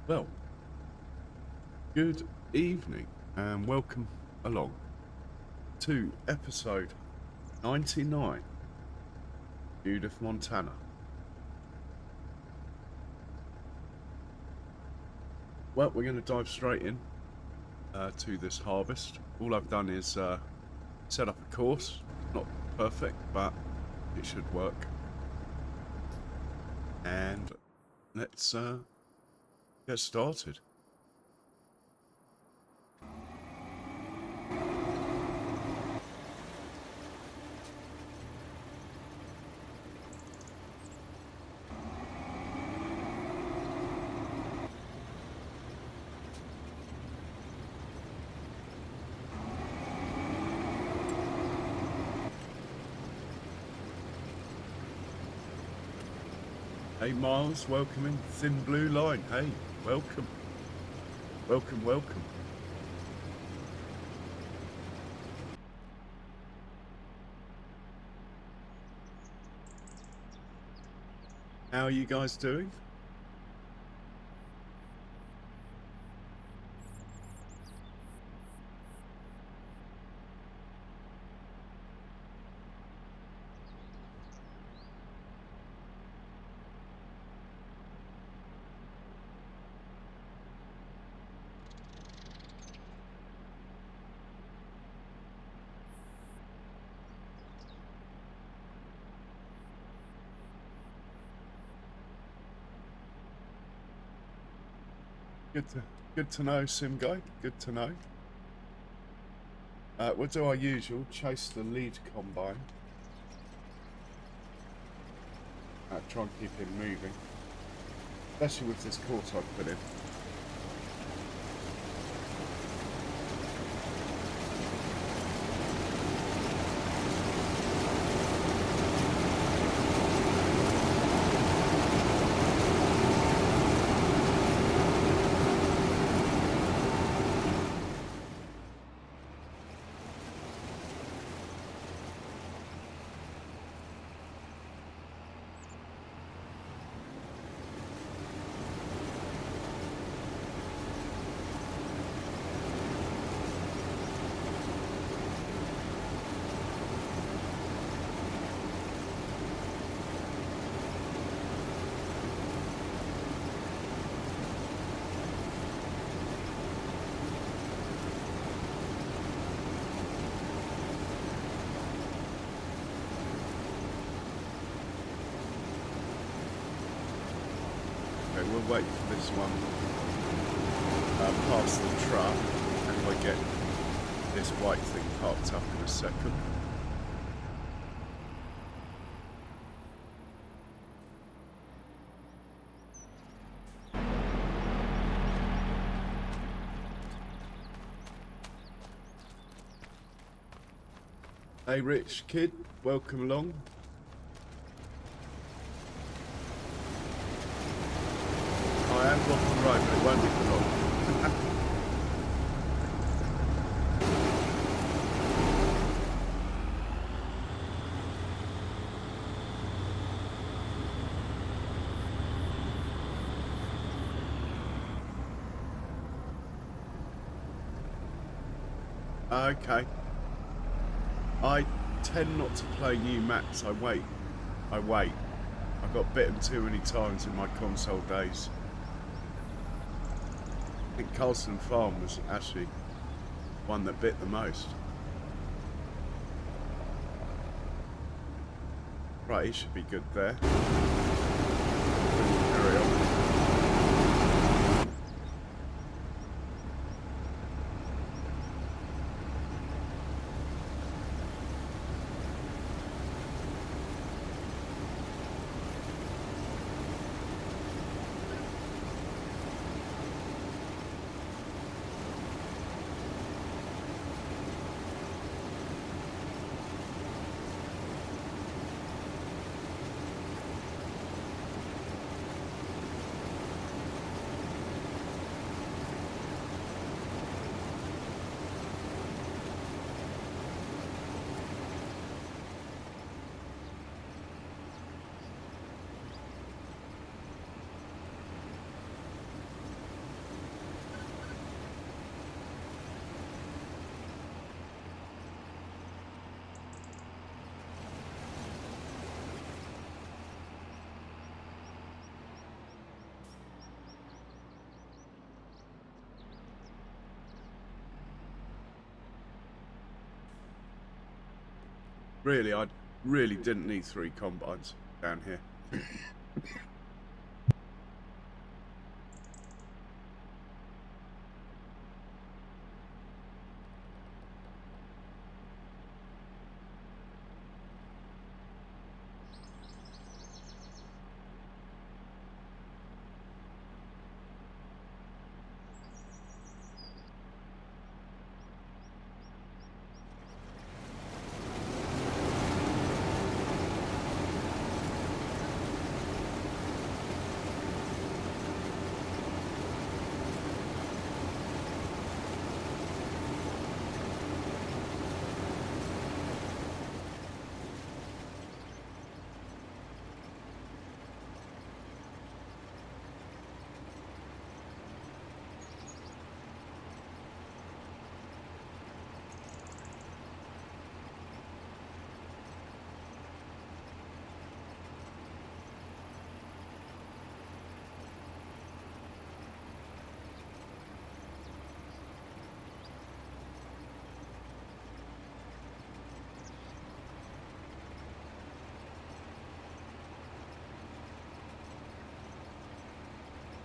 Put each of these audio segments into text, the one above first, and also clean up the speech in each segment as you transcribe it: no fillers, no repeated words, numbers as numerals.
Well, good evening and welcome along to episode 99, Judith, Montana. Well, we're going to dive straight in to this harvest. All I've done is set up a course. Not perfect, but it should work. And let's get started. Hey Miles, welcome in. Thin Blue Line, hey, welcome. Welcome, welcome. How are you guys doing? Good to know, Sim Guy. Good to know. We'll do our usual, chase the lead combine. Try and keep him moving, especially with this course I've put in. We'll wait for this one past the truck, and we'll get this white thing parked up in a second. Hey Rich Kid, welcome along. I am blocking the road, but it won't be for long. Okay. I tend not to play new maps. I wait. I got bitten too many times in my console days. I think Carlson Farm was actually one that bit the most. Right, he should be good there. Carry on. Really, I really didn't need 3 combines down here.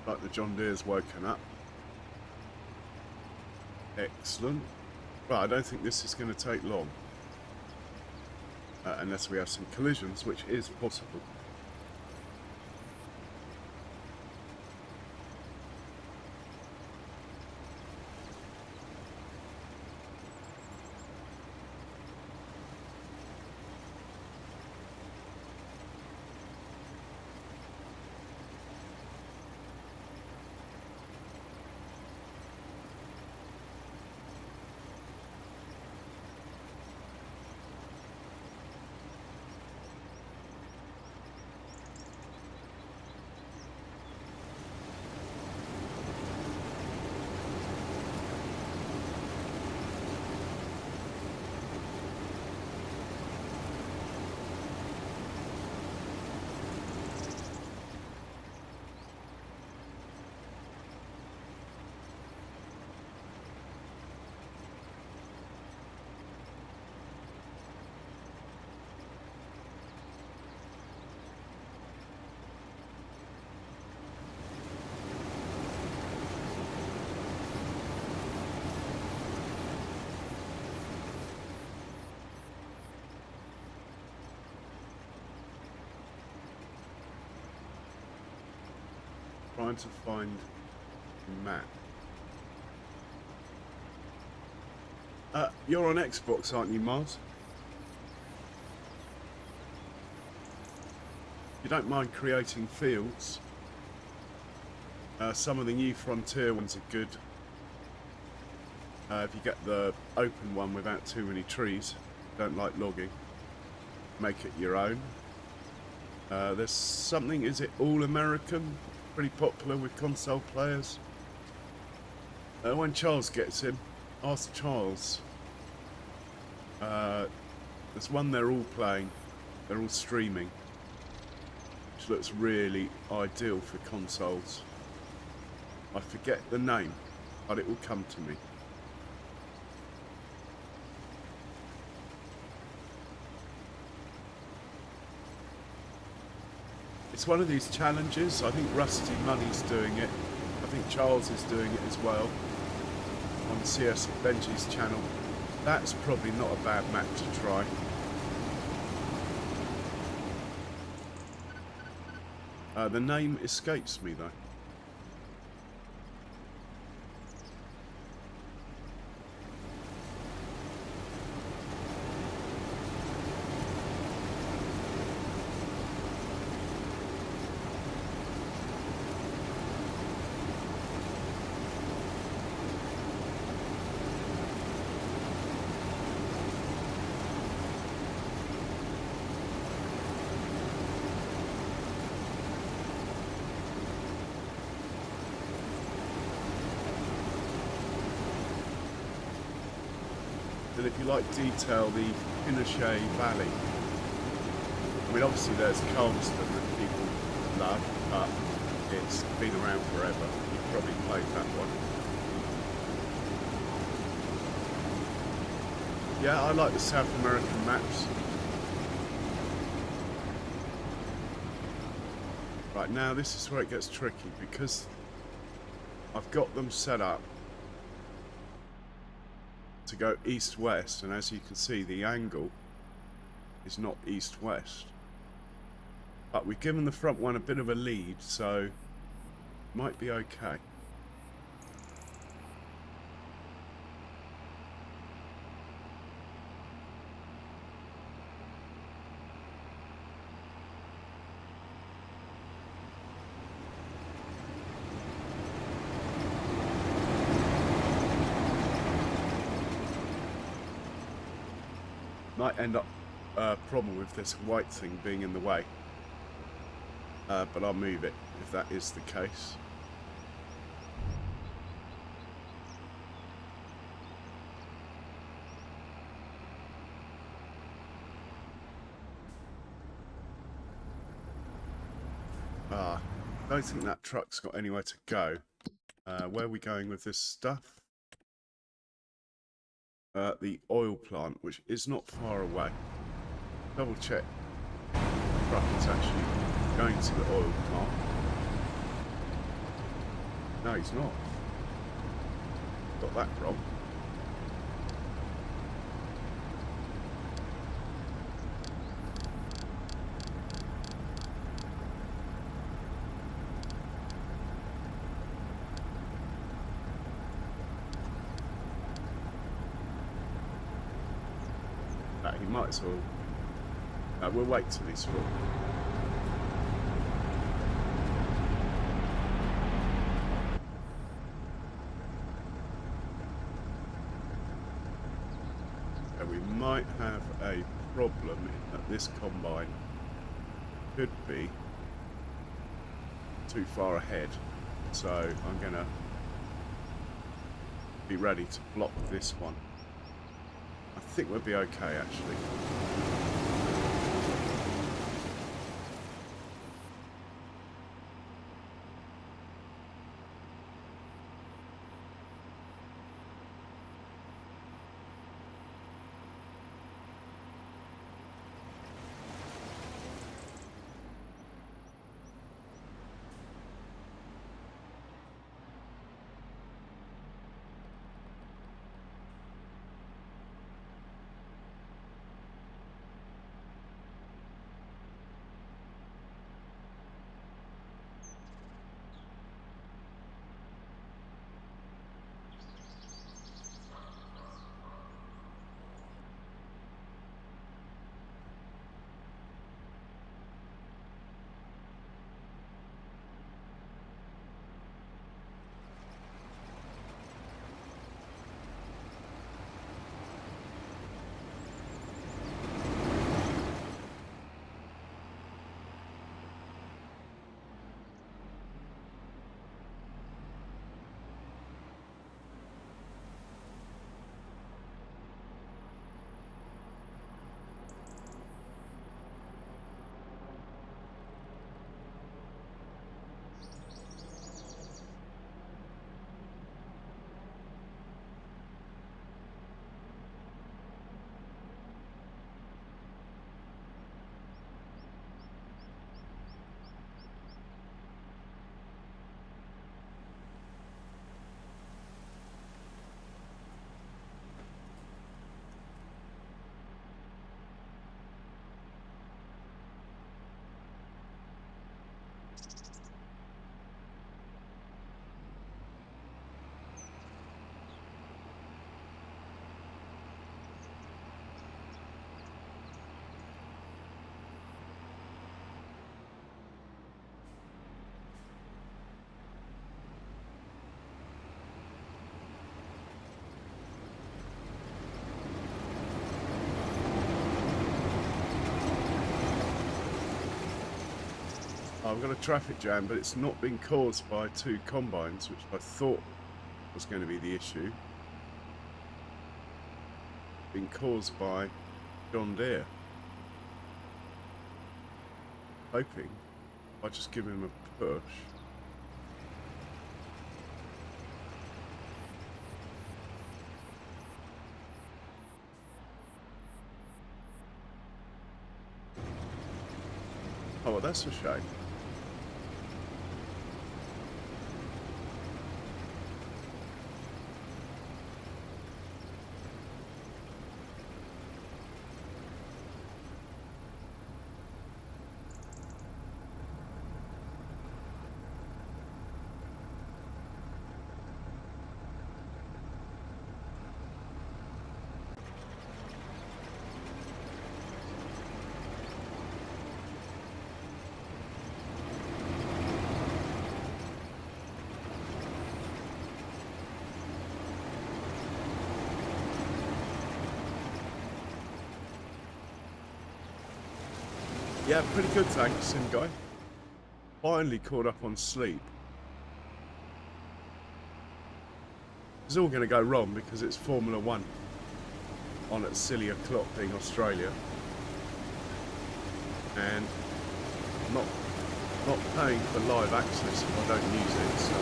Like the John Deere's woken up. Excellent. Well, I don't think this is going to take long. Unless we have some collisions, which is possible. Trying to find a map. You're on Xbox, aren't you, Mars? You don't mind creating fields. Some of the new Frontier ones are good. If you get the open one without too many trees, don't like logging, make it your own. There's something, is it All American? Pretty popular with console players. When Charles gets him, ask Charles. There's one they're all playing, they're all streaming, which looks really ideal for consoles. I forget the name, but it will come to me. It's one of these challenges. I think Rusty Money's doing it. I think Charles is doing it as well on CS Benji's channel. That's probably not a bad map to try. The name escapes me though. And if you like detail, the Pinochet Valley. I mean, obviously there's Colston that people love, but it's been around forever. You've probably played that one. Yeah, I like the South American maps. Right, now this is where it gets tricky, because I've got them set up to go east-west, and as you can see, the angle is not east-west. But we've given the front one a bit of a lead, so might be okay. Might end up a problem with this white thing being in the way, but I'll move it if that is the case. I don't think that truck's got anywhere to go. Where are we going with this stuff? The oil plant, which is not far away. Double check the truck is actually going to the oil plant. No, he's not. Got that wrong. He might as well. We'll wait till he's full. We might have a problem in that this combine could be too far ahead, so I'm gonna be ready to block this one. I think we'll be okay, actually. I've got a traffic jam, but it's not been caused by two combines, which I thought was going to be the issue. Been caused by John Deere. Hoping I just give him a push. Oh, well, that's a shame. Yeah, pretty good, thanks, Sim Guy. Finally caught up on sleep. It's all going to go wrong because it's Formula One on at silly o'clock, being Australia, and I'm not paying for live access if I don't use it. So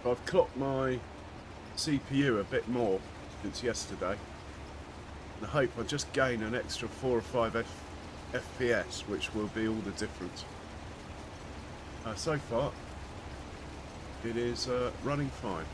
I've clocked my CPU a bit more since yesterday, and I hope I just gain an extra 4 or 5 FPS, which will be all the difference. So far, it is running fine.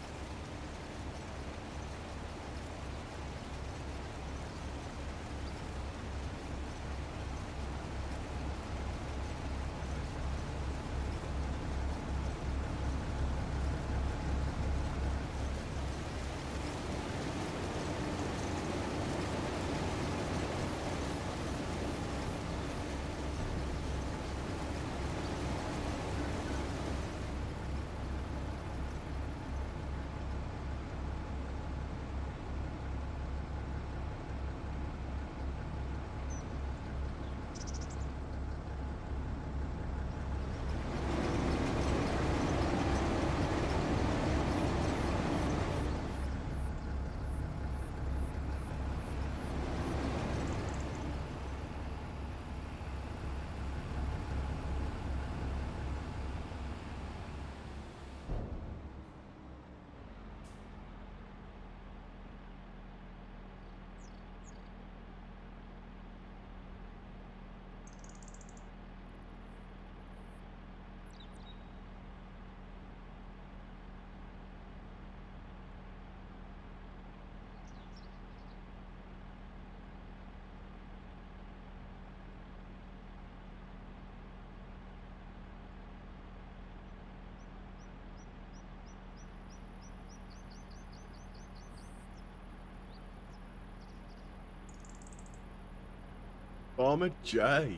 Farmer J,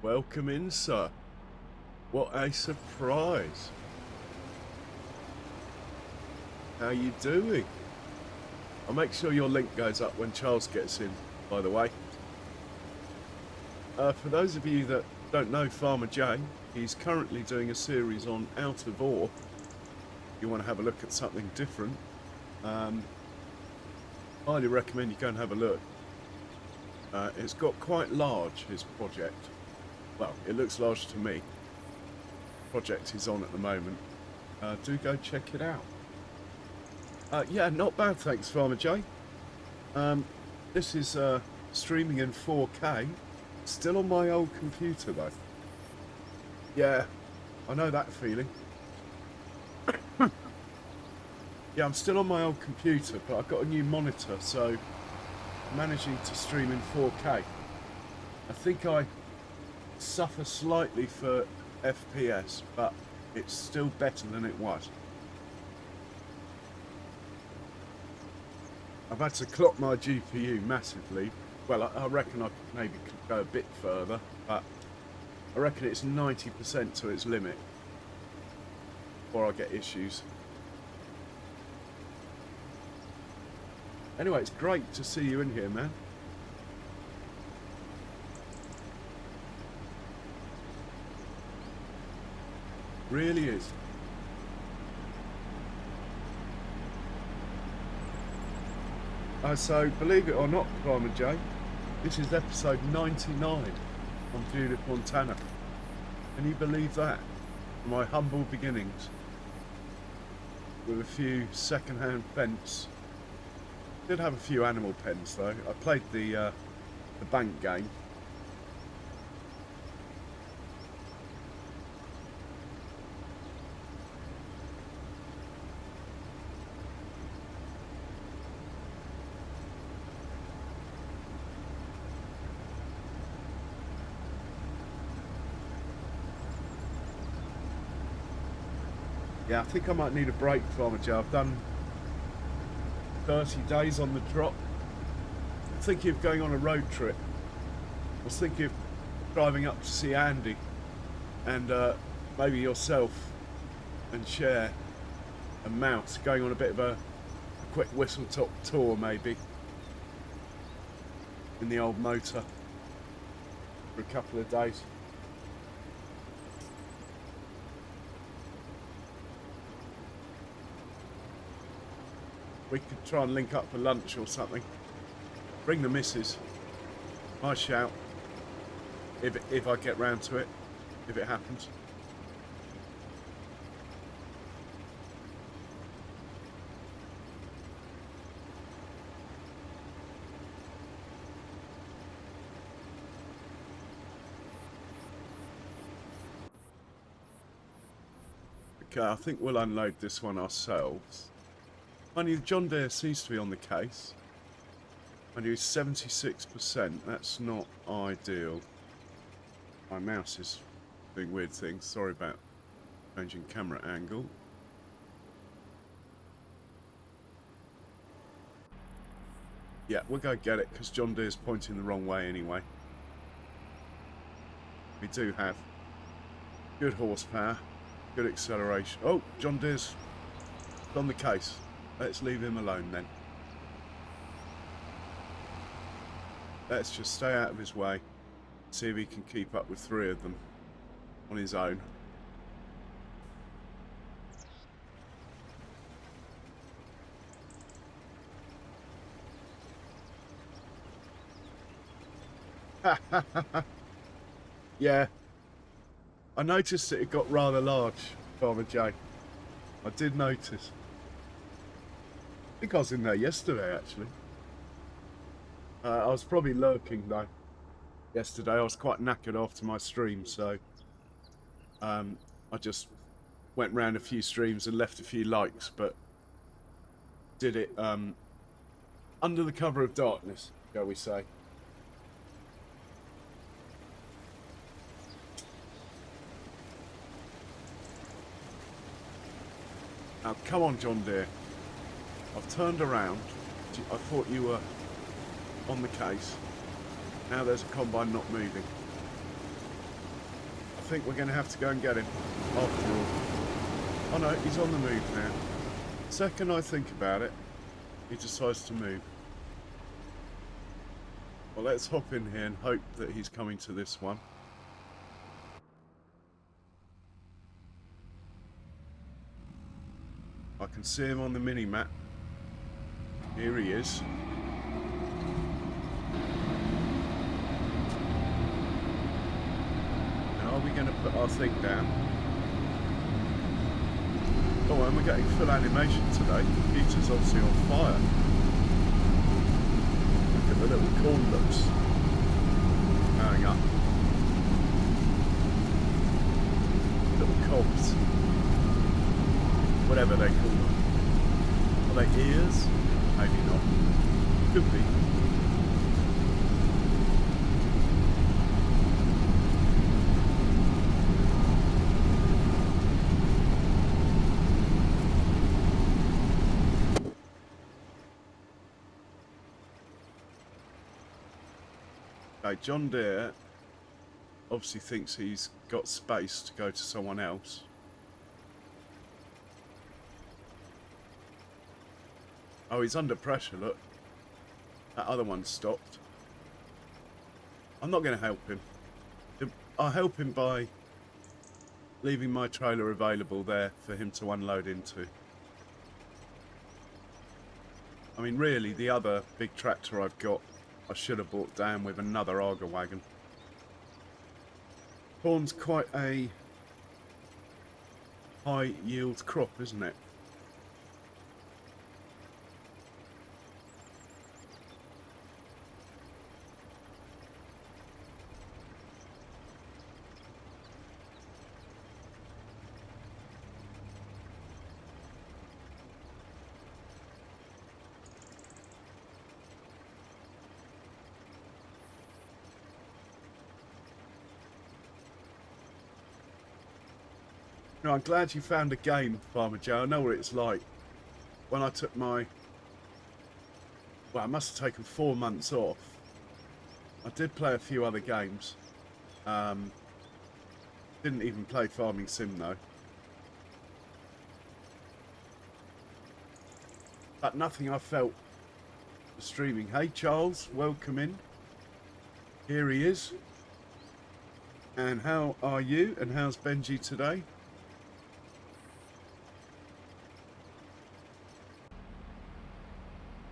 welcome in, sir. What a surprise. How you doing? I'll make sure your link goes up when Charles gets in, by the way. For those of you that don't know Farmer J, he's currently doing a series on Out of Ore. If you want to have a look at something different, highly recommend you go and have a look. It's got quite large, his project. Well, it looks large to me. Project he's on at the moment. Do go check it out. Yeah, not bad, thanks, Farmer J. This is streaming in 4K. Still on my old computer, though. Yeah, I know that feeling. Yeah, I'm still on my old computer, but I've got a new monitor, so I'm managing to stream in 4K. I think I suffer slightly for FPS, but it's still better than it was. I've had to clock my GPU massively. Well, I reckon I maybe could go a bit further, but I reckon it's 90% to its limit before I get issues. Anyway, it's great to see you in here, man. Really is. So, believe it or not, Farmer J, this is episode 99 on Judith, Montana. Can you believe that? My humble beginnings. With a few second-hand fence. Did have a few animal pens though. I played the bank game. Yeah, I think I might need a break, Farmer Joe. I've done 30 days on the trot. I'm thinking of going on a road trip. I was thinking of driving up to see Andy and maybe yourself and Cher and Mouse, going on a bit of a quick whistle-top tour maybe in the old motor for a couple of days. We could try and link up for lunch or something. Bring the missus. I shout if I get round to it, if it happens. Okay, I think we'll unload this one ourselves. Mind you, John Deere seems to be on the case. Mind you, 76%. That's not ideal. My mouse is doing weird things. Sorry about changing camera angle. Yeah, we'll go get it because John Deere's pointing the wrong way anyway. We do have good horsepower, good acceleration. Oh, John Deere's on the case. Let's leave him alone then. Let's just stay out of his way. See if he can keep up with 3 of them on his own. Yeah. I noticed that it got rather large, Farmer J. I did notice. I think I was in there yesterday, actually. I was probably lurking, though, yesterday. I was quite knackered after my stream, so I just went round a few streams and left a few likes, but did it under the cover of darkness, shall we say. Now, come on, John Deere. I've turned around. I thought you were on the case. Now there's a combine not moving. I think we're going to have to go and get him, after all. Oh no, he's on the move now. Second I think about it, he decides to move. Well, let's hop in here and hope that he's coming to this one. I can see him on the mini-map. Here he is. Now are we going to put our thing down? Oh, and we're getting full animation today. The computer's obviously on fire. Look at the little corn loops going up. Little cobs. Whatever they call them. Are they ears? Maybe not. Could be. Okay, John Deere obviously thinks he's got space to go to someone else. Oh, he's under pressure, look. That other one stopped. I'm not going to help him. I'll help him by leaving my trailer available there for him to unload into. I mean, really, the other big tractor I've got, I should have brought down with another auger wagon. Corn's quite a high yield crop, isn't it? No, I'm glad you found a game, Farmer Joe. I know what it's like. When I took my... Well, I must have taken 4 months off. I did play a few other games. Didn't even play Farming Sim, though. But nothing I felt for streaming. Hey, Charles, welcome in. Here he is. And how are you? And how's Benji today?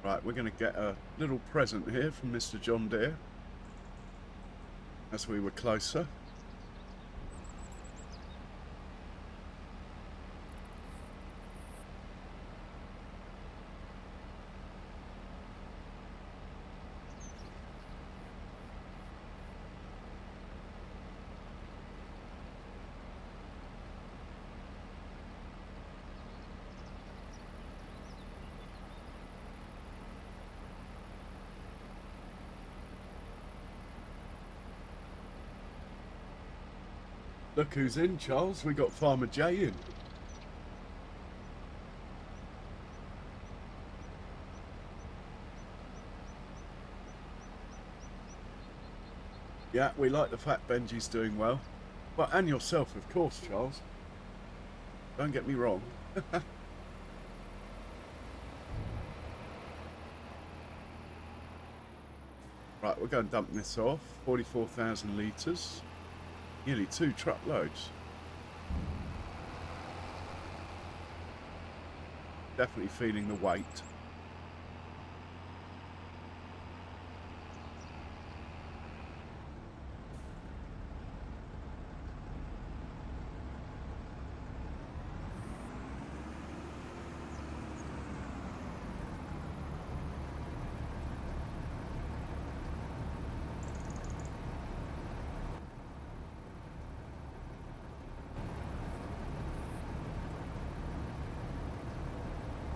Right, we're going to get a little present here from Mr. John Deere. As we were closer. Look who's in, Charles. We got Farmer Jay in. Yeah, we like the fact Benji's doing well. Well, and yourself, of course, Charles. Don't get me wrong. Right, we're going to dump this off. 44,000 litres. Nearly 2 truckloads. Definitely feeling the weight.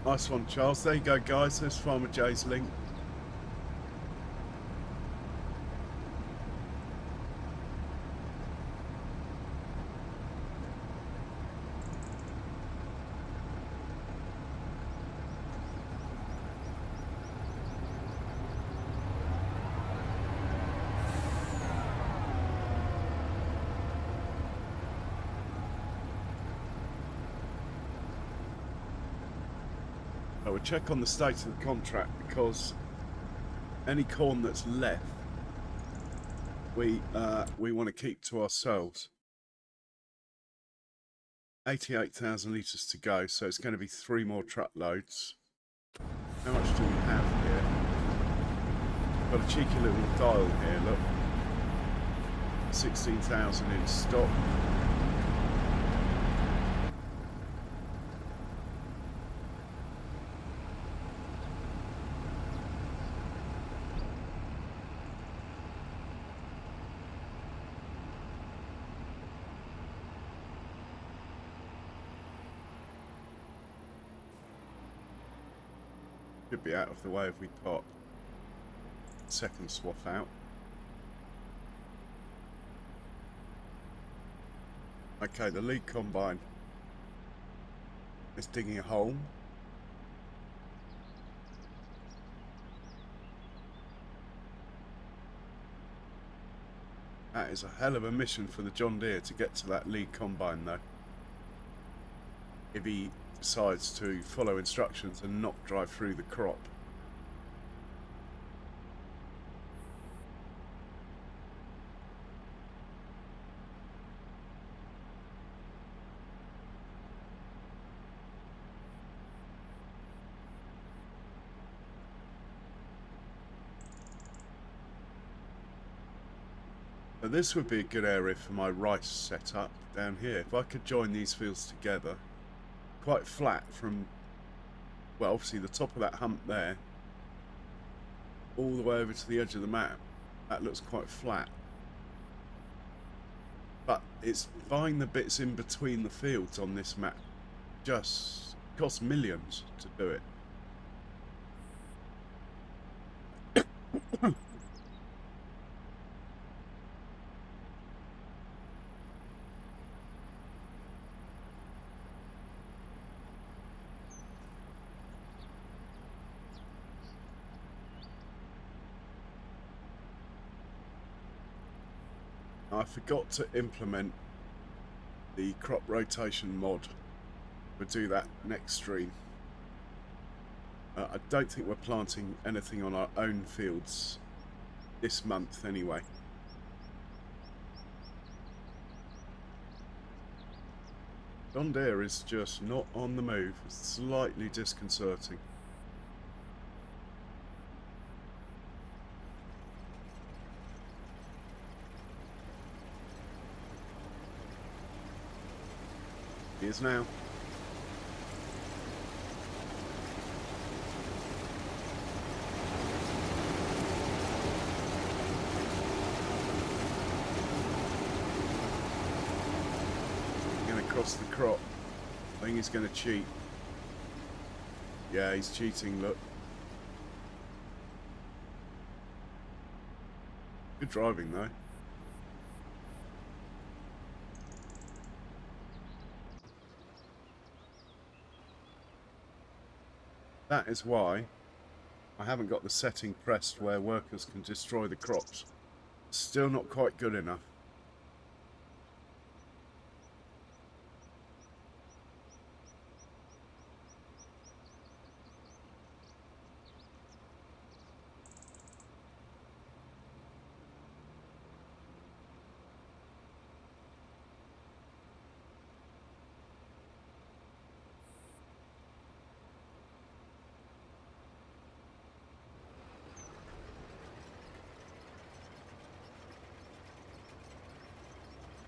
Nice one, Charles. There you go, guys. There's Farmer Jay's link. I would check on the state of the contract because any corn that's left, we want to keep to ourselves. 88,000 litres to go, so it's going to be 3 more truckloads. How much do we have here? Got a cheeky little dial here, look. 16,000 in stock. Should be out of the way if we pop. Second swath out. Okay, the lead combine is digging a hole. That is a hell of a mission for the John Deere to get to that lead combine though. If he decides to follow instructions and not drive through the crop. So this would be a good area for my rice setup down here. If I could join these fields together, quite flat from, well, obviously the top of that hump there all the way over to the edge of the map. That looks quite flat, but it's buying the bits in between the fields on this map just costs millions to do it. I forgot to implement the crop rotation mod. We'll do that next stream. I don't think we're planting anything on our own fields this month anyway. John Deere is just not on the move. It's slightly disconcerting. He is now. Across the crop. I think he's going to cheat. Yeah, he's cheating, look. Good driving though. That is why I haven't got the setting pressed where workers can destroy the crops. Still not quite good enough.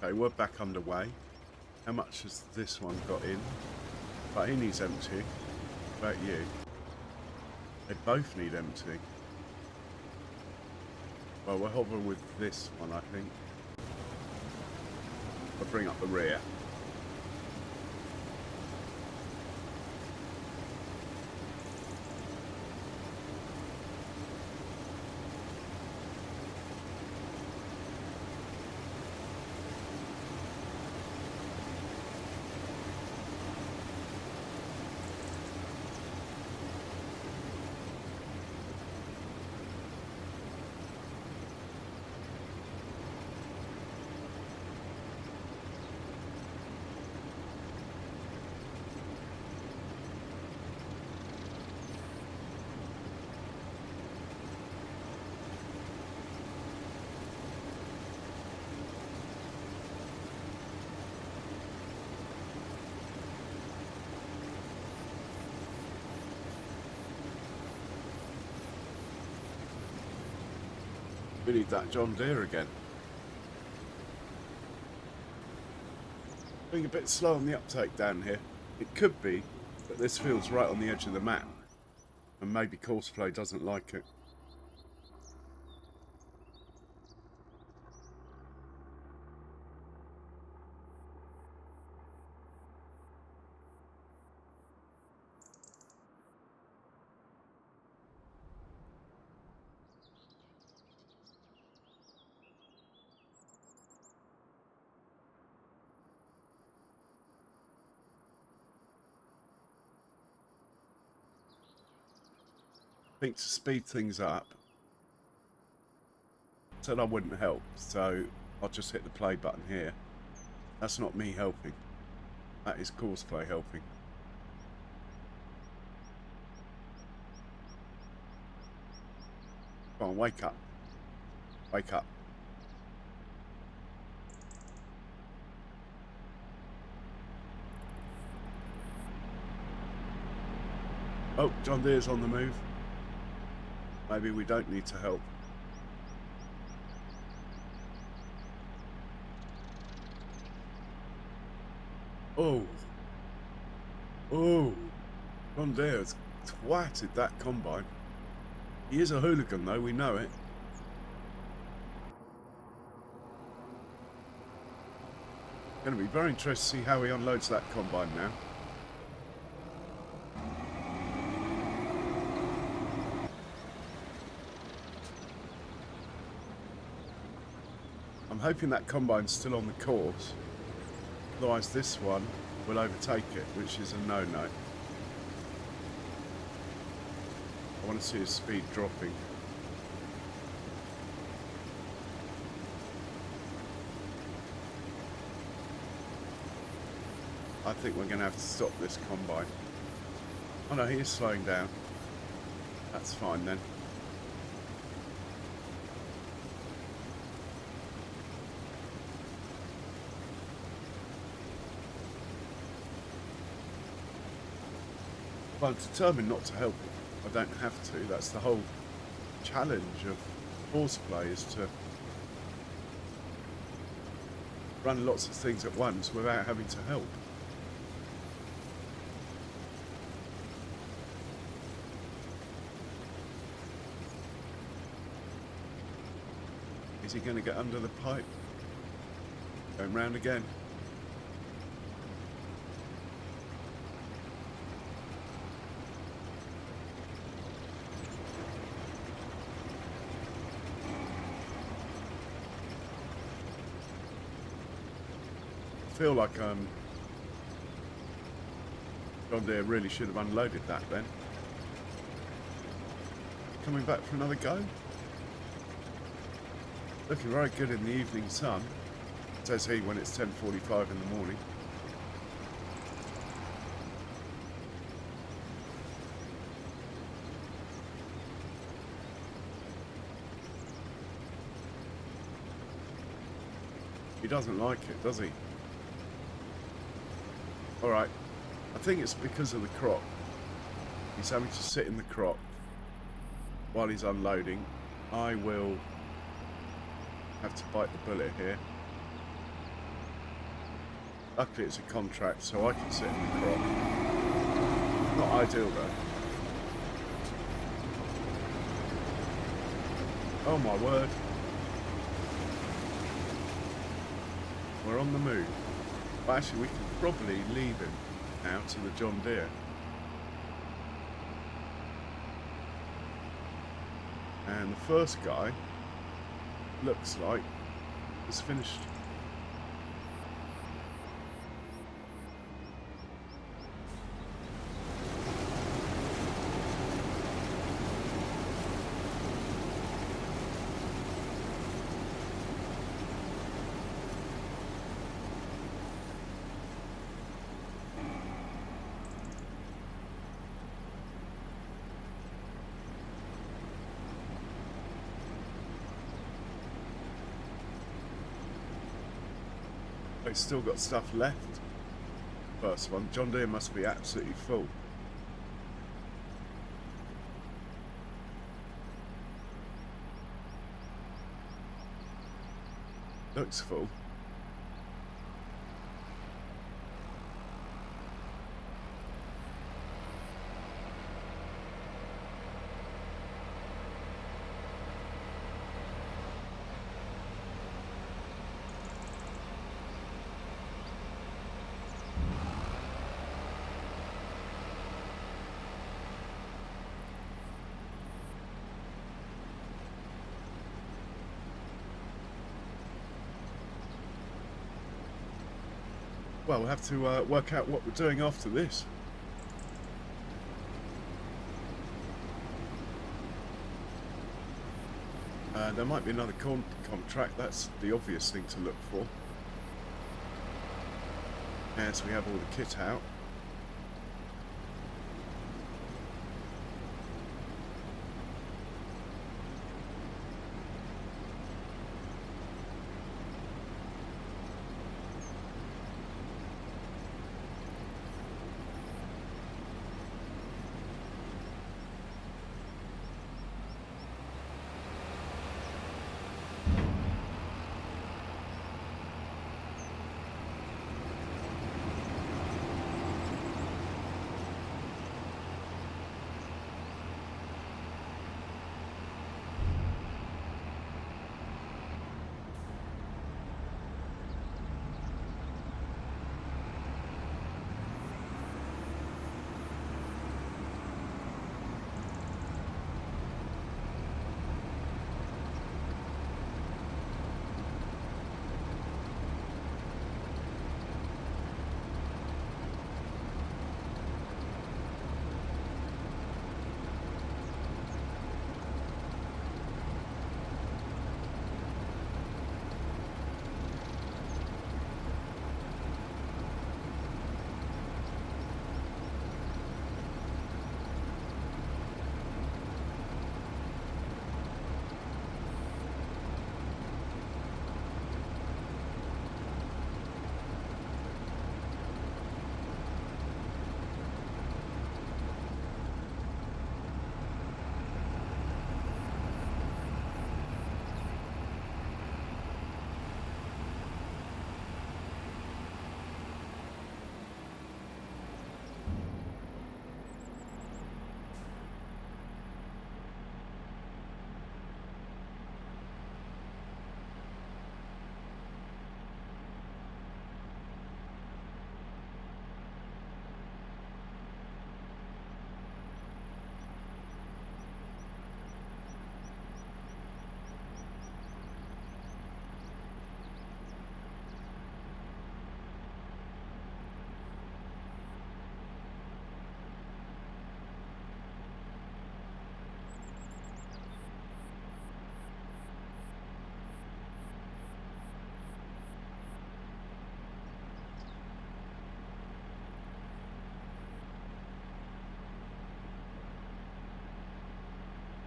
Okay, we're back underway. How much has this one got in? But he needs empty. What about you? They both need empty. Well, we're hovering with this one, I think. I'll bring up the rear. We need that John Deere again. Being a bit slow on the uptake down here. It could be that this field's right on the edge of the map, and maybe Courseplay doesn't like it. I think to speed things up, I said I wouldn't help, so I'll just hit the play button here. That's not me helping. That is Courseplay helping. Come on, wake up. Wake up. Oh, John Deere's on the move. Maybe we don't need to help. Oh. Oh. John Deere's twatted that combine. He is a hooligan though, we know it. Going to be very interested to see how he unloads that combine now. I'm hoping that combine's still on the course, otherwise this one will overtake it, which is a no-no. I want to see his speed dropping. I think we're going to have to stop this combine. Oh no, he is slowing down. That's fine then. Well, I'm determined not to help him. I don't have to. That's the whole challenge of horseplay, is to run lots of things at once without having to help. Is he going to get under the pipe? Going round again. I feel like John Deere really should have unloaded that then. Coming back for another go. Looking very good in the evening sun, says he when it's 10:45 in the morning. He doesn't like it, does he? Alright, I think it's because of the crop. He's having to sit in the crop while he's unloading. I will have to bite the bullet here. Luckily it's a contract, so I can sit in the crop. Not ideal though. Oh my word. We're on the move. But actually we can probably leave him now to the John Deere. And the first guy looks like it's finished. It's still got stuff left. First one, John Deere must be absolutely full. Looks full. Well, we'll have to work out what we're doing after this. There might be another contract, that's the obvious thing to look for. As we have all the kit out.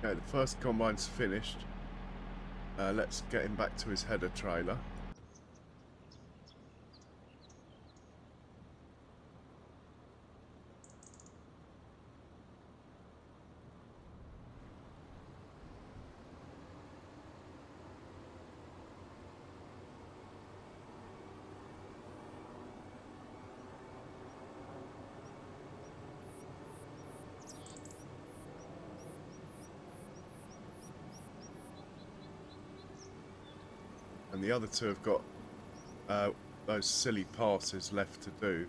Okay, the first combine's finished. Let's get him back to his header trailer. And the other two have got those silly passes left to do,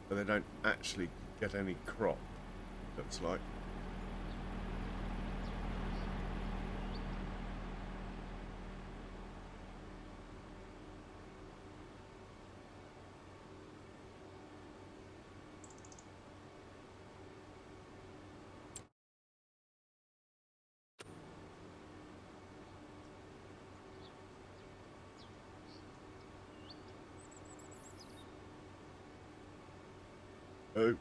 but they don't actually get any crop, looks like. Oh.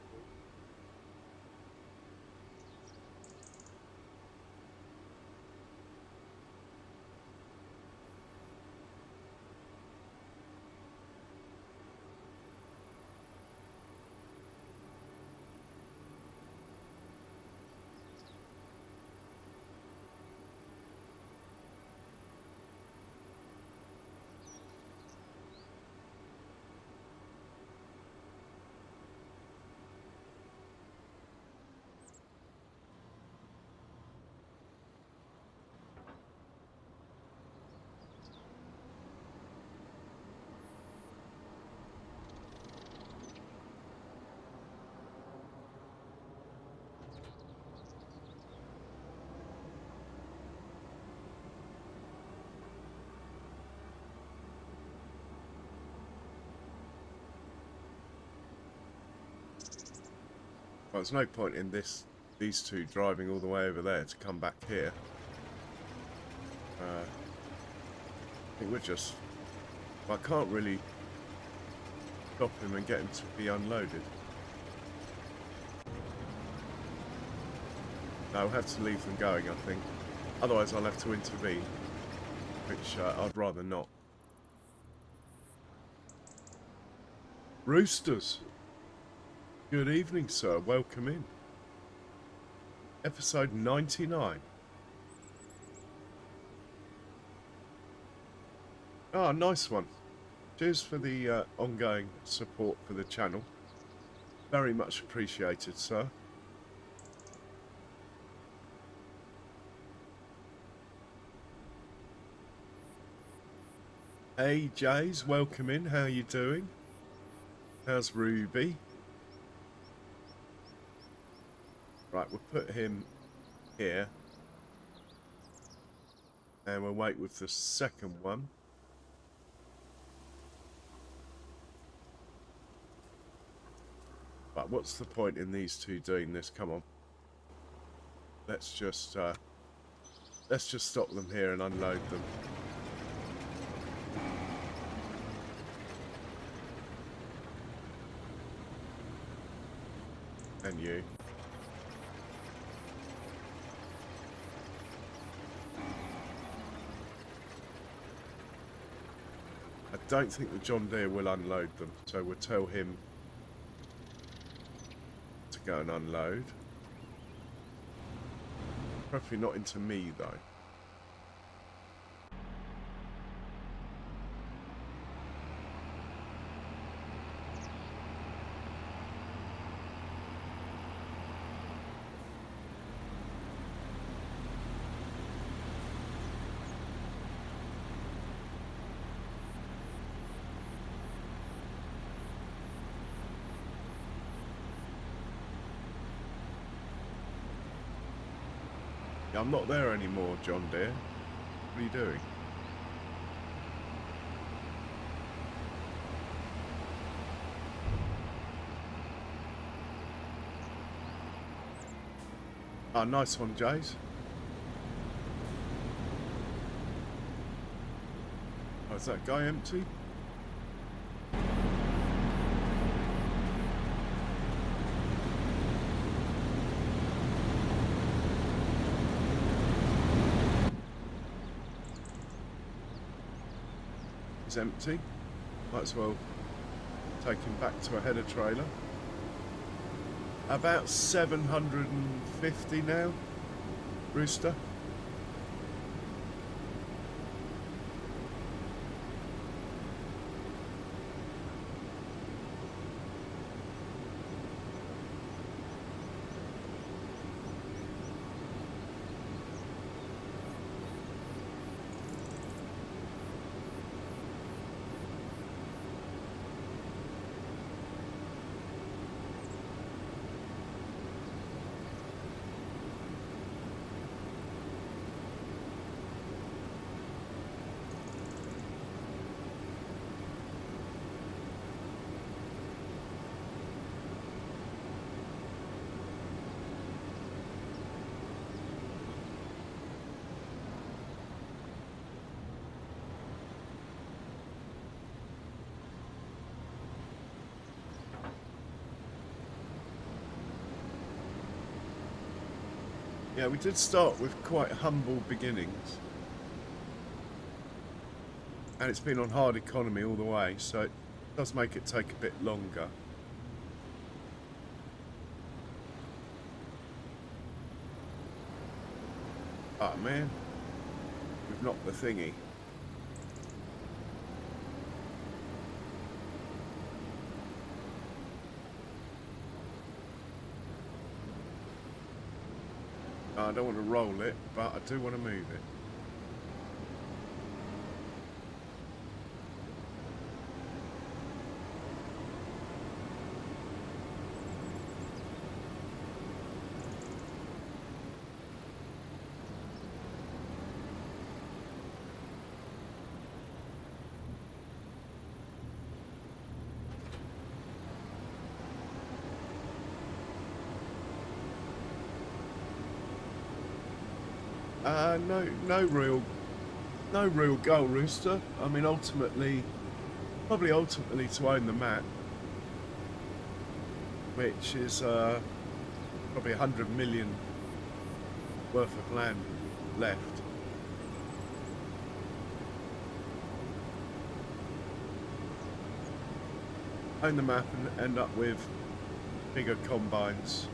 Well, there's no point in these two driving all the way over there to come back here. I think we're just... I can't really stop him and get him to be unloaded. No, I'll have to leave them going, I think. Otherwise I'll have to intervene, which I'd rather not. Roosters! Good evening, sir. Welcome in. Episode 99. Ah, nice one. Cheers for the ongoing support for the channel. Very much appreciated, sir. Hey, Jays. Welcome in. How you doing? How's Ruby? Right, we'll put him here. And we'll wait with the second one. But what's the point in these two doing this? Come on. Let's just stop them here and unload them. And you. I don't think the John Deere will unload them, so we'll tell him to go and unload. Preferably not into me, though. I'm not there anymore, John Deere. What are you doing? Ah, nice one, Jays. Oh, is that guy empty? is empty. Might as well take him back to a header trailer. About 750 now, Rooster. Yeah, we did start with quite humble beginnings. And it's been on hard economy all the way, so it does make it take a bit longer. Ah, man. We've knocked the thingy. I don't want to roll it, but I do want to move it. No real goal, Rooster. I mean, probably ultimately to own the map, which is probably 100 million worth of land left. Own the map and end up with bigger combines.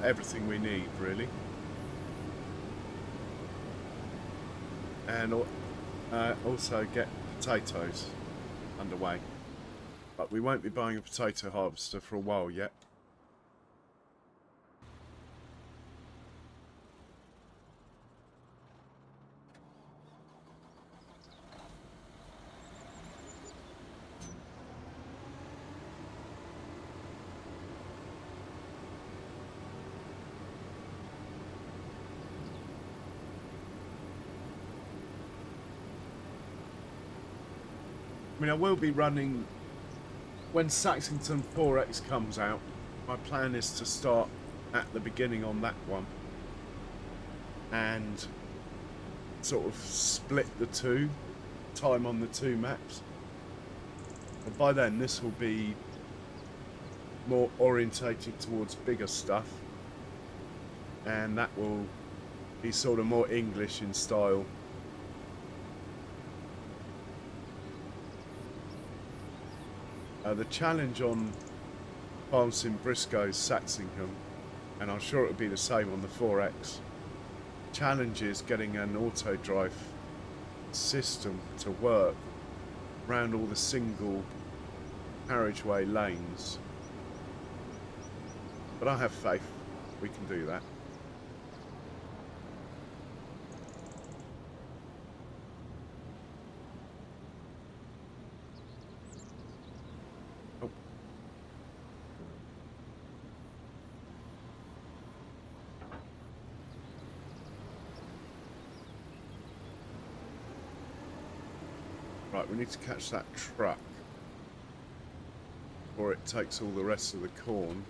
Everything we need, really. And also get potatoes underway. But we won't be buying a potato harvester for a while yet. I mean, I will be running when Saxington 4X comes out. My plan is to start at the beginning on that one and sort of split the two, time on the two maps. And by then this will be more orientated towards bigger stuff, and that will be sort of more English in style. The challenge on Farms in Briscoe's Saxingham, and I'm sure it'll be the same on the 4X, challenge is getting an auto drive system to work around all the single carriageway lanes. But I have faith we can do that. Right, we need to catch that truck, or it takes all the rest of the corn,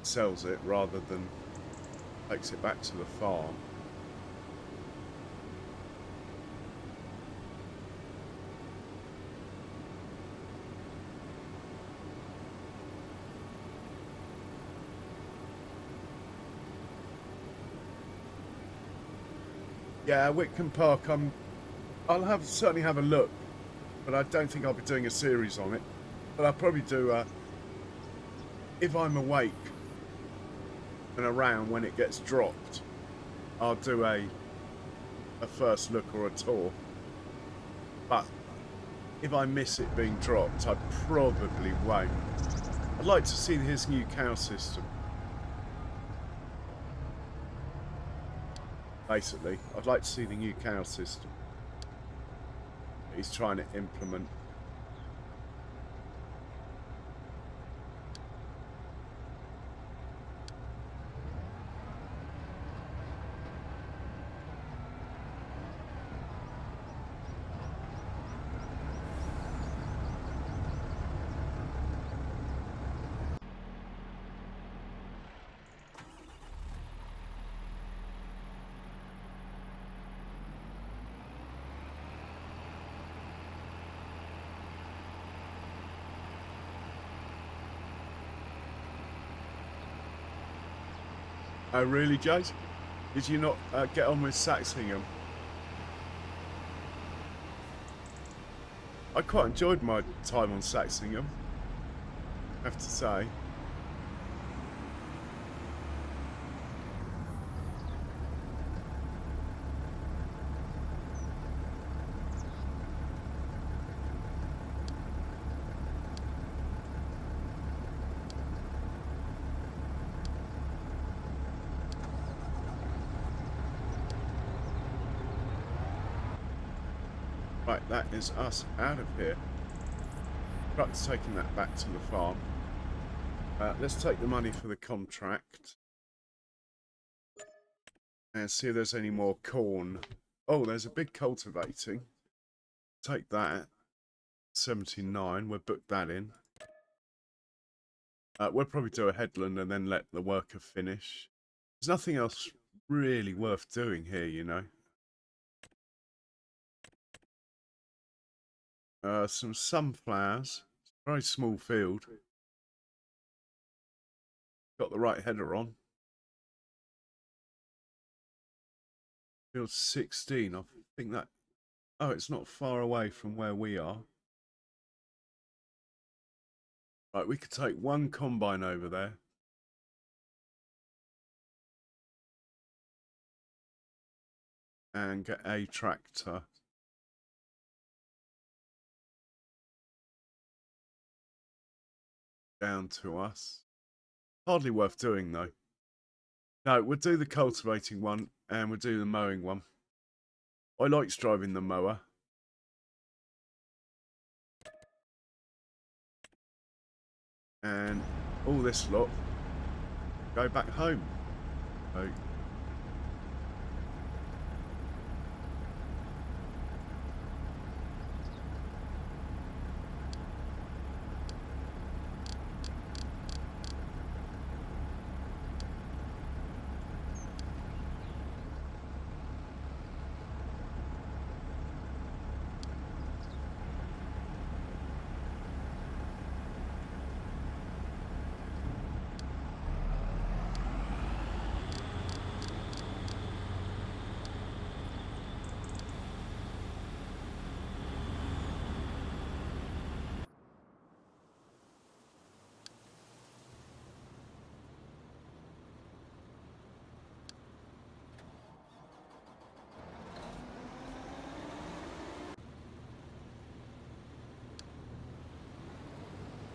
sells it rather than takes it back to the farm. Yeah, Whitcomb Park, I'm I'll certainly have a look, but I don't think I'll be doing a series on it. But I'll probably do if I'm awake and around when it gets dropped, I'll do a first look or a tour. But if I miss it being dropped, I probably won't. I'd like to see his new cow system. Basically, I'd like to see the new cow system he's trying to implement. Oh really, Jade? Did you not get on with Saxingham? I quite enjoyed my time on Saxingham, I have to say. Right, that is us out of here. Truck's taking that back to the farm. Let's take the money for the contract. And see if there's any more corn. Oh, there's a big cultivating. Take that. 79, we'll book that in. We'll probably do a headland and then let the worker finish. There's nothing else really worth doing here, you know. Some sunflowers. It's a very small field. Got the right header on. Field 16. I think that... Oh, it's not far away from where we are. Right, we could take one combine over there. And get a tractor. Down to us. Hardly worth doing though. No, we'll do the cultivating one and we'll do the mowing one. I like driving the mower. And all this lot go back home. So,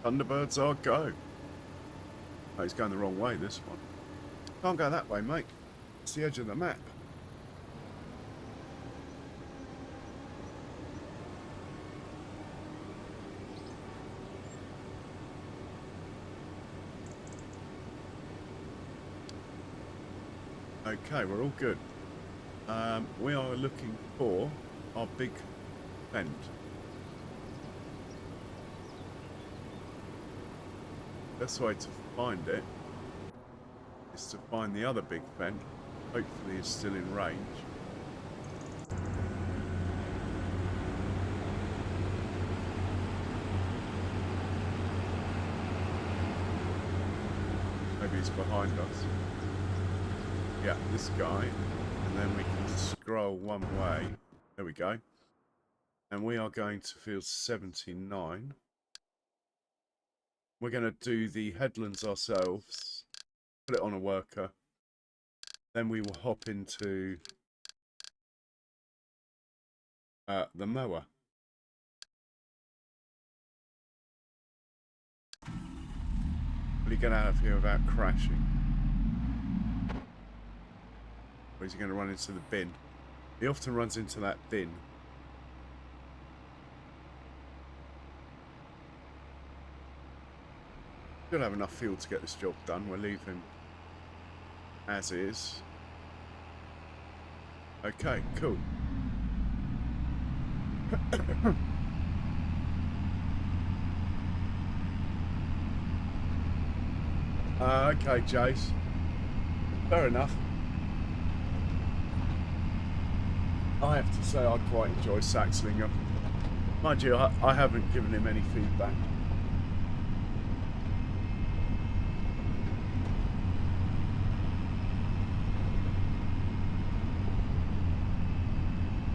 Thunderbirds are go. Oh, he's going the wrong way, this one. Can't go that way, mate. It's the edge of the map. Okay, we're all good. We are looking for our big vent. Best way to find it is to find the other big vent. Hopefully it's still in range. Maybe he's behind us. Yeah, this guy. And then we can scroll one way. There we go. And we are going to field 79. We're going to do the headlands ourselves, put it on a worker. Then we will hop into the mower. Will he get out of here without crashing? Or is he going to run into the bin? He often runs into that bin. Still have enough fuel to get this job done. We'll leave him as is. Okay, cool. Okay, Jace. Fair enough. I have to say I quite enjoy Saxlinger. Mind you, I haven't given him any feedback.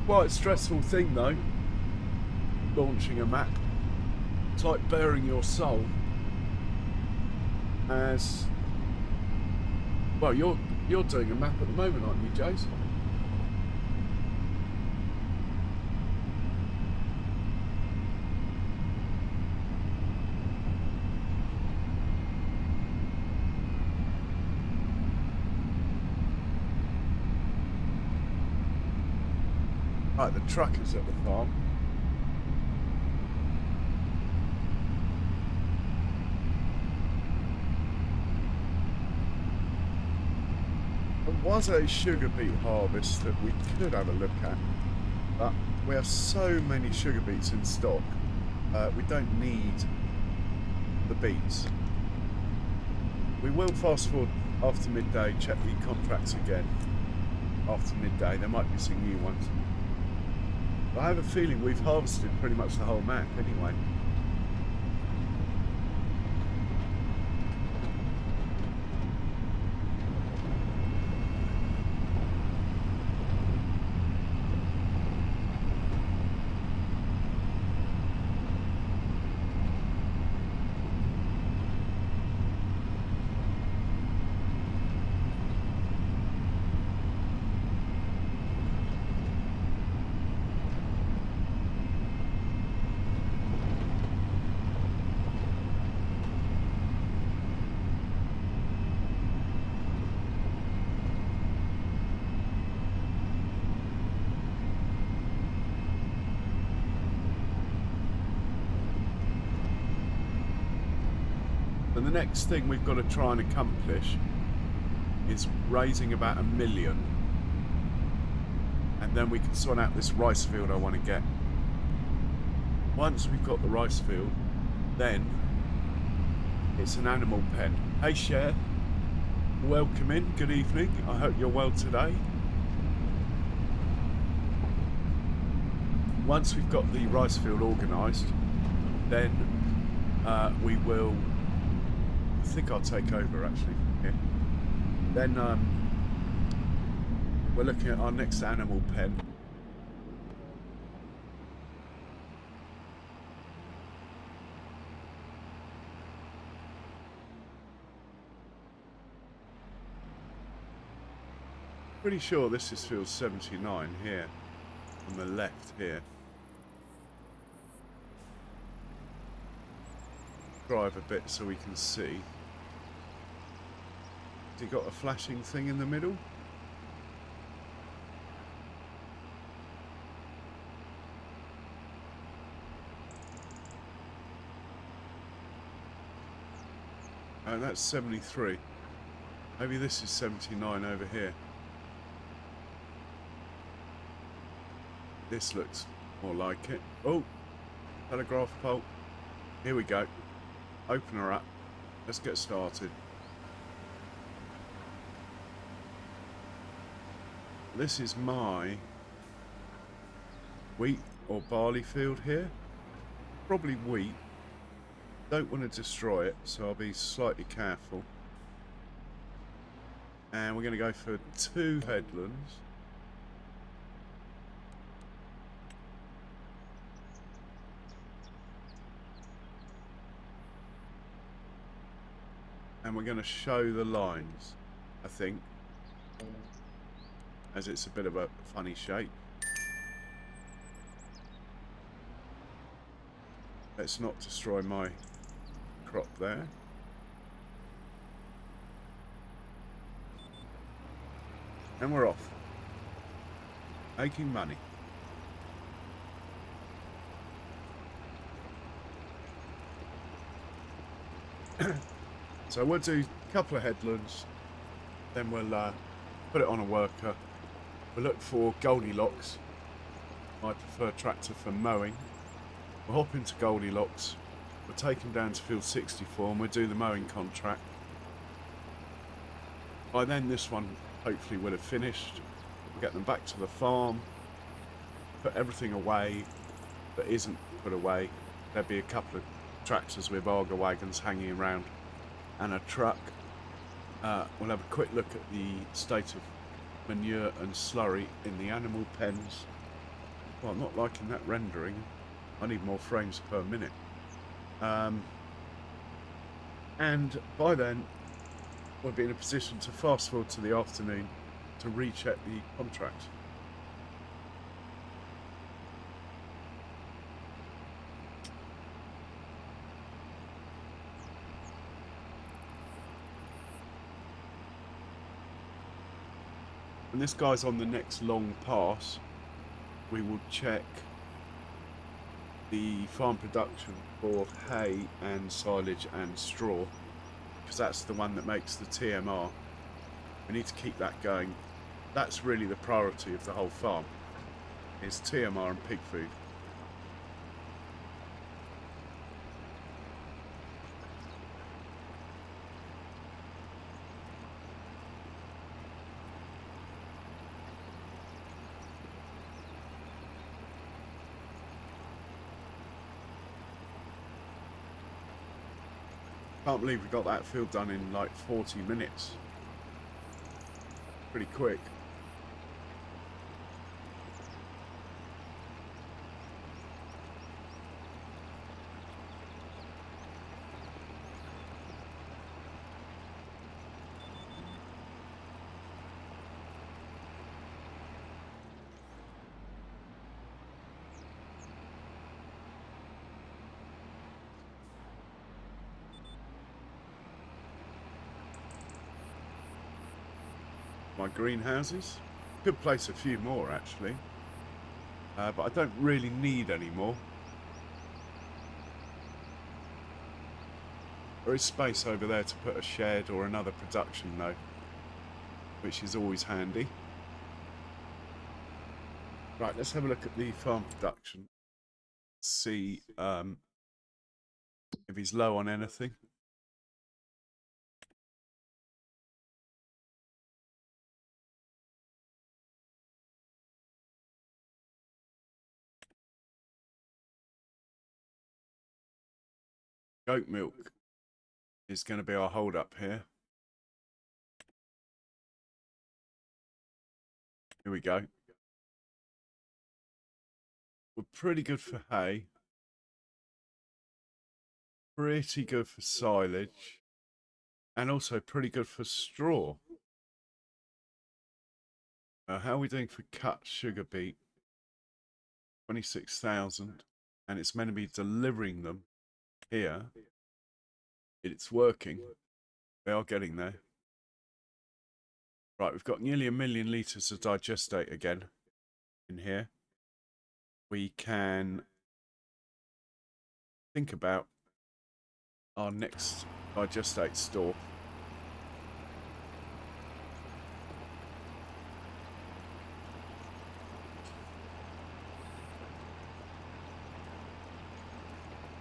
Quite a stressful thing though, launching a map. It's like bearing your soul as well. You're doing a map at the moment, aren't you, Jace? Right, the truck is at the farm. There was a sugar beet harvest that we could have a look at, but we have so many sugar beets in stock, we don't need the beets. We will fast forward after midday, check the contracts again. After midday, there might be some new ones. I have a feeling we've harvested pretty much the whole map anyway. And the next thing we've got to try and accomplish is raising about 1 million. And then we can sort out this rice field I want to get. Once we've got the rice field, then it's an animal pen. Hey Cher, welcome in, good evening. I hope you're well today. Once we've got the rice field organised, then we will... I think I'll take over actually from here. Then we're looking at our next animal pen. Pretty sure this is field 79 here, on the left here. Drive a bit so we can see. Has he got a flashing thing in the middle? Oh, that's 73. Maybe this is 79 over here. This looks more like it. Oh, telegraph pole. Here we go. Open her up. Let's get started. This is my wheat or barley field here. Probably wheat. Don't want to destroy it, so I'll be slightly careful. And we're going to go for 2 headlands. and we're going to show the lines, I think, as it's a bit of a funny shape. Let's not destroy my crop there. And we're off. Making money. So we'll do a couple of headlands, then we'll put it on a worker. We'll look for Goldilocks, my preferred tractor for mowing. We'll hop into Goldilocks, we'll take him down to field 64 and we'll do the mowing contract. By then this one hopefully will have finished. We'll get them back to the farm, put everything away that isn't put away. There'll be a couple of tractors with auger wagons hanging around and a truck. We'll have a quick look at the state of manure and slurry in the animal pens. Well, I'm not liking that rendering. I need more frames per minute. And by then we'll be in a position to fast forward to the afternoon to recheck the contract. When this guy's on the next long pass, we will check the farm production for hay and silage and straw, because that's the one that makes the TMR. We need to keep that going. That's really the priority of the whole farm, is TMR and pig food. Can't believe we got that field done in like 40 minutes. Pretty quick. My greenhouses. Could place a few more actually, but I don't really need any more. There is space over there to put a shed or another production though, which is always handy. Right, let's have a look at the farm production. See if he's low on anything. Goat milk is going to be our hold up here. Here we go. We're pretty good for hay. Pretty good for silage. And also pretty good for straw. How are we doing for cut sugar beet? 26,000. And it's meant to be delivering them here. It's working. They are getting there. Right, we've got nearly 1 million litres of digestate again in here. We can think about our next digestate store.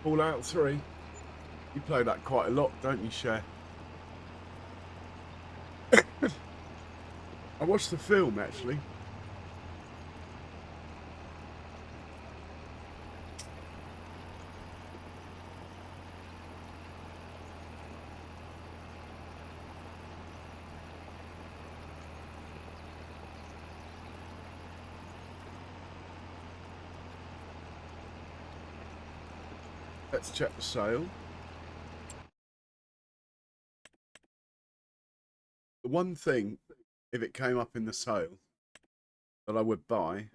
Fallout 3. You play that quite a lot, don't you, Cher? I watched the film, actually. Let's check the sale. The one thing, if it came up in the sale, that I would buy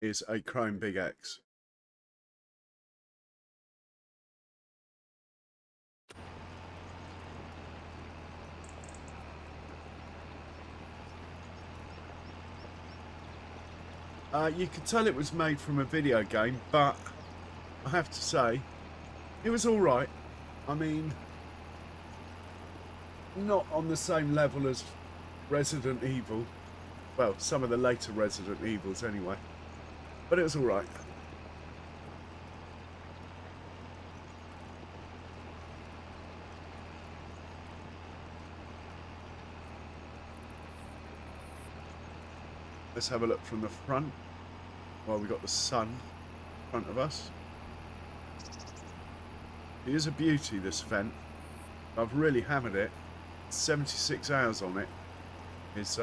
is a Chrome Big X. You could tell it was made from a video game, but I have to say, it was alright. I mean, not on the same level as Resident Evil. Well, some of the later Resident Evils anyway. But it was alright. Let's have a look from the front while we got the sun in front of us. It is a beauty, this Fendt. I've really hammered it. 76 hours on it. It's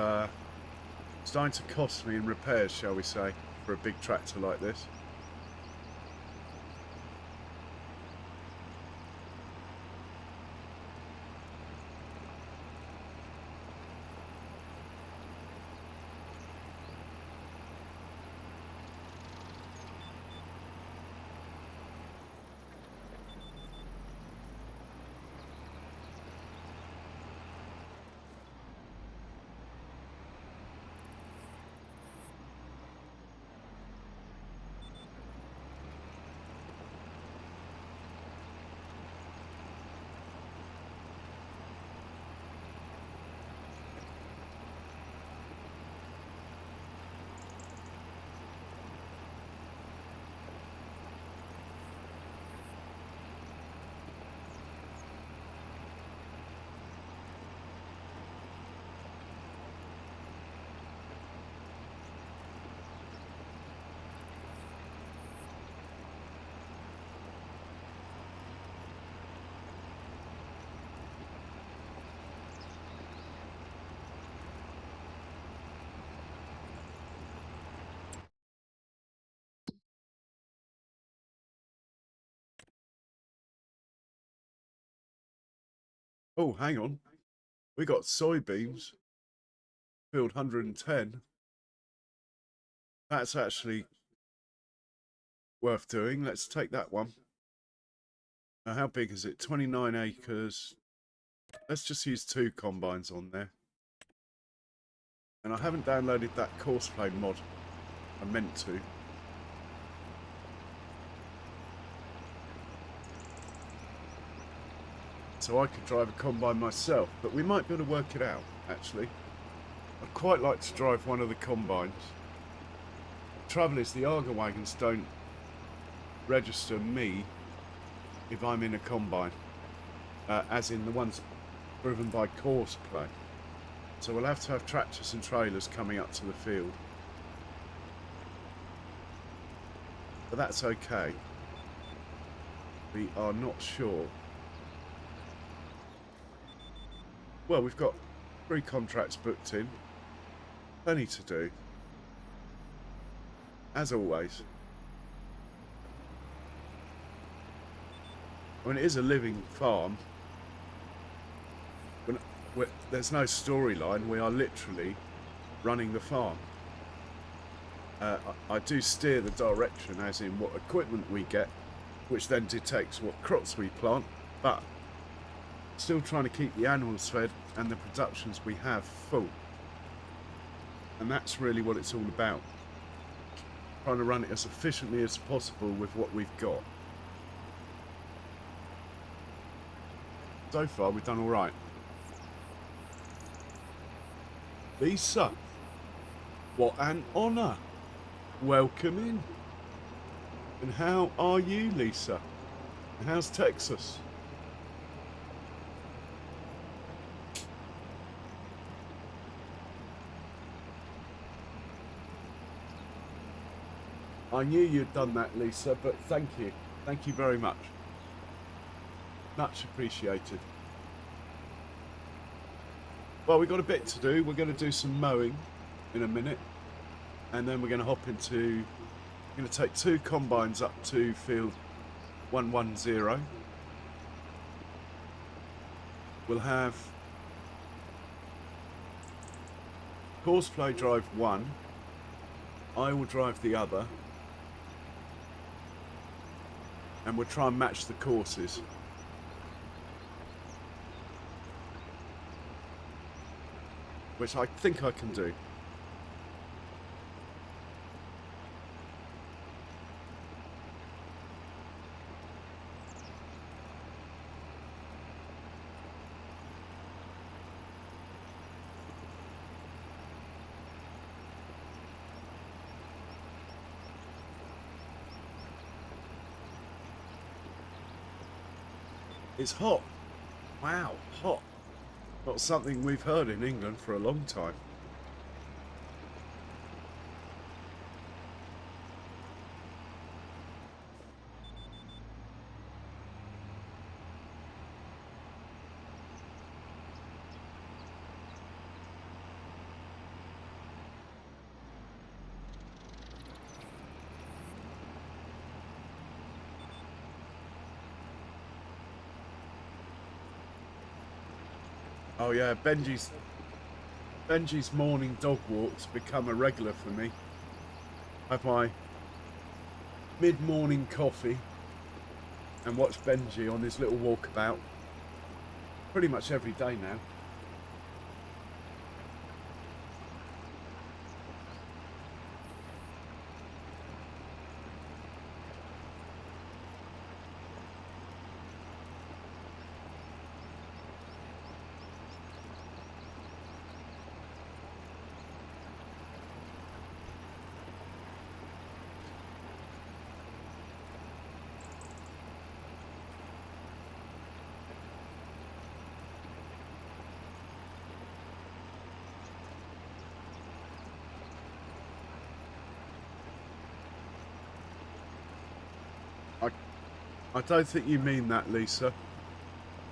starting to cost me in repairs, shall we say, for a big tractor like this. Oh, hang on. We got soybeans. Field 110. That's actually worth doing. Let's take that one. Now, how big is it? 29 acres. Let's just use 2 combines on there. And I haven't downloaded that courseplay mod. I meant to. So I could drive a combine myself, but we might be able to work it out, actually. I'd quite like to drive one of the combines. The trouble is, the Arga wagons don't register me if I'm in a combine, as in the ones driven by courseplay. So we'll have to have tractors and trailers coming up to the field. But that's okay. We are not sure. Well, we've got 3 contracts booked in. Plenty to do. As always. I mean, it is a living farm. There's no storyline. We are literally running the farm. I do steer the direction, as in what equipment we get, which then detects what crops we plant, but still trying to keep the animals fed and the productions we have full. And that's really what it's all about. Trying to run it as efficiently as possible with what we've got. So far, we've done all right. Lisa, what an honour. Welcome in. And how are you, Lisa? And how's Texas? I knew you'd done that, Lisa, but thank you. Thank you very much. Much appreciated. Well, we've got a bit to do. We're going to do some mowing in a minute. And then we're going to hop into... We're going to take 2 combines up to field 110. We'll have Courseplay drive one. I will drive the other. And we'll try and match the courses. Which I think I can do. It's hot. Wow, hot. Not something we've heard in England for a long time. Oh yeah, Benji's morning dog walks become a regular for me. I have my mid-morning coffee and watch Benji on his little walkabout pretty much every day now. I don't think you mean that, Lisa.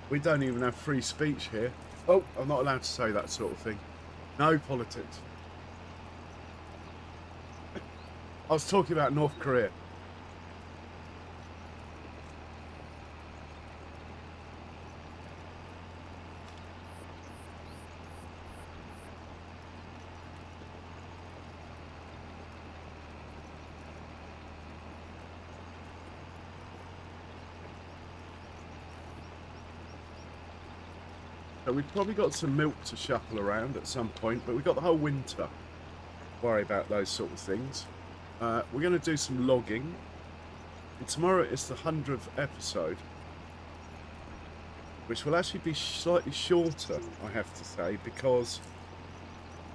We don't even have free speech here. Oh, I'm not allowed to say that sort of thing. No politics. I was talking about North Korea. So we've probably got some milk to shuffle around at some point, but we've got the whole winter to worry about those sort of things. We're going to do some logging. And tomorrow is the 100th episode, which will actually be slightly shorter, I have to say, because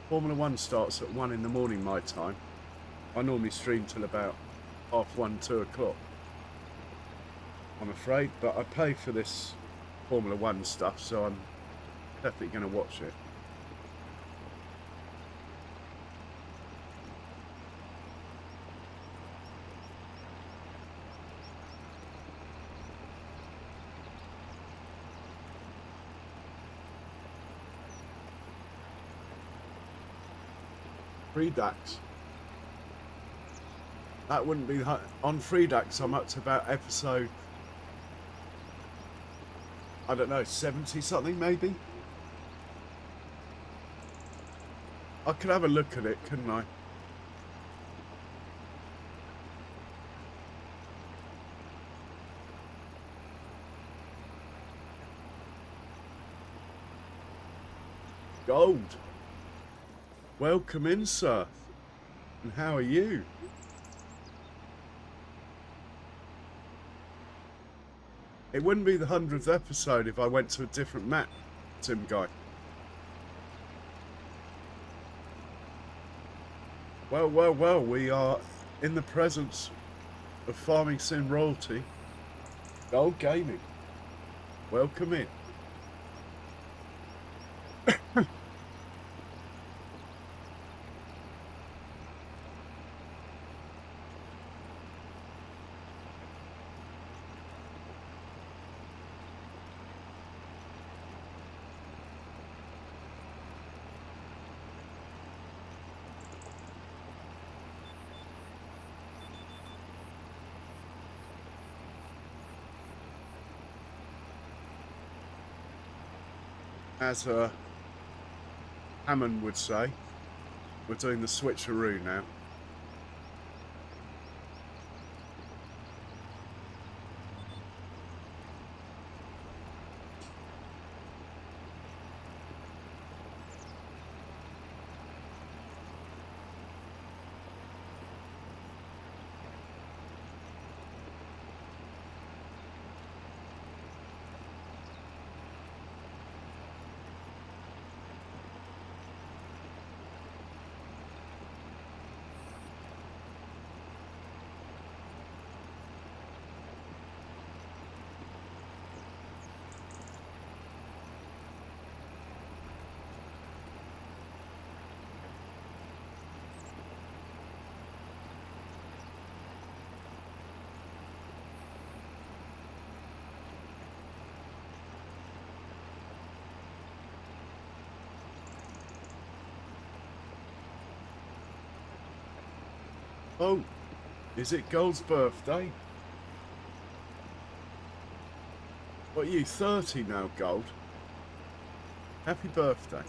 Formula 1 starts at 1 in the morning my time. I normally stream till about 1:30, 2 o'clock, I'm afraid, but I pay for this Formula 1 stuff, so I'm definitely going to watch it. Freedax. That wouldn't be on Freedax. I'm up to about episode, I don't know, 70 something maybe. I could have a look at it, couldn't I? Gold. Welcome in, sir. And how are you? It wouldn't be the 100th episode if I went to a different map, Tim Guy. Well, we are in the presence of Farming Sim royalty. Gold Gaming. Welcome in. As Hammond would say, We're doing the switcheroo now. Oh, is it Gold's birthday? What are you, 30 now, Gold? Happy birthday.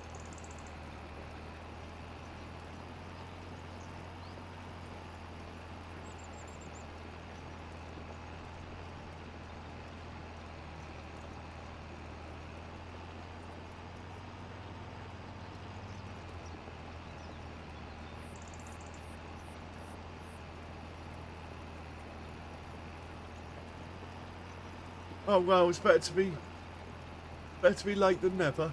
Oh well, it's better to be late than never.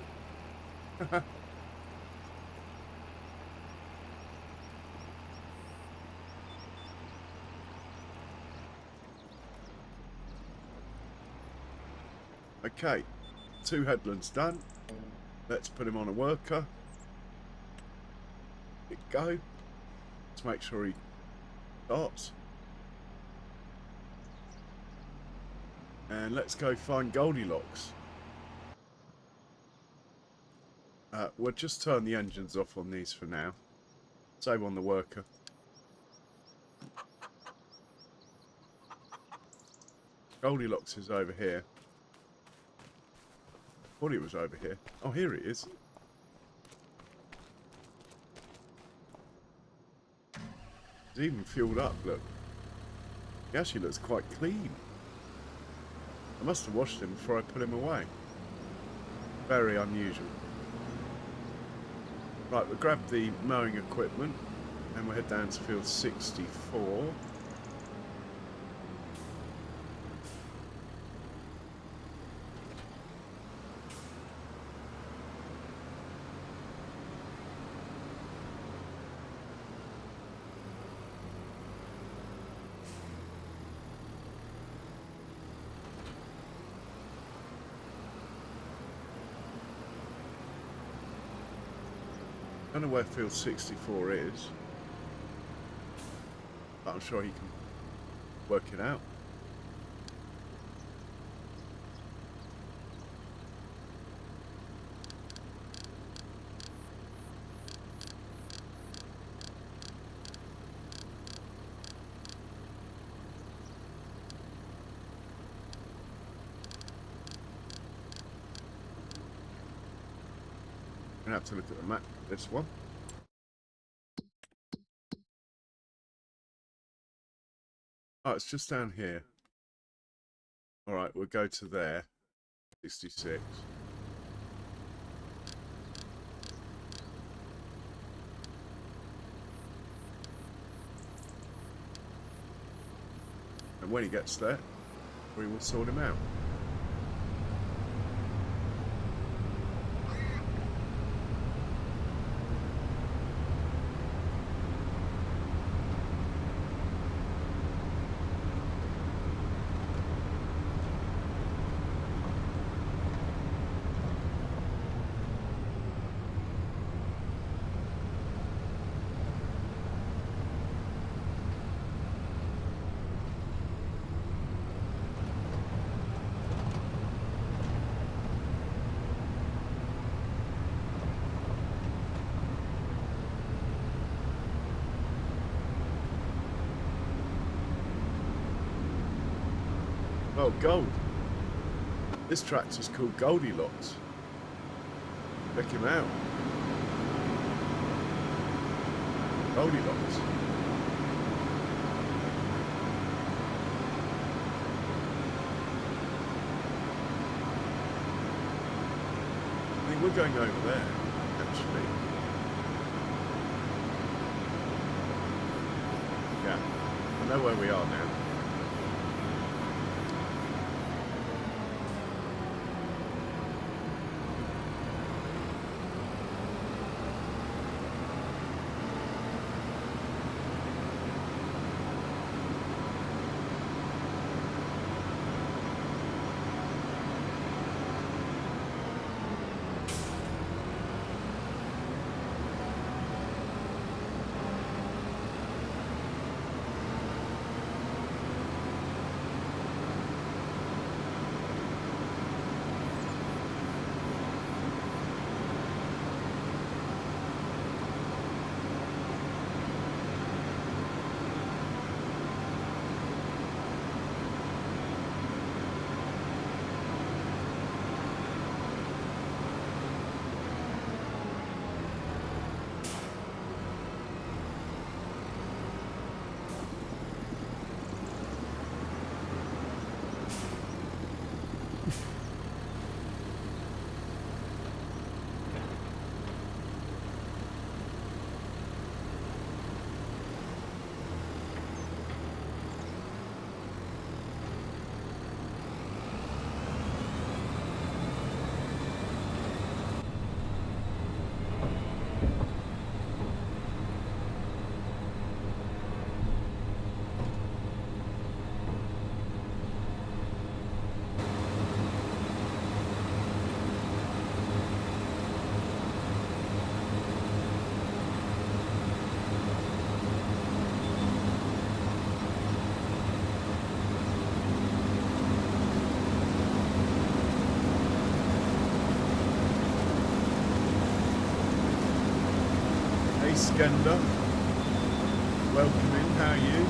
Okay, 2 headlands done. Let's put him on a worker. Hit go. Let's make sure he starts. And let's go find Goldilocks. We'll just turn the engines off on these for now. Save on the worker. Goldilocks is over here. Thought he was over here. Oh, here he is. He's even fueled up, look. He actually looks quite clean. I must have washed him before I put him away. Very unusual. Right, we'll grab the mowing equipment and we'll head down to field 64. I don't know where field 64 is, but I'm sure he can work it out. I'm gonna have to look at the map for this one. Oh, it's just down here. Alright, we'll go to there. 66. And when he gets there, we will sort him out. Oh, Gold. This tractor's called Goldilocks. Check him out. Goldilocks. I mean, we're going over there, actually. Yeah, I know where we are now. Hey Skender, welcome in, how are you?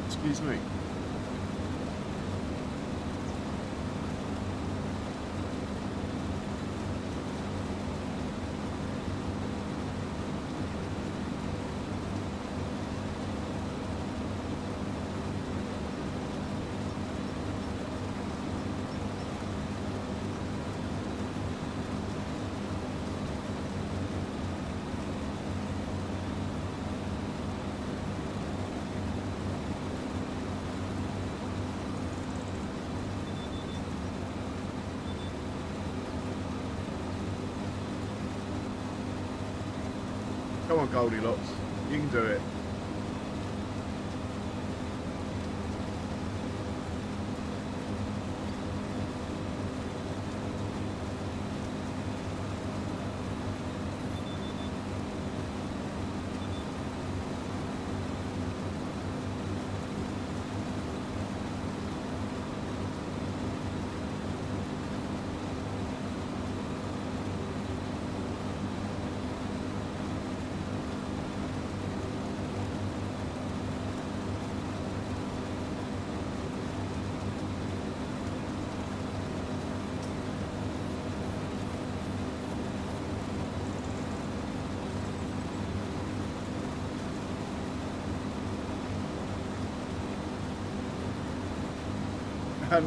Excuse me. Come on, Goldilocks. You can do it.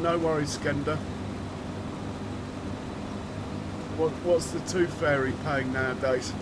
No worries, Skender. What's the tooth fairy paying nowadays?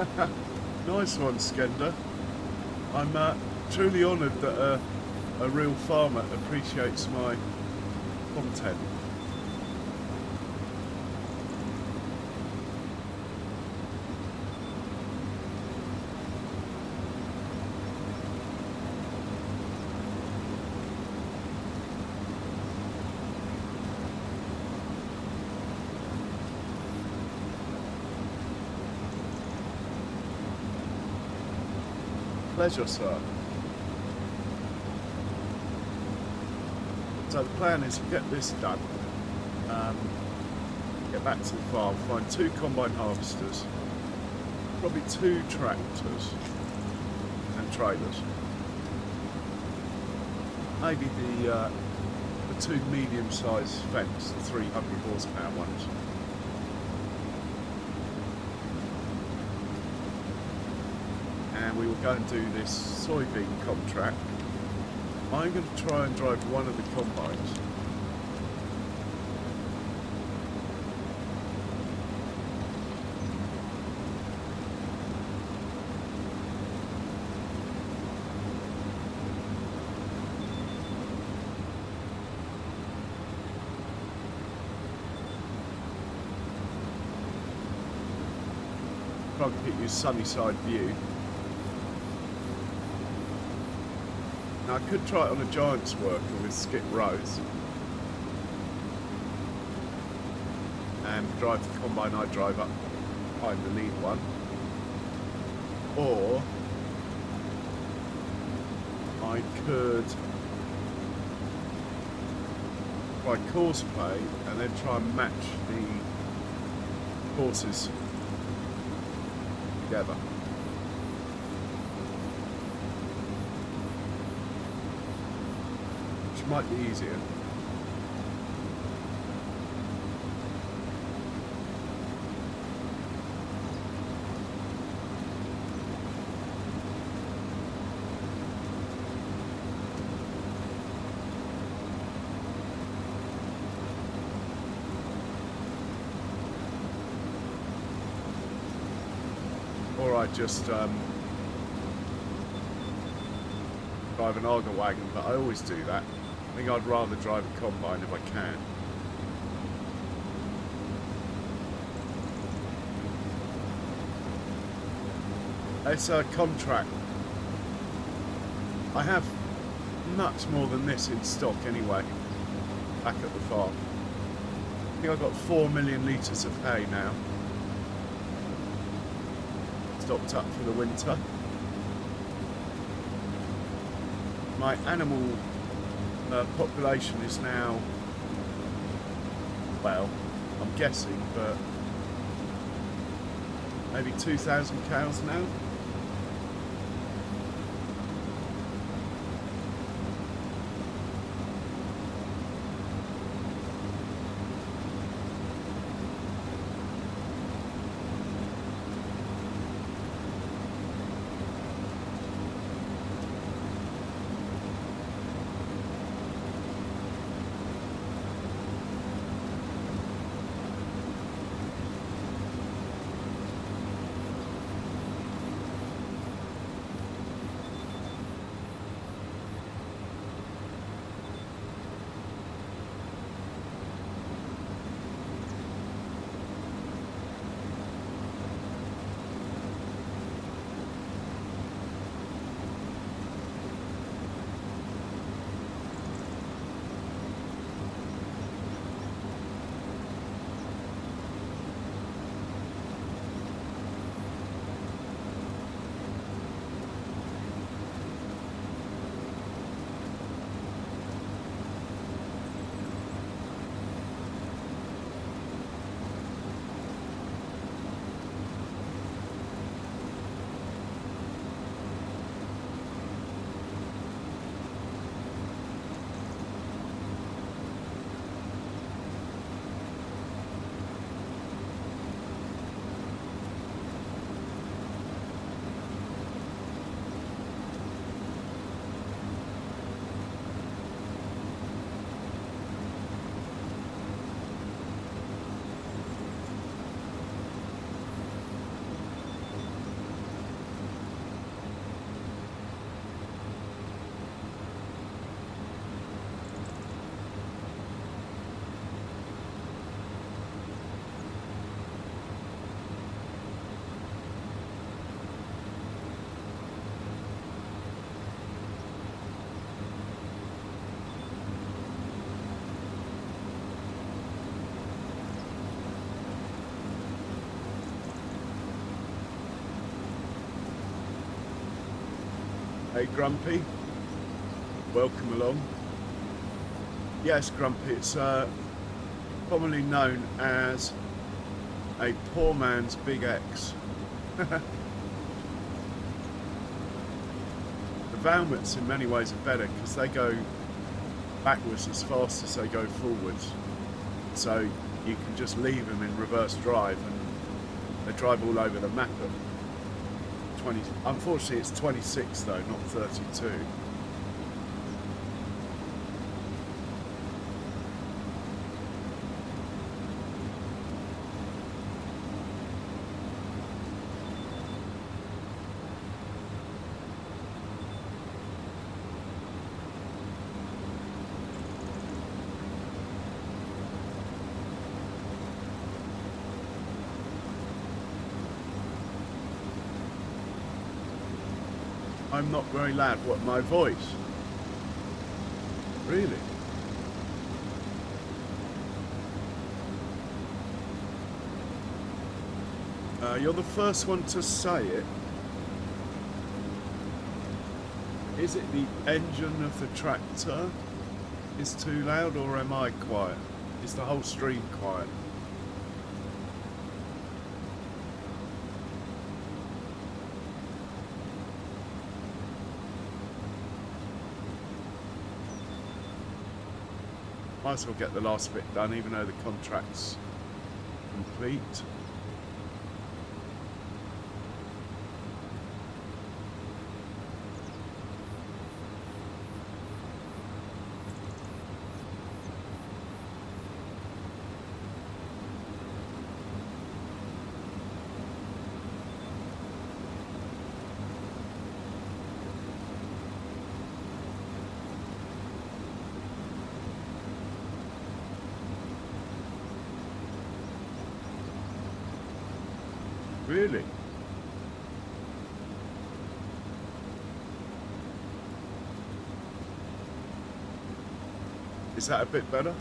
Nice one, Skender. I'm truly honoured that a real farmer appreciates my content. Pleasure, sir. So the plan is to get this done, get back to the farm, find 2 combine harvesters, probably 2 tractors and trailers, maybe the 2 medium-sized Fendt, the 300 horsepower ones. And we will go and do this soybean contract. I'm going to try and drive one of the combines. Try and get you sunny side view. Now I could try it on a Giants worker with skip rows and drive the combine I drive up behind the lead one, or I could try course play and then try and match the courses together. Which might be easier. Or I just drive an auger wagon, but I always do that. I think I'd rather drive a combine if I can. It's a contract. I have much more than this in stock anyway, back at the farm. I think I've got 4 million litres of hay now, stocked up for the winter. My animal population is now, well, I'm guessing, but maybe 2,000 cows now. Hey Grumpy, welcome along. Yes, Grumpy, it's commonly known as a poor man's Big X. The Valmets in many ways are better because they go backwards as fast as they go forwards. So you can just leave them in reverse drive and they drive all over the map at 20. Unfortunately, it's 26 though, not 32. I'm not very loud. What, my voice? Really? You're the first one to say it. Is it the engine of the tractor is too loud, or am I quiet? Is the whole stream quiet? Might as well get the last bit done, even though the contract's complete. Really? Is that a bit better?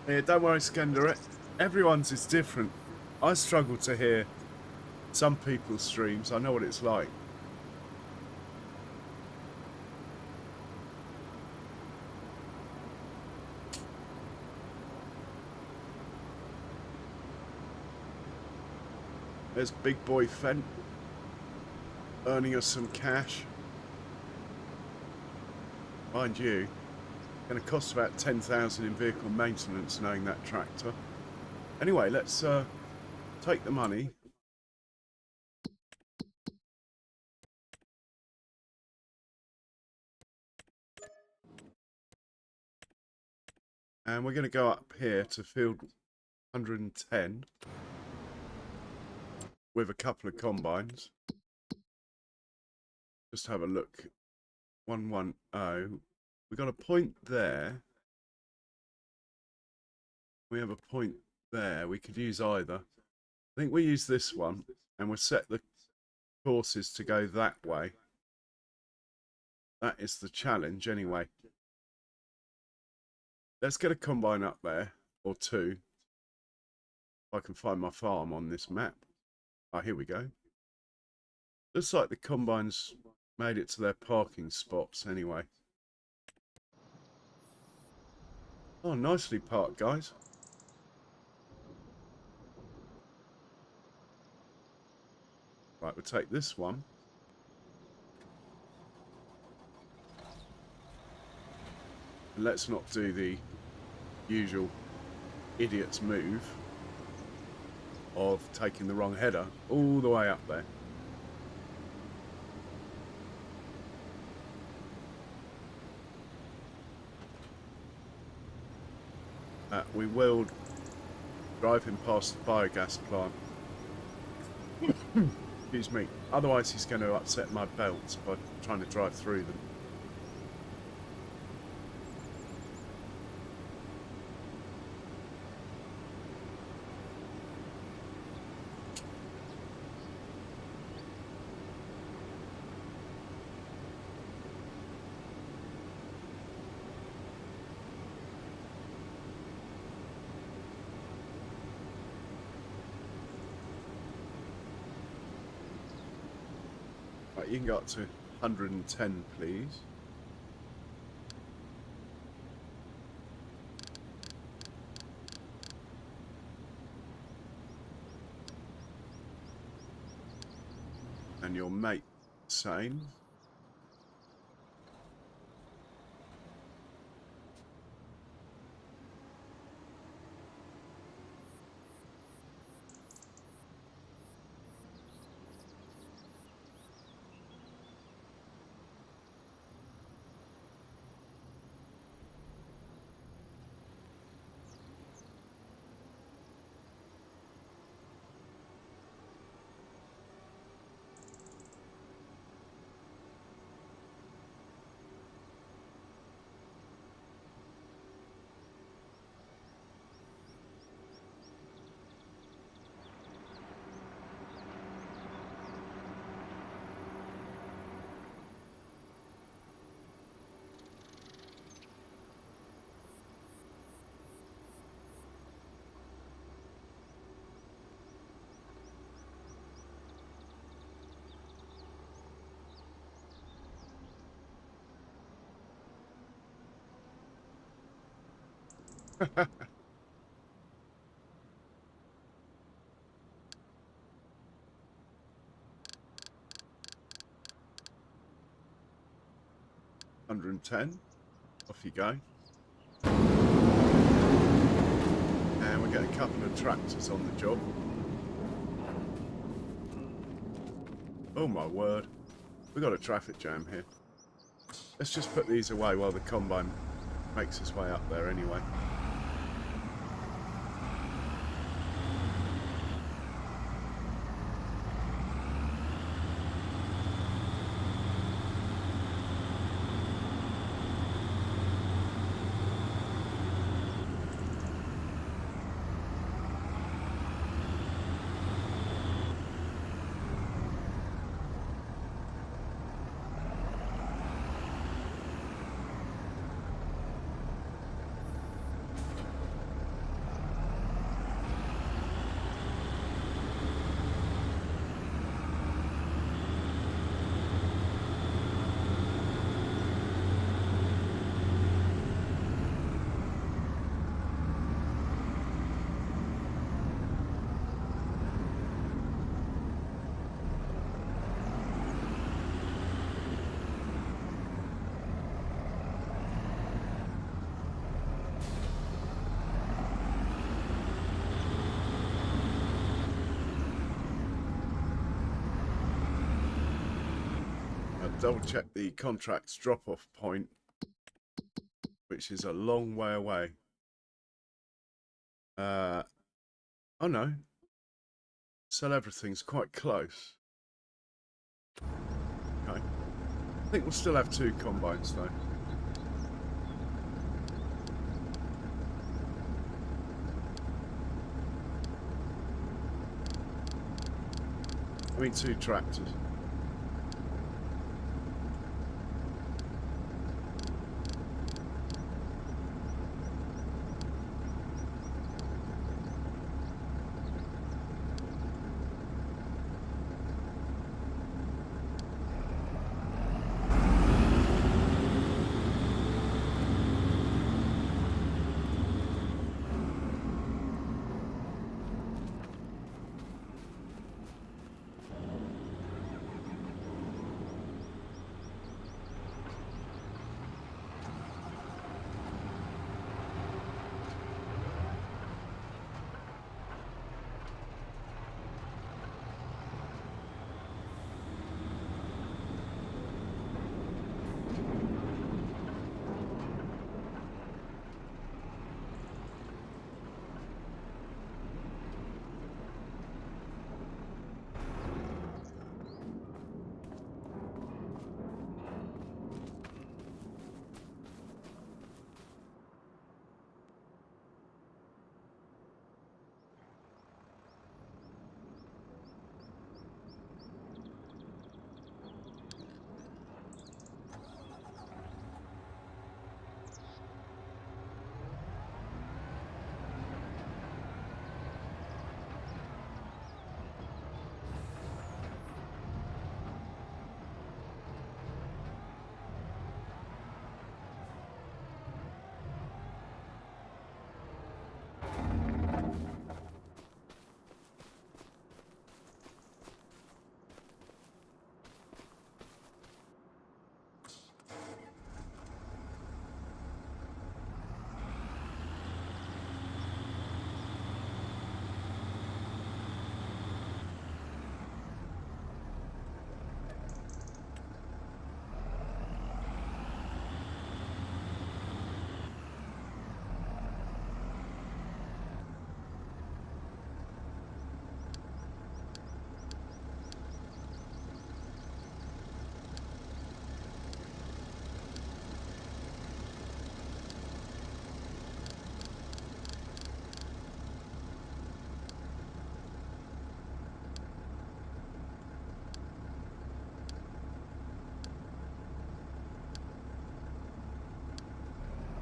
Yeah, don't worry, Skender. Everyone's is different. I struggle to hear some people's streams. I know what it's like. There's Big Boy Fent earning us some cash. Mind you, going to cost about 10,000 in vehicle maintenance knowing that tractor. Anyway, let's take the money. And we're going to go up here to field 110 with a couple of combines. Just have a look. 110. We got a point there. We have a point there. We could use either. I think we use this one, and we'll set the courses to go that way. That is the challenge anyway. Let's get a combine up there, or two. If I can find my farm on this map. Oh, here we go. Looks like the combines made it to their parking spots anyway. Oh, nicely parked, guys. Right, we'll take this one. And let's not do the usual idiot's move of taking the wrong header all the way up there. We will drive him past the biogas plant. Excuse me. Otherwise he's going to upset my belts by trying to drive through them. Right, you can go up to 110, please. And your mate, same. $110. Off you go. And we get a couple of tractors on the job. Oh my word. We've got a traffic jam here. Let's just put these away while the combine makes its way up there anyway. Double check the contract's drop-off point, which is a long way away. Oh no, sell everything's quite close. Okay. I think we'll still have 2 combines though. I mean 2 tractors.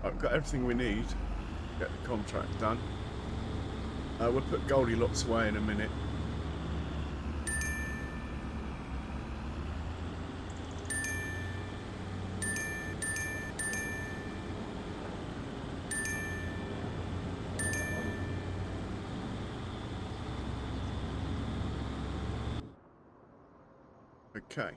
I've got everything we need to get the contract done. We'll put Goldilocks away in a minute. Okay.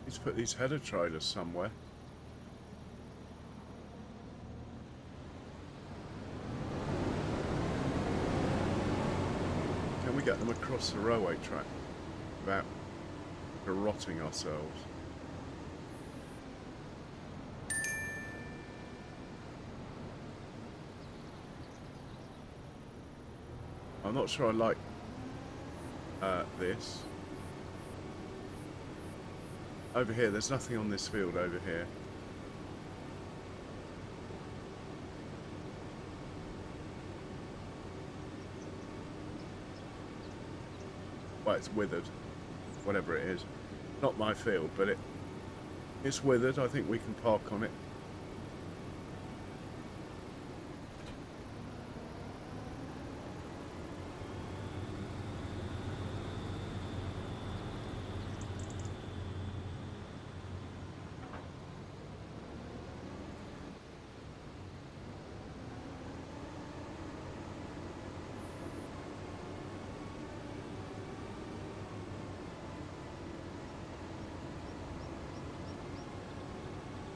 Let's put these header trailers somewhere. Can we get them across the railway track without garrotting ourselves? I'm not sure I like this. Over here, there's nothing on this field over here. Well, it's withered, whatever it is. Not my field, but it's withered. I think we can park on it.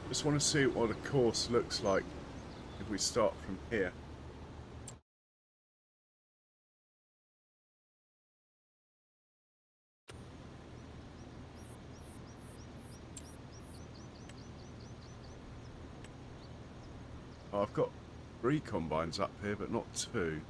Just want to see what a course looks like if we start from here. Oh, I've got 3 combines up here, but not 2.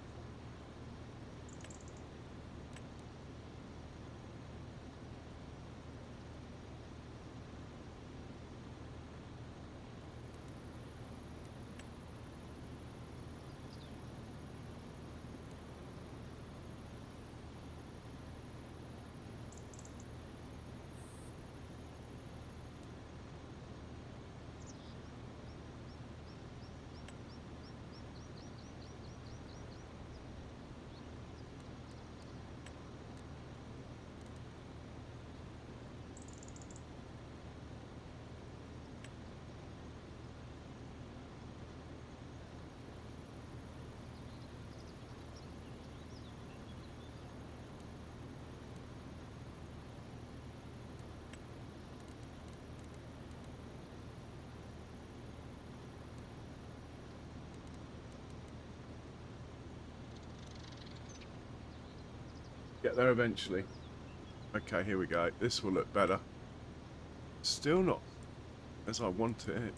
Get there eventually. Okay, here we go. This will look better. Still not as I want it.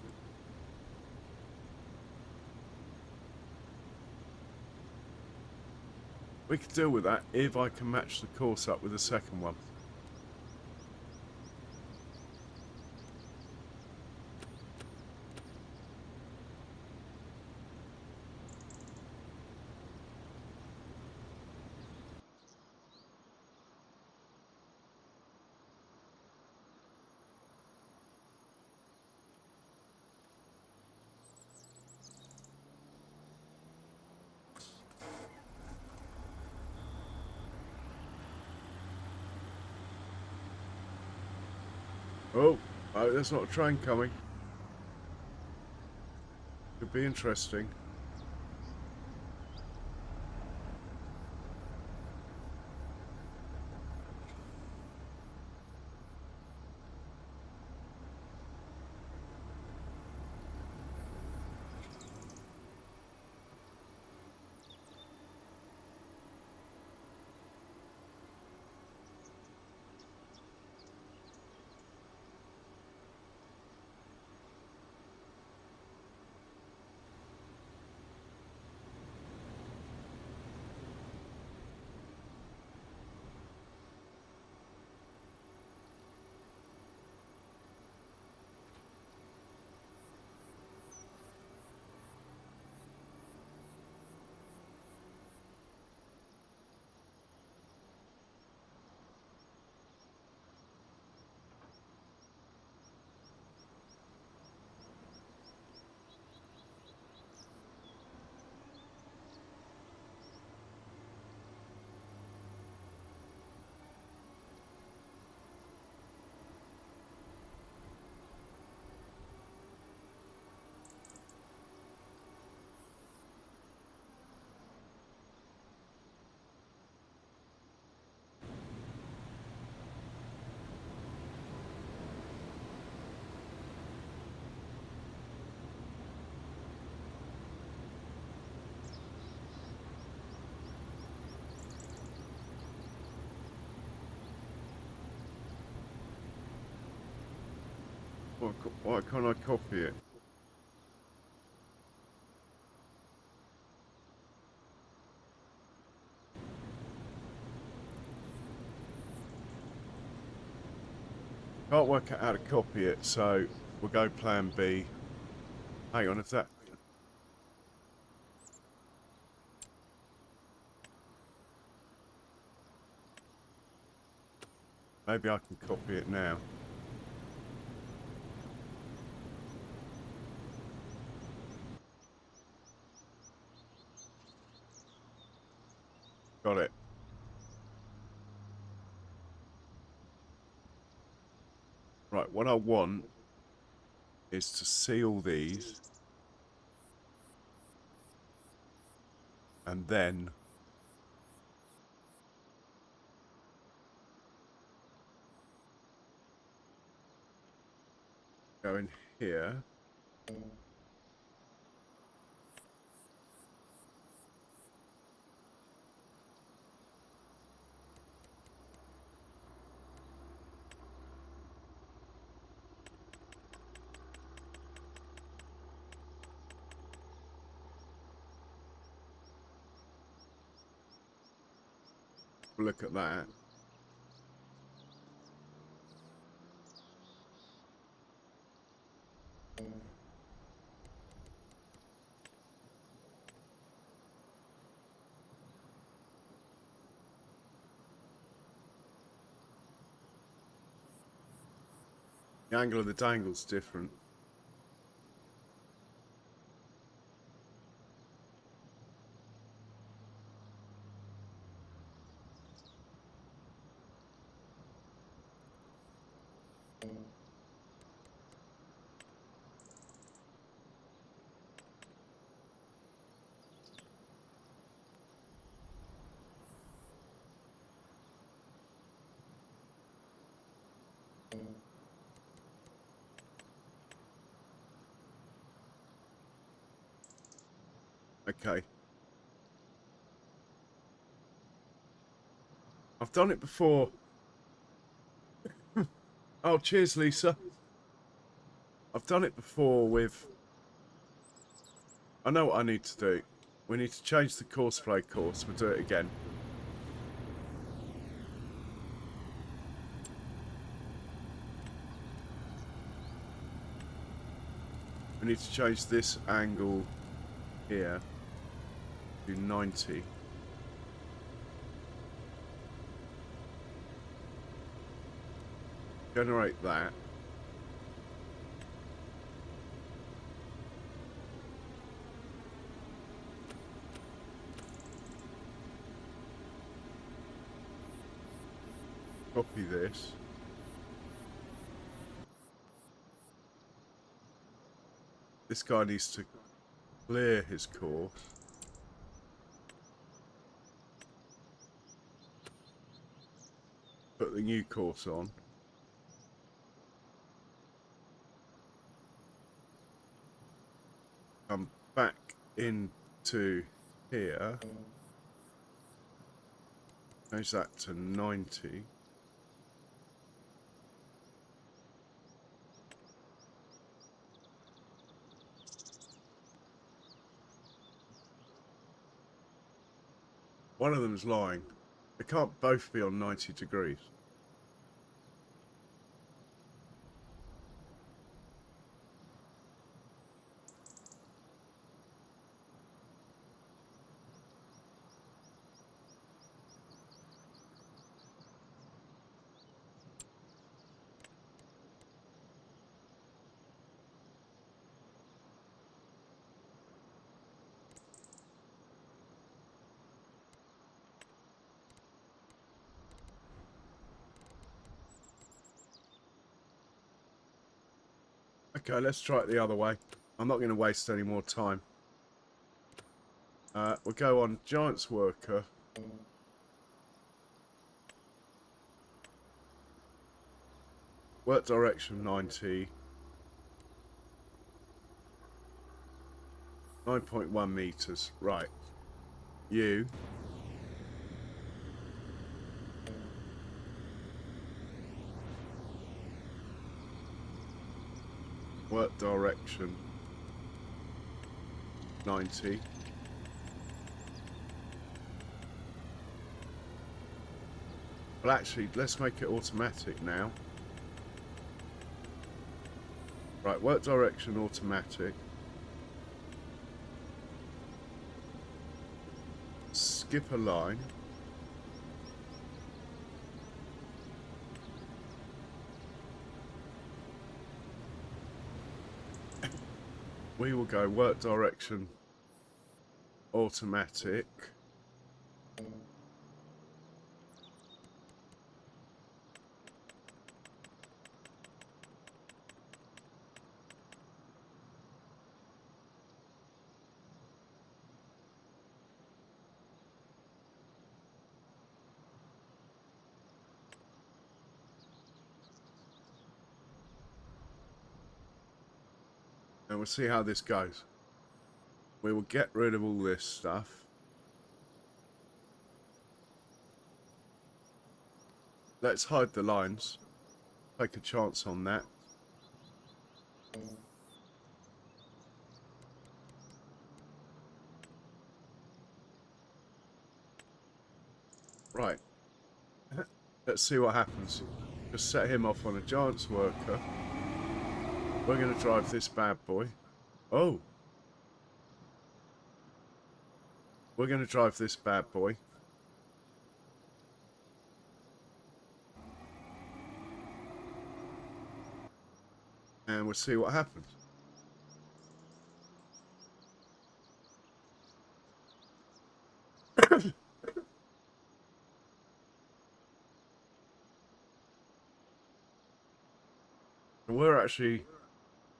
We could deal with that if I can match the course up with the second one. Oh, there's not a train coming. Could be interesting. Why can't I copy it? Can't work out how to copy it, so we'll go plan B. Hang on, if that... Maybe I can copy it now. Got it. Right, what I want is to seal these and then go in here. Look at that. The angle of the dangle's different. Okay. I've done it before. Oh, cheers, Lisa. I've done it before with... I know what I need to do. We need to change the courseplay course. We'll do it again. We need to change this angle here to 90. Generate that. Copy this. This guy needs to clear his course. Put the new course on. Come back into here. Change that to 90. One of them's lying. They can't both be on 90 degrees. Okay, let's try it the other way. I'm not going to waste any more time. We'll go on Giant's Worker. Work direction 90. 9.1 meters. Right. You. Work direction 90. Well, actually, let's make it automatic now. Right, work direction automatic. Skip a line. We will go work direction automatic. And we'll see how this goes. We will get rid of all this stuff. Let's hide the lines. Take a chance on that. Right. Let's see what happens. Just set him off on a giant's worker. We're going to drive this bad boy. Oh. We're going to drive this bad boy. And we'll see what happens.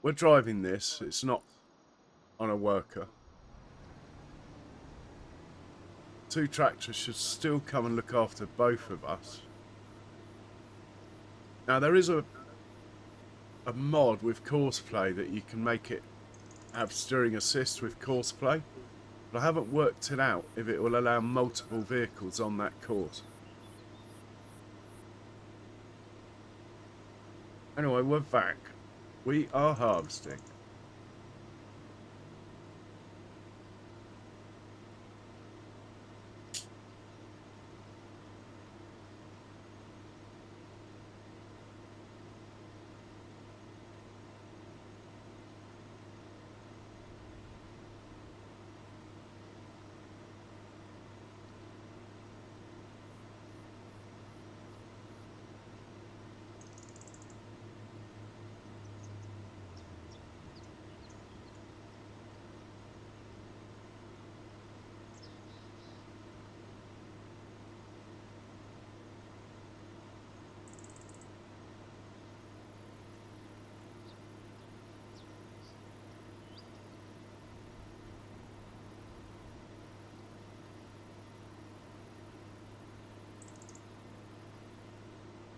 We're driving this. It's not on a worker. 2 tractors should still come and look after both of us. Now there is a mod with courseplay that you can make it have steering assist with courseplay, but I haven't worked it out if it will allow multiple vehicles on that course. Anyway, we're back. We are harvesting.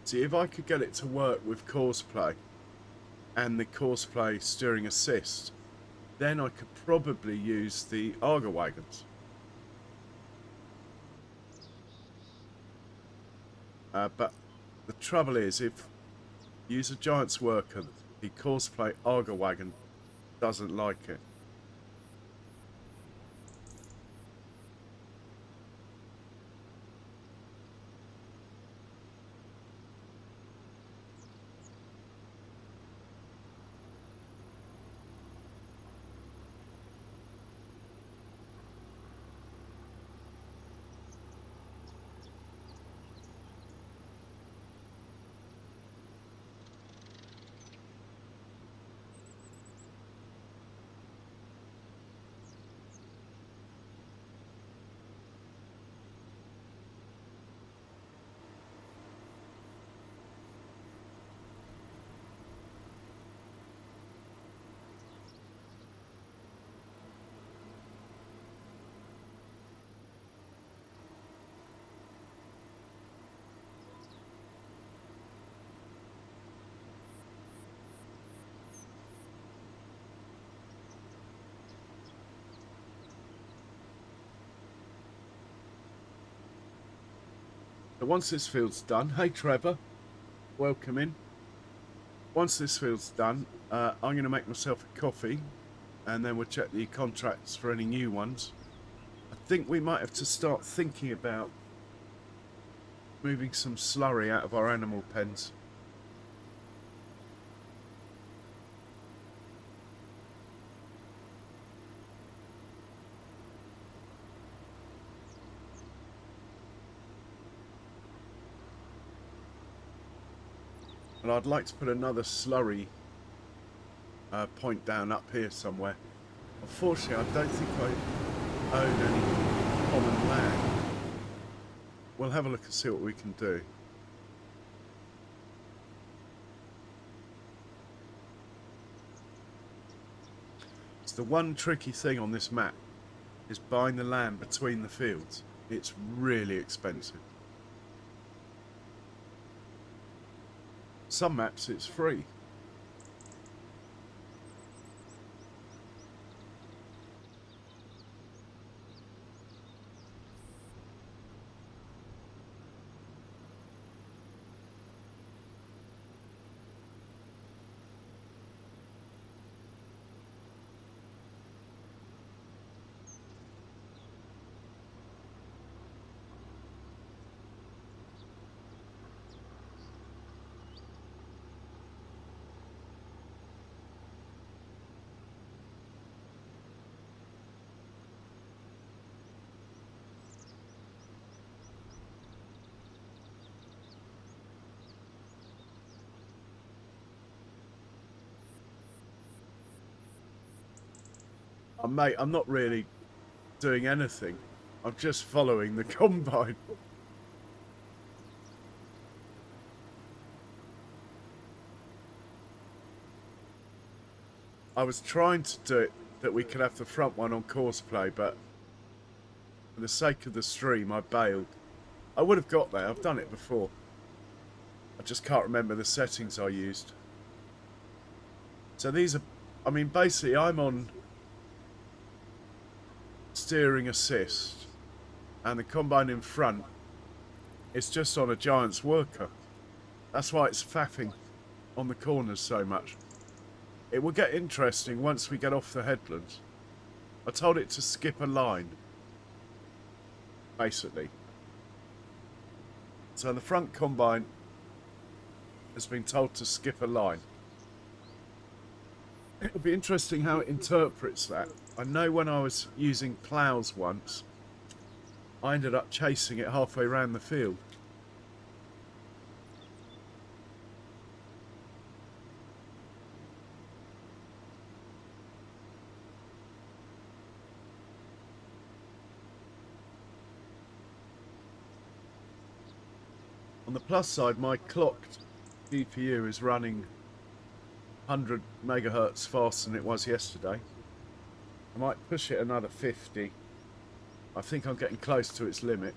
See, if I could get it to work with courseplay and the courseplay steering assist, then I could probably use the Arga wagons. But the trouble is, if you use a giant's worker, the courseplay Arga wagon doesn't like it. So once this field's done, hey Trevor, welcome in. Once this field's done, I'm going to make myself a coffee, and then we'll check the contracts for any new ones. I think we might have to start thinking about moving some slurry out of our animal pens. And I'd like to put another slurry point down up here somewhere. Unfortunately, I don't think I own any common land. We'll have a look and see what we can do. It's the one tricky thing on this map is buying the land between the fields. It's really expensive. Some maps it's free. Mate, I'm not really doing anything. I'm just following the combine. I was trying to do it that we could have the front one on course play, but for the sake of the stream, I bailed. I would have got there. I've done it before. I just can't remember the settings I used. So these are, I mean, basically I'm on steering assist, and the combine in front is just on a giant's worker. That's why it's faffing on the corners so much. It will get interesting once we get off the headlands. I told it to skip a line, basically. So the front combine has been told to skip a line. It'll be interesting how it interprets that. I know when I was using ploughs once, I ended up chasing it halfway around the field. On the plus side, my clocked GPU is running 100 megahertz faster than it was yesterday. I might push it another 50. I think I'm getting close to its limit.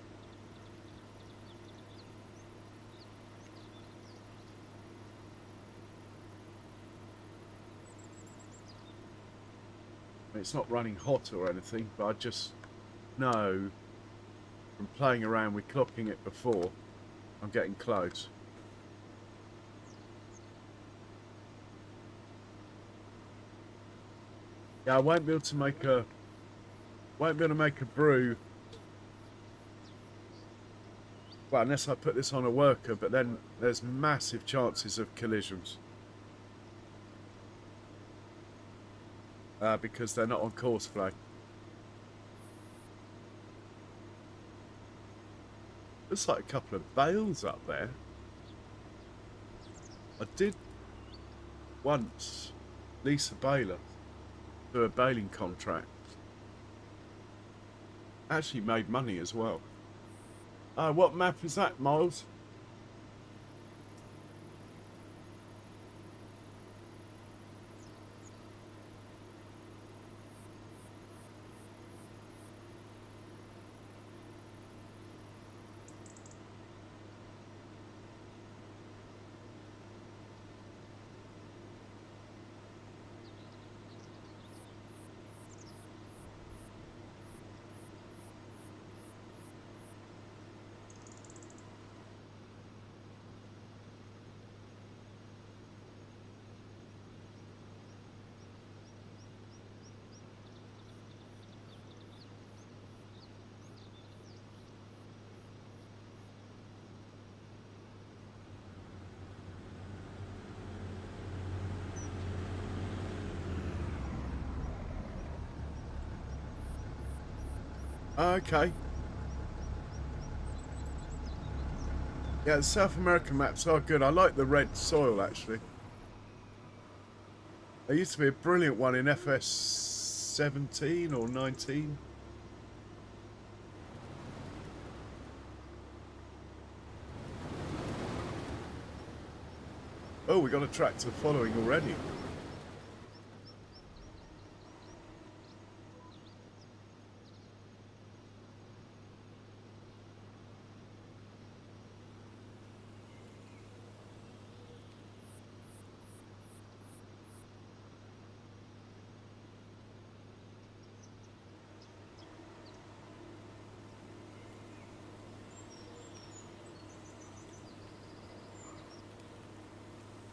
It's not running hot or anything, but I just know from playing around with clocking it before, I'm getting close. Yeah, I won't be able to make a brew. Well, unless I put this on a worker, but then there's massive chances of collisions. Because they're not on course play. Looks like a couple of bales up there. I did once lease a baler to a baling contract. Actually made money as well. What map is that, Miles? Okay. Yeah, the South American maps are good. I like the red soil, actually. There used to be a brilliant one in FS 17 or 19. Oh, we got a tractor following already.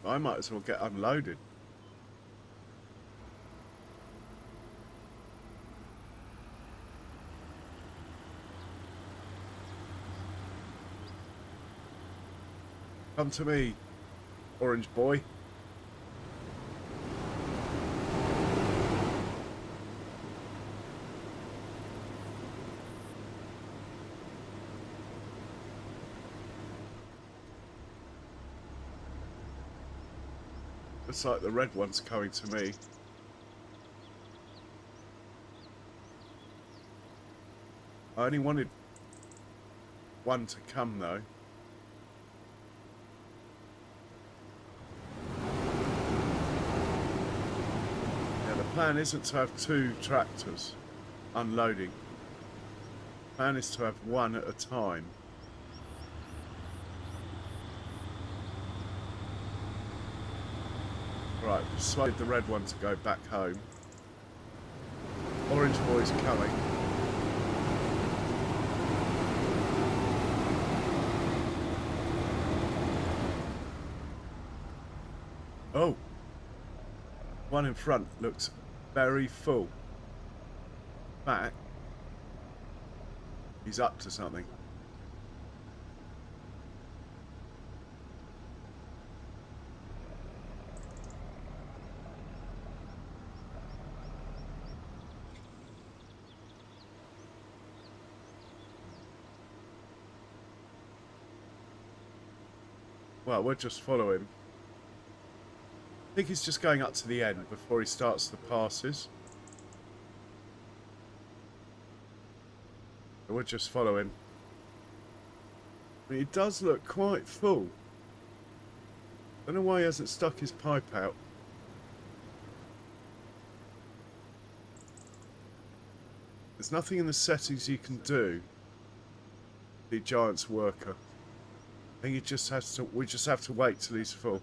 I might as well get unloaded. Come to me, orange boy. Looks like the red one's coming to me. I only wanted one to come though. Yeah, the plan isn't to have 2 tractors unloading. The plan is to have one at a time. Right, persuade the red one to go back home. Orange boy's coming. Oh, one in front looks very full. Back, he's up to something. Well, we'll just follow him. I think he's just going up to the end before he starts the passes. So we'll just follow him. I mean, he does look quite full. I don't know why he hasn't stuck his pipe out. There's nothing in the settings you can do. The Giant's worker. I think he just has to. We just have to wait till he's full.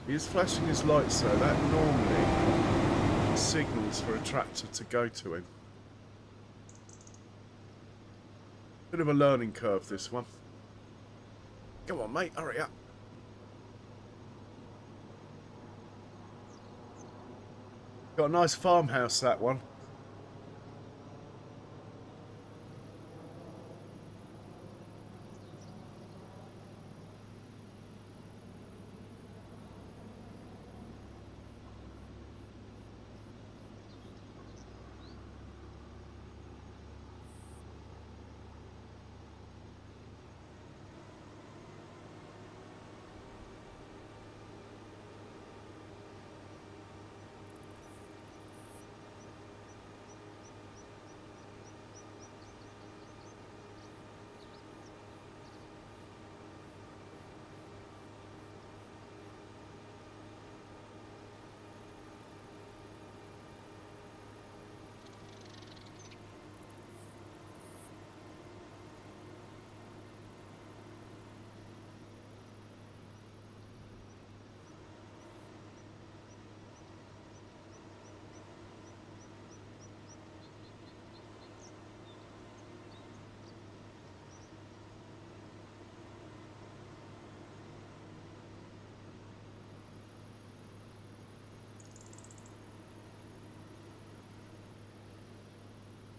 He is flashing his lights though. That normally signals for a tractor to go to him. Bit of a learning curve, this one. Come on, mate, hurry up. Got a nice farmhouse, that one.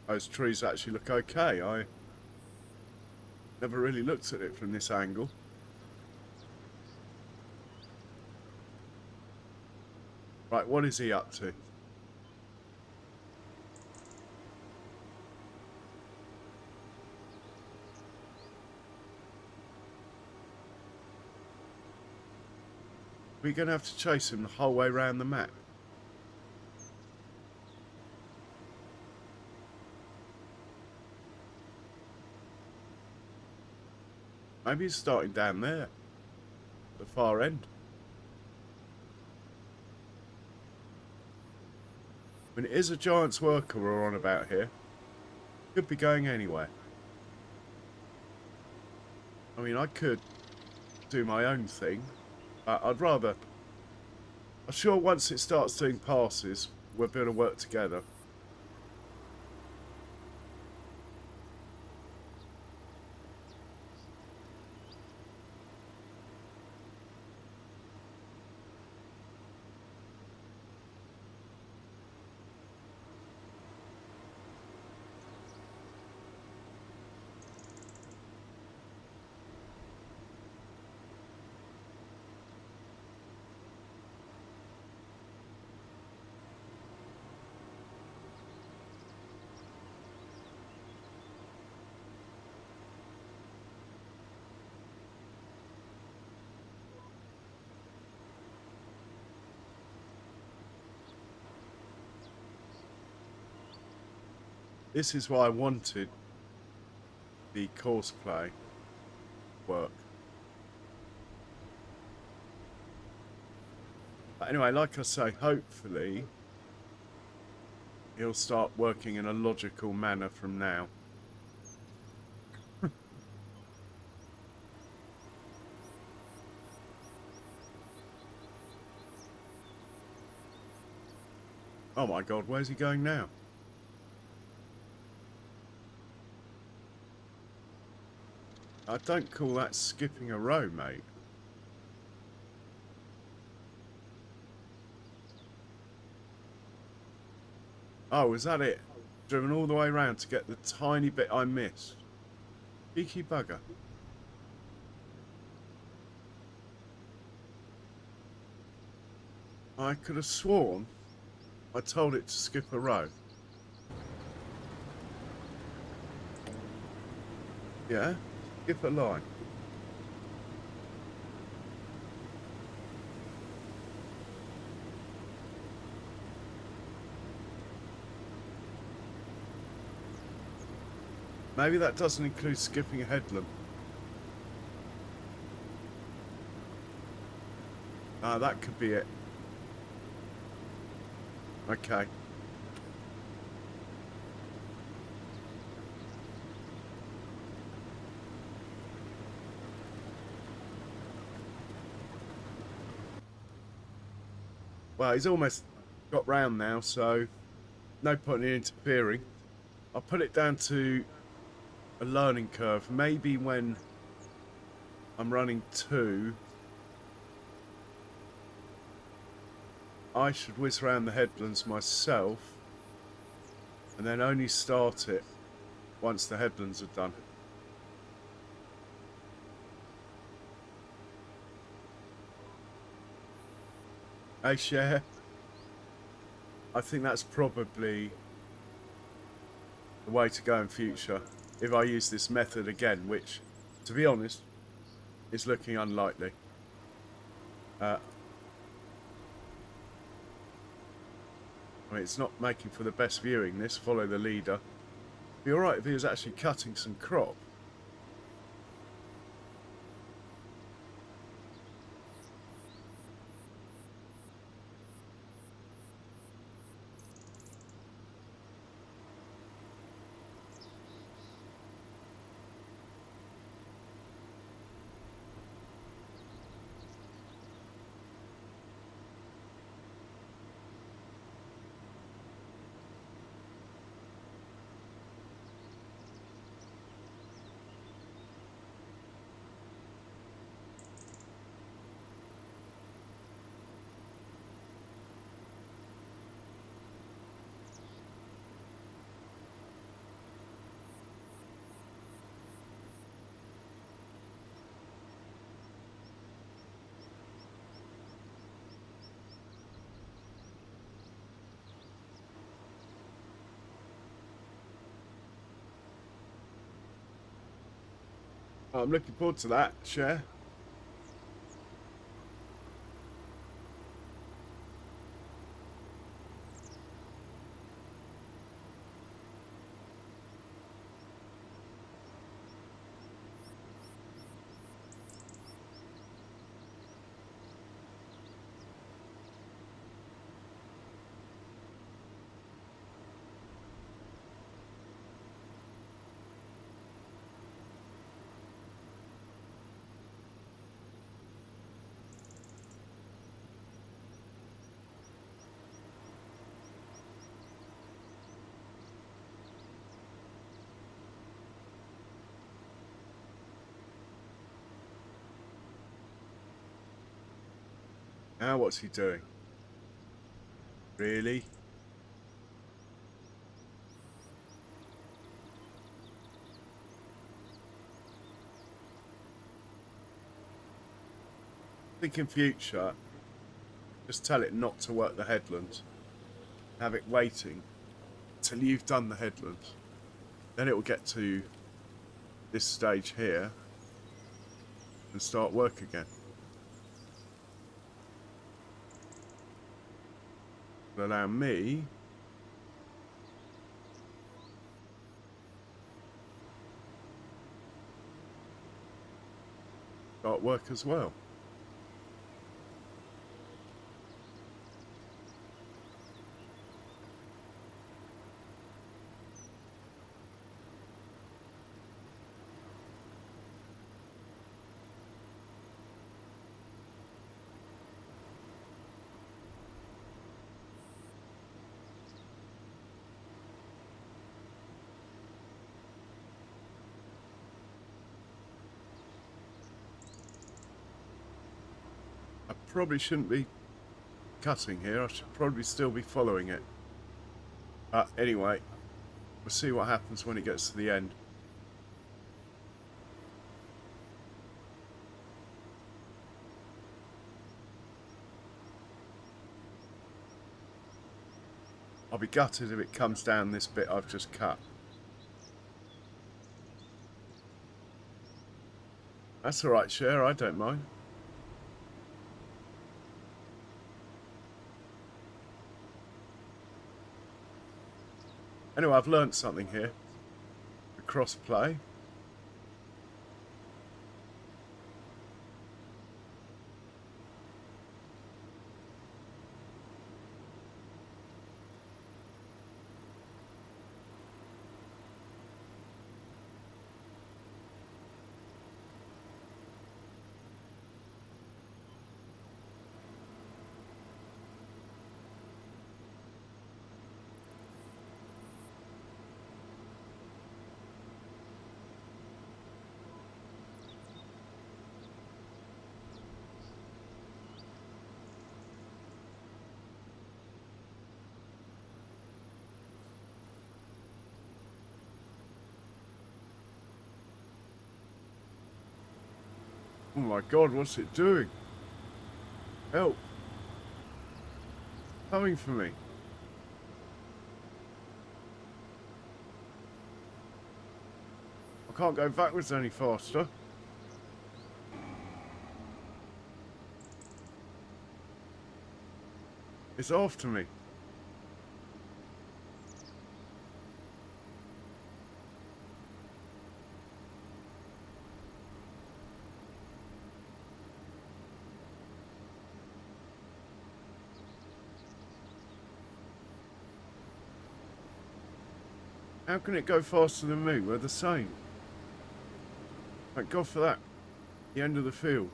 Those trees actually look okay. I never really looked at it from this angle. Right, what is he up to? We're going to have to chase him the whole way around the map. Maybe he's starting down there, at the far end. I mean, it is a Giant's worker we're on about here. Could be going anywhere. I mean, I could do my own thing. I'd rather... I'm sure once it starts doing passes, we're going to work together. This is why I wanted the course play work. But anyway, like I say, hopefully he'll start working in a logical manner from now. Oh my god, where's he going now? I don't call that skipping a row, mate. Oh, is that it? Driven all the way around to get the tiny bit I missed. Cheeky bugger. I could have sworn I told it to skip a row. Yeah? Skip a line. Maybe that doesn't include skipping a headland. Ah, that could be it. Okay. Well, he's almost got round now, so no point in interfering. I'll put it down to a learning curve. Maybe when I'm running 2, I should whiz around the headlands myself and then only start it once the headlands are done. Hey, Cher, I think that's probably the way to go in future if I use this method again, which, to be honest, is looking unlikely. I mean, it's not making for the best viewing, this. Follow the leader. It'd be alright if he was actually cutting some crop. I'm looking forward to that, Cher. Now what's he doing? Really? I think in future, just tell it not to work the headlands. Have it waiting till you've done the headlands. Then it will get to this stage here and start work again. It'll allow me start work as well. I probably shouldn't be cutting here. I should probably still be following it. But anyway, we'll see what happens when it gets to the end. I'll be gutted if it comes down this bit I've just cut. That's alright, Cher, I don't mind. Anyway, I've learnt something here. The cross-play. Oh my god, what's it doing? Help! Coming for me. I can't go backwards any faster. It's after me. How can it go faster than me? We're the same. Thank God for that. The end of the field.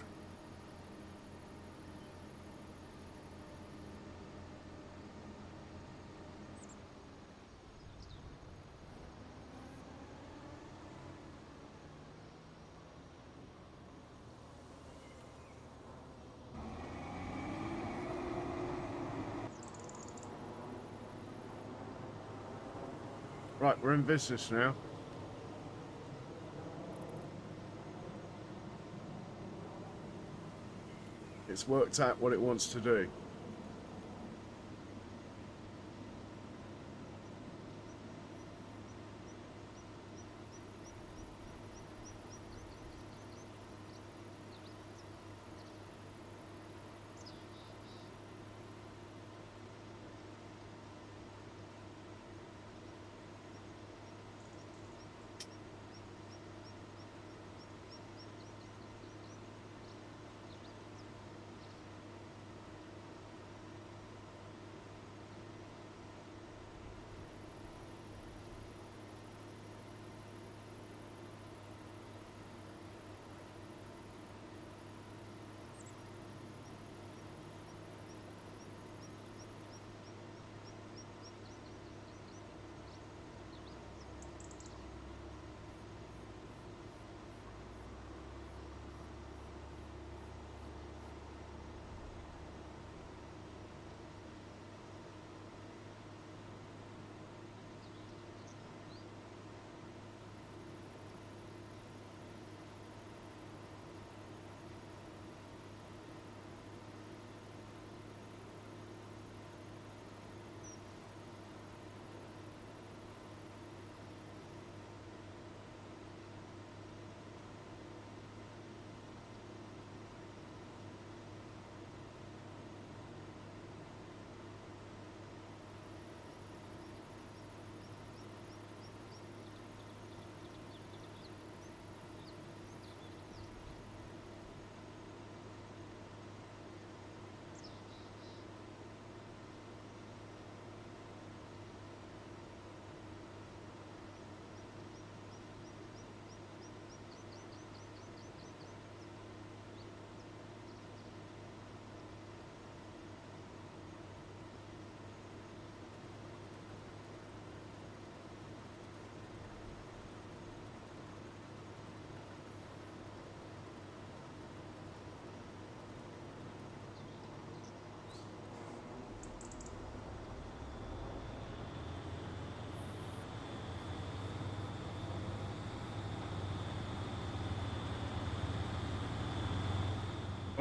Right, we're in business now. It's worked out what it wants to do.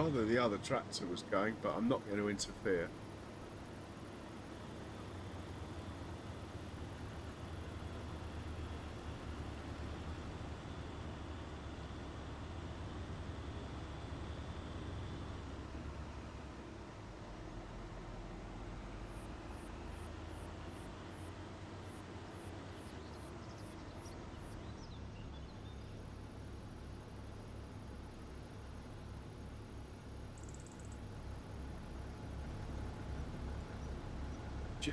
Rather the other tractor was going, but I'm not going to interfere.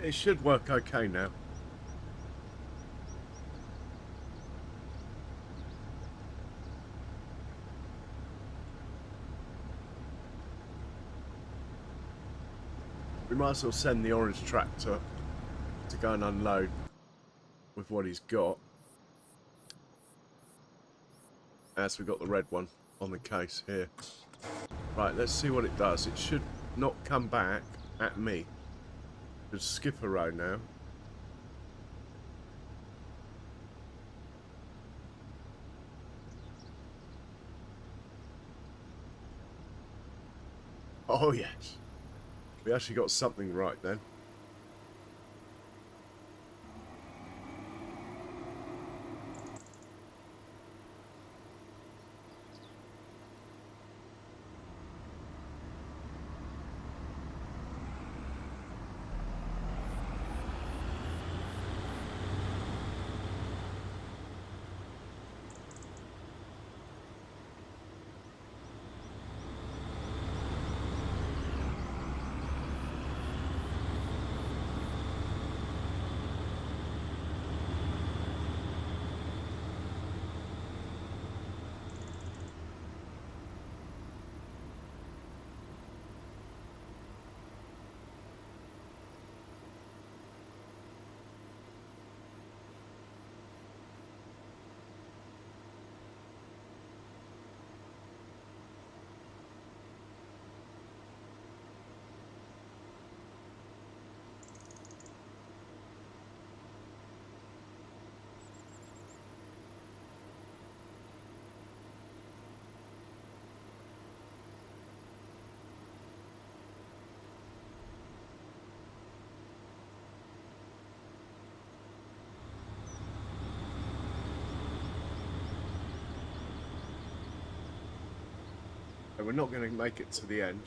It should work okay now. We might as well send the orange tractor to go and unload with what he's got, as we got the red one on the case here. Right, let's see what it does. It should not come back at me. Just skip a row now. Oh yes, we actually got something right then. So we're not going to make it to the end,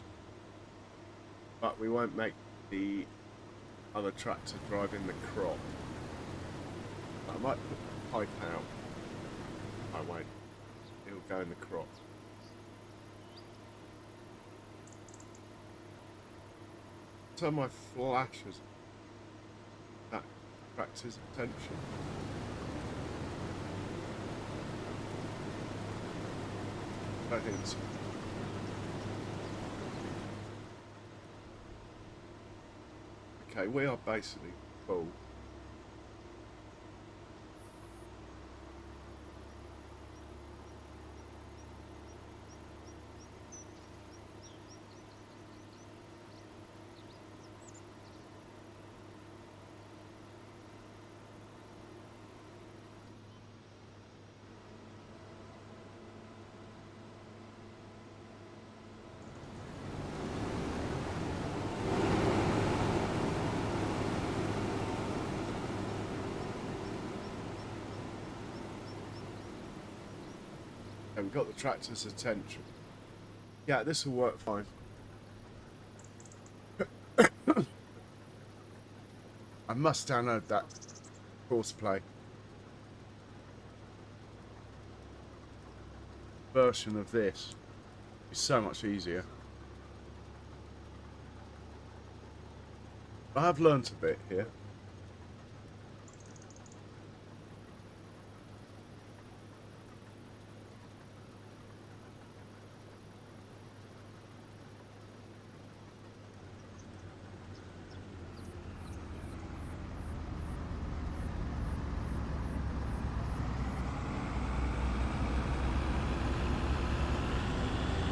but we won't make the other tractor drive in the crop. I might put the pipe out. I won't. It'll go in the crop. Turn my flashes. That attracts his attention. I think so. Okay, we are basically full. And we've got the tractor's attention. Yeah, this will work fine. I must download that Courseplay version of this. It's so much easier. I have learnt a bit here.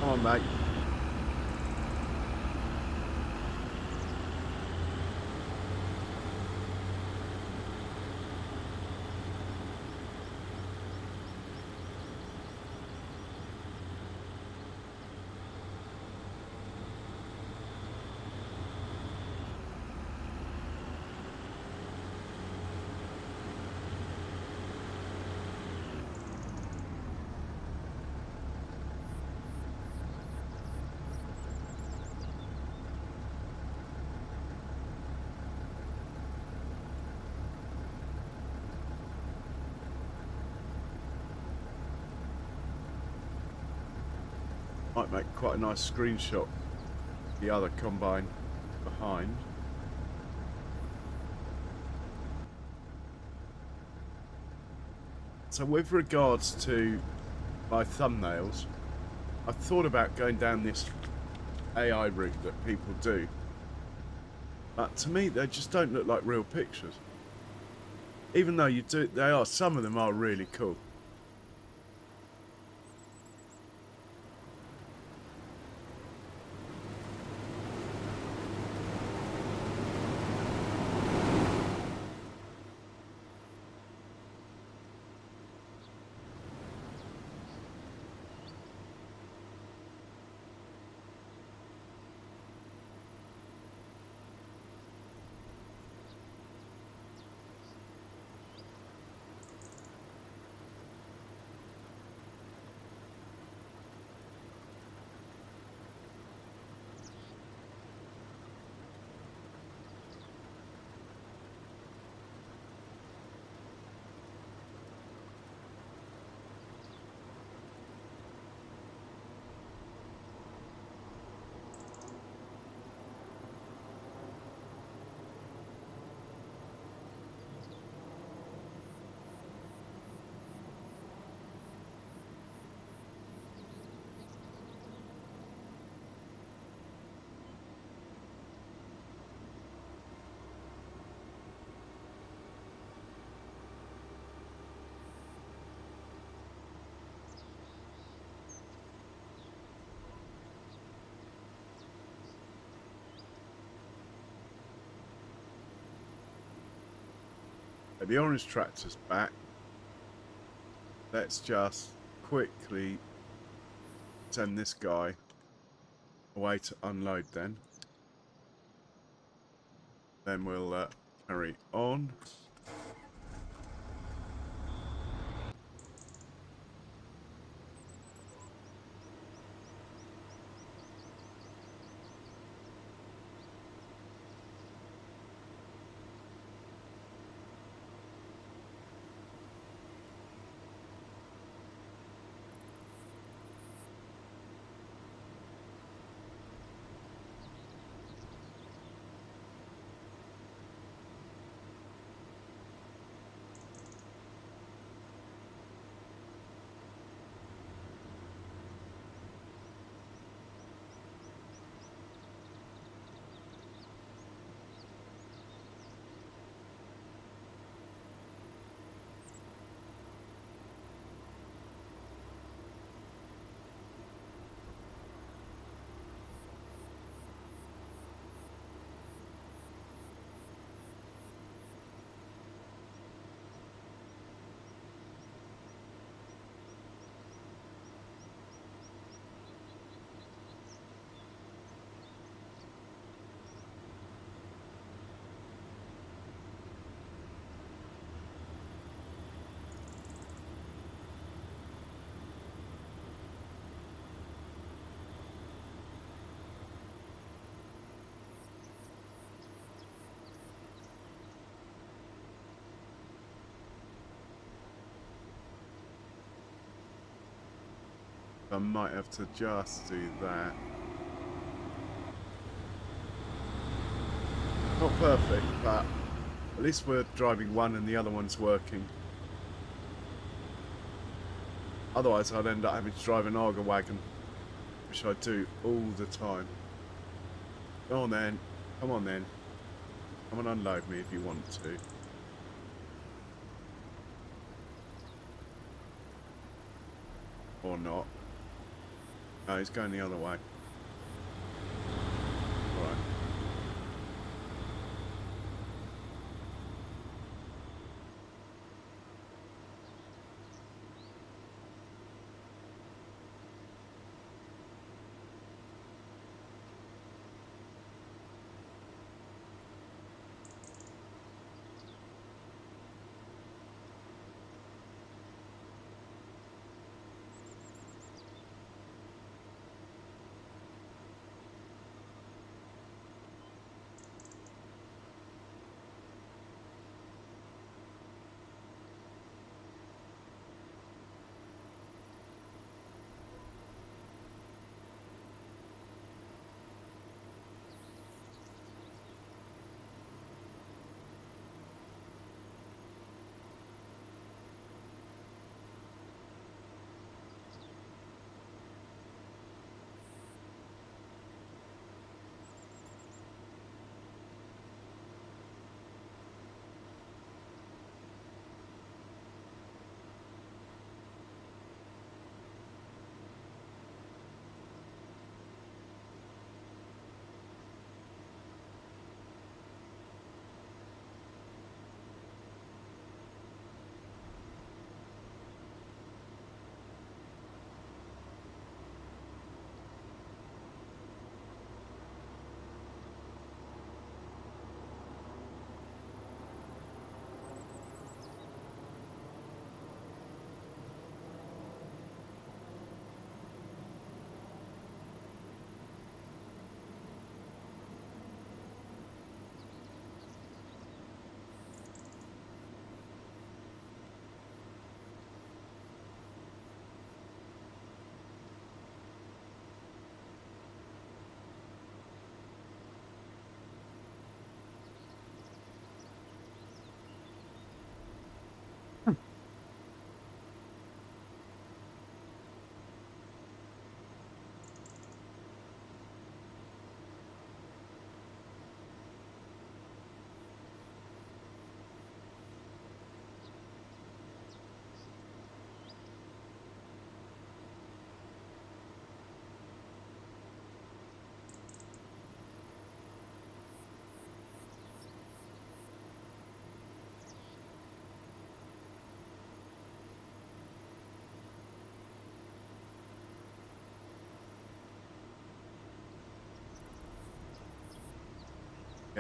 Come on, mate. Might make quite a nice screenshot. The other combine behind. So with regards to my thumbnails, I've thought about going down this AI route that people do. But to me, they just don't look like real pictures. Even though some of them are really cool. The orange tractor's back. Let's just quickly send this guy away to unload then. Then we'll carry on. I might have to just do that. Not perfect, but at least we're driving one and the other one's working. Otherwise I'd end up having to drive an auger wagon, which I do all the time. Go on then, come on then. Come and unload me if you want to. Or not. No, he's going the other way. Right.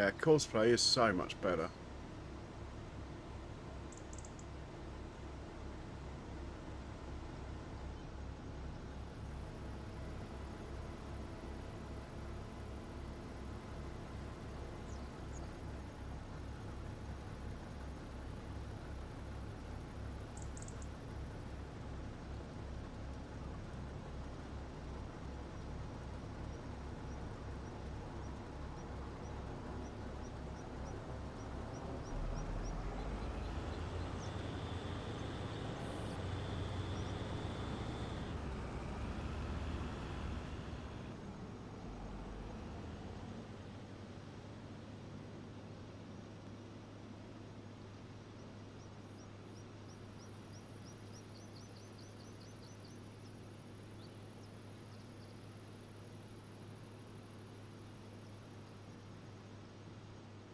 Yeah, cosplay is so much better.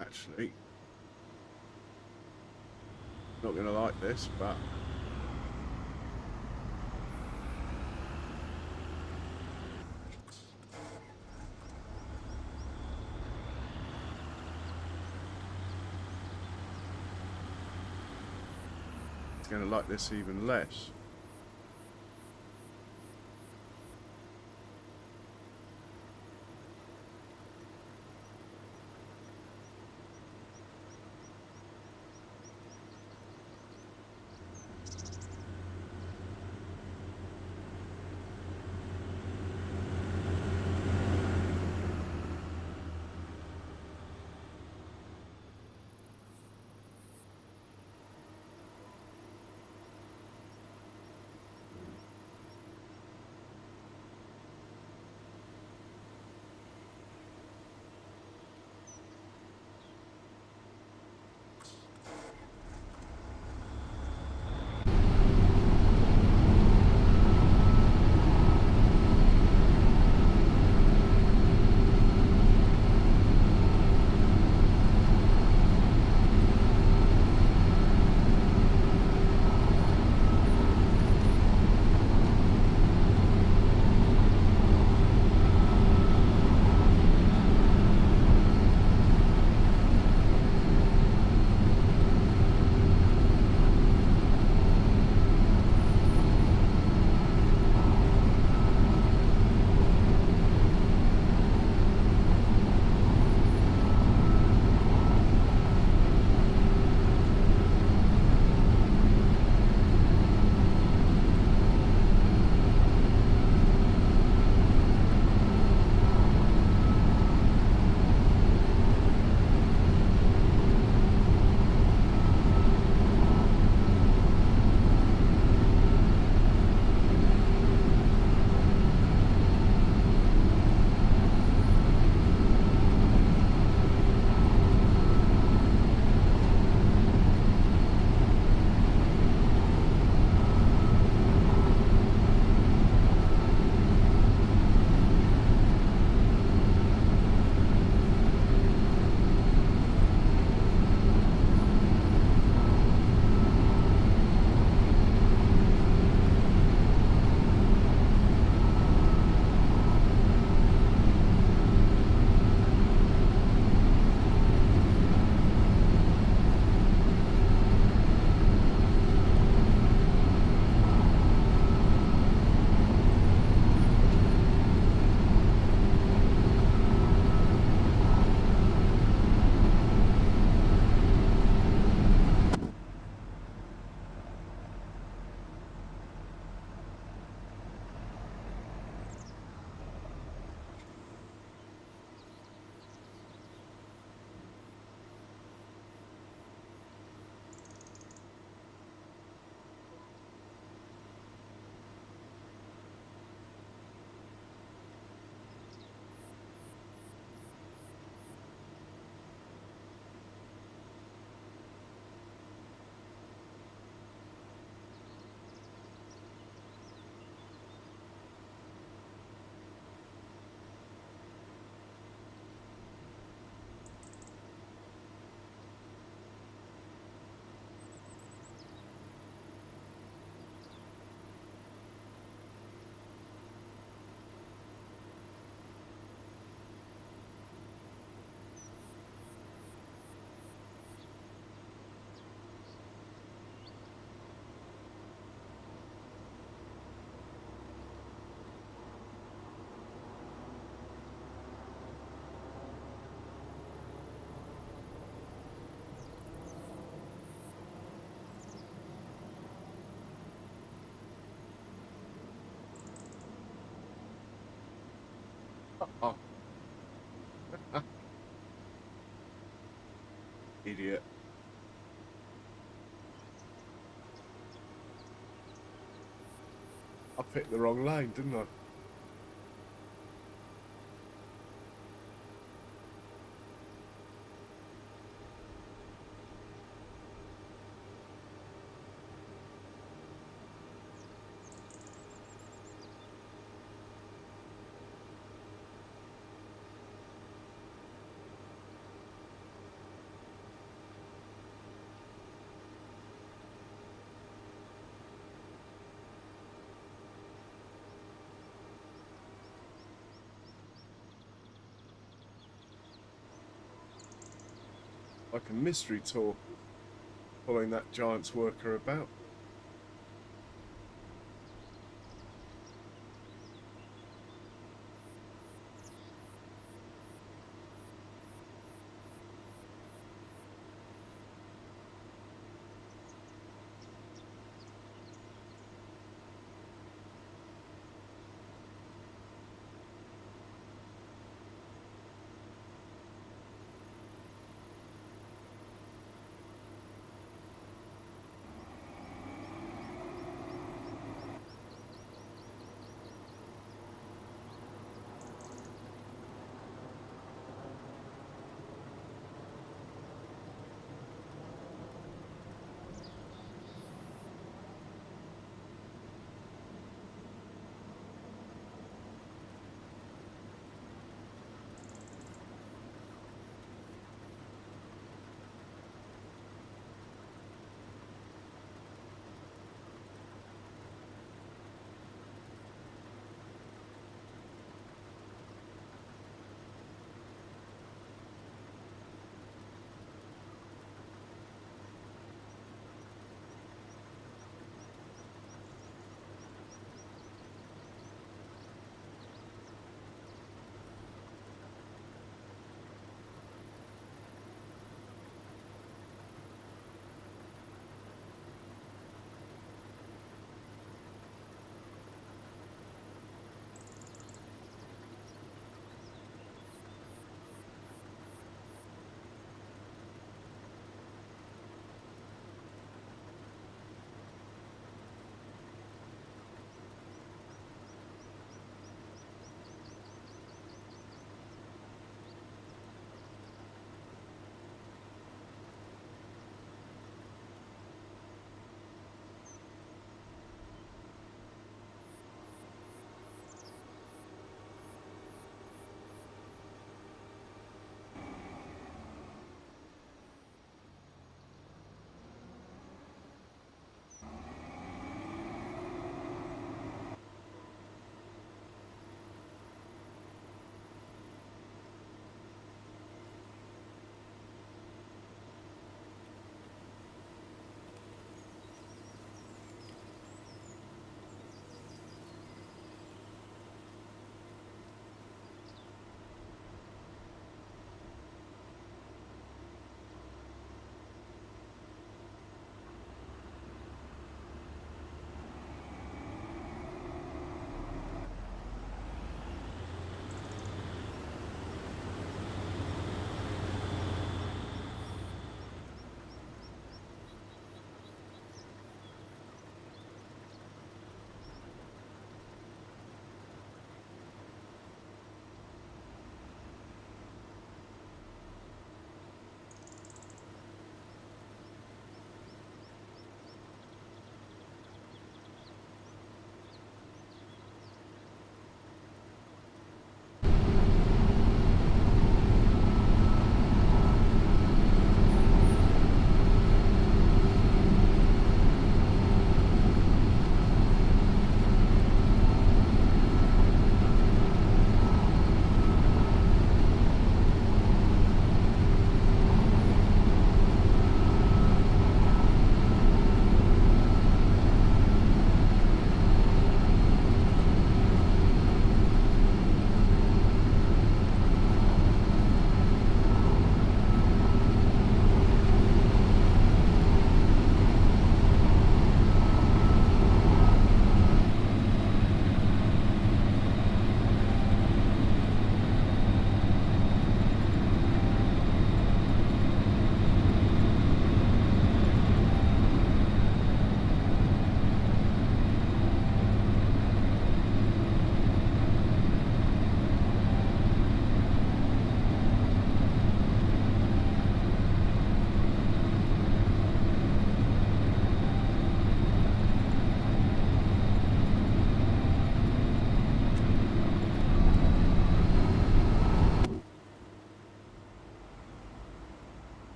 Actually, not going to like this, but it's going to like this even less. Oh, idiot. I picked the wrong lane, didn't I? Like a mystery tour, following that giant's worker about.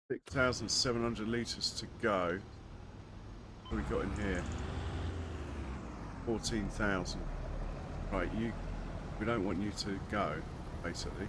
6,700 litres to go. What have we got in here? 14,000. Right, we don't want you to go, basically.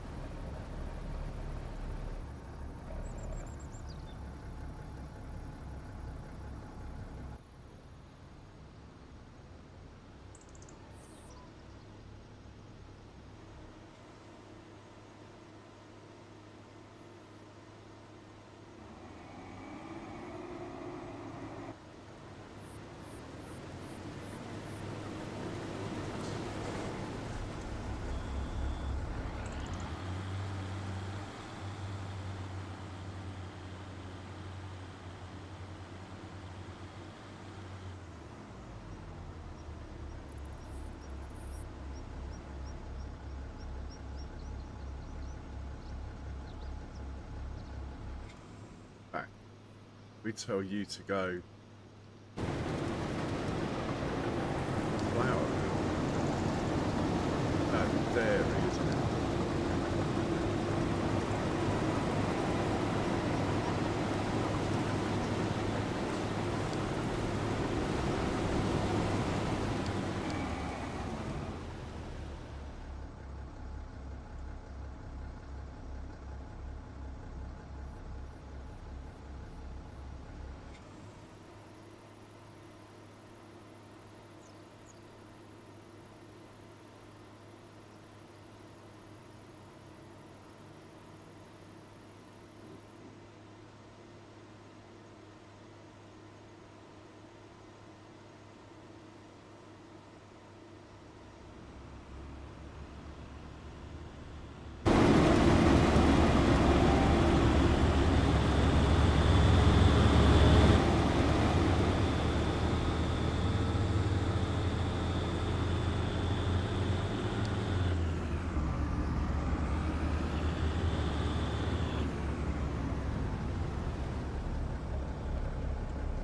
Back. We tell you to go flower. Dairy, isn't it?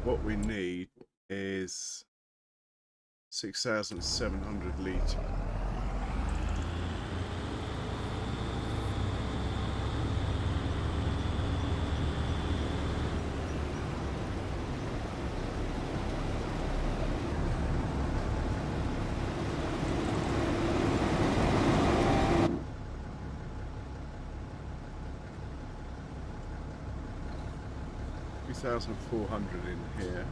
What we need is 6,700 litres. $2,400 in here.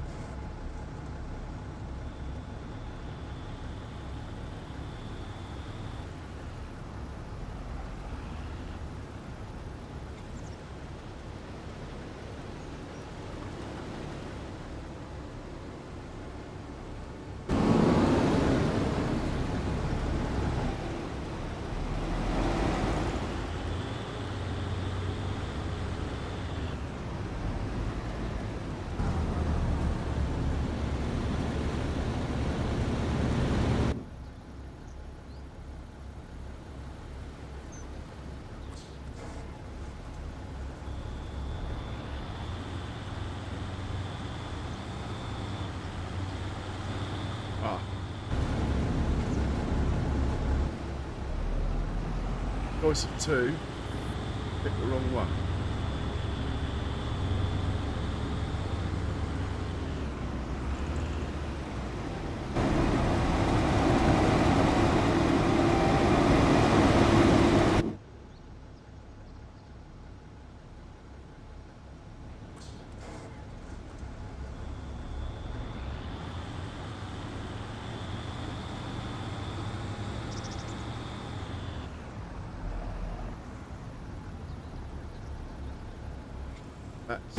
Choice of two, pick the wrong one. That's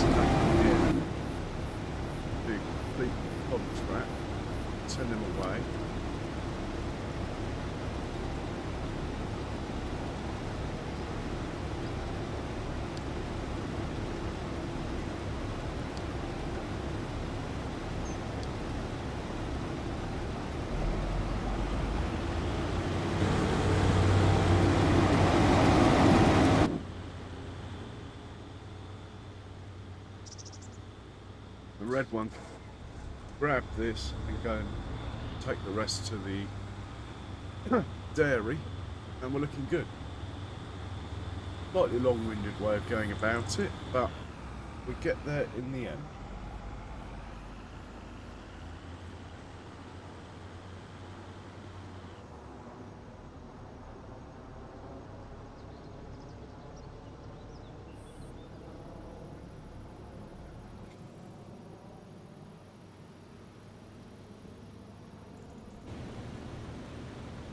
enough here. Do complete contract, send them away. The red one, grab this and go and take the rest to the dairy, and we're looking good. Slightly long-winded way of going about it, but we get there in the end.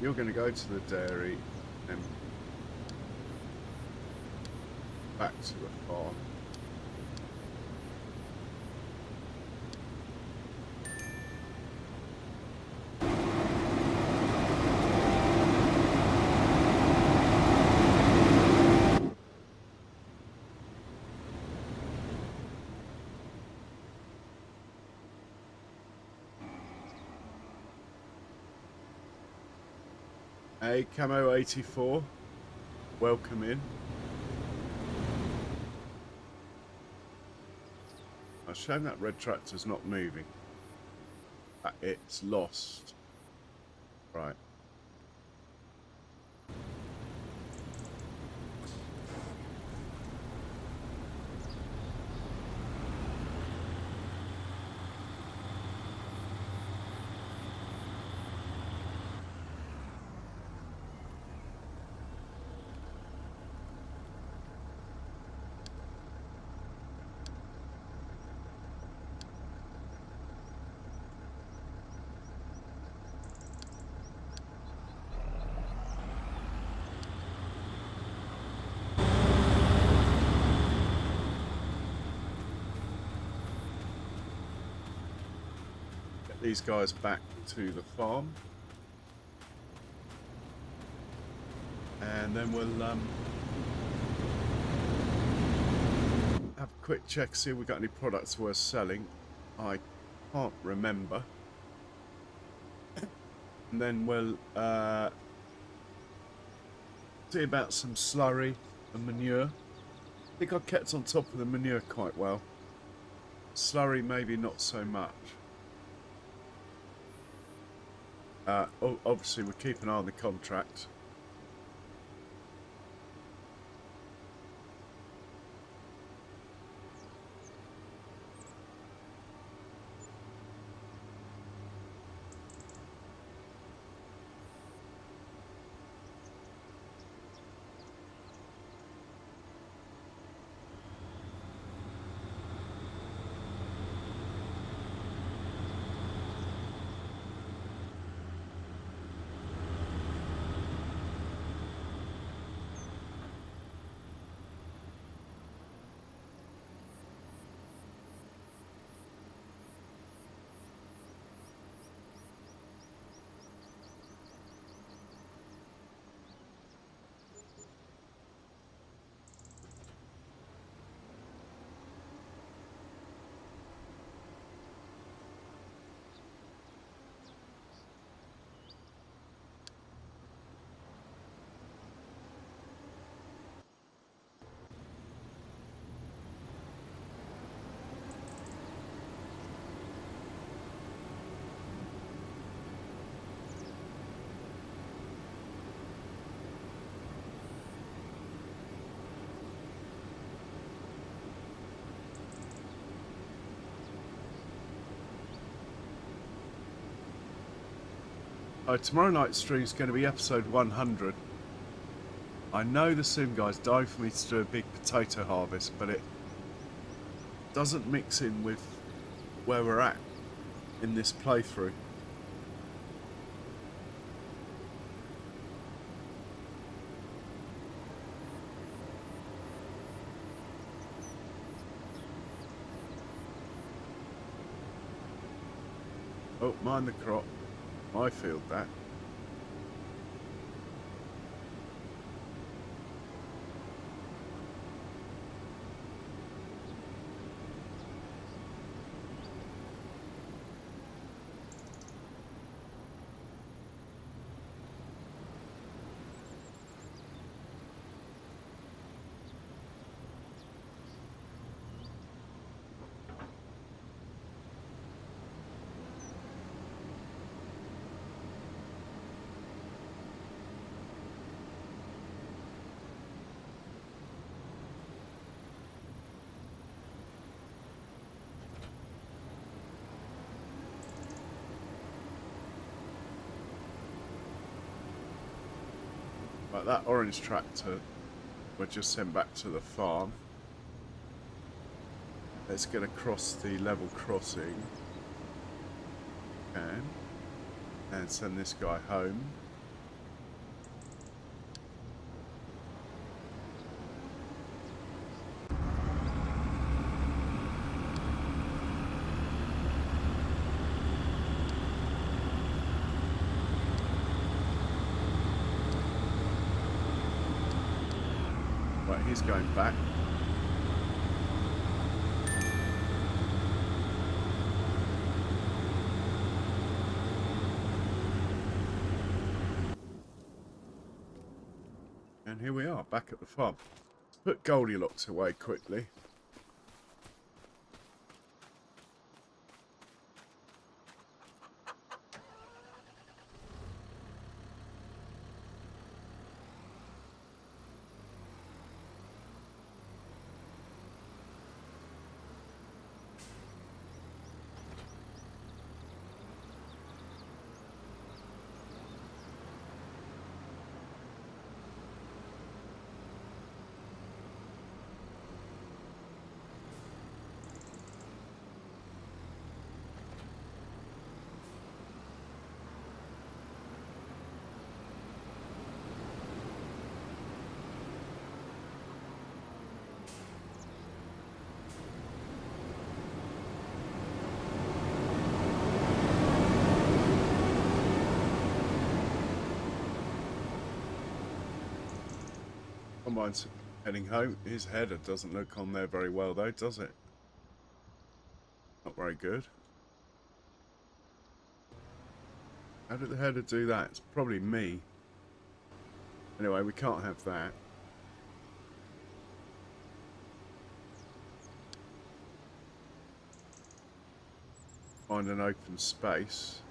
You're going to go to the dairy and back to the farm. Hey, Camo 84, welcome in. A shame that red tractor's not moving. It's lost. Right. Get these guys back to the farm. And then we'll have a quick check, see if we've got any products worth selling. I can't remember. And then we'll see about some slurry and manure. I think I kept on top of the manure quite well. Slurry maybe not so much. Obviously we'll keep an eye on the contract. Tomorrow night's stream is going to be episode 100. I know the sim guys died for me to do a big potato harvest, but it doesn't mix in with where we're at in this playthrough. Oh, mind the crop. My field, that. Like that orange tractor we're just sent back to the farm. Let's get across the level crossing. And send this guy home. Right, he's going back. And here we are, back at the farm. Let's put Goldilocks away quickly. Combine's heading home. His header doesn't look on there very well though, does it? Not very good. How did the header do that? It's probably me. Anyway, we can't have that. Find an open space.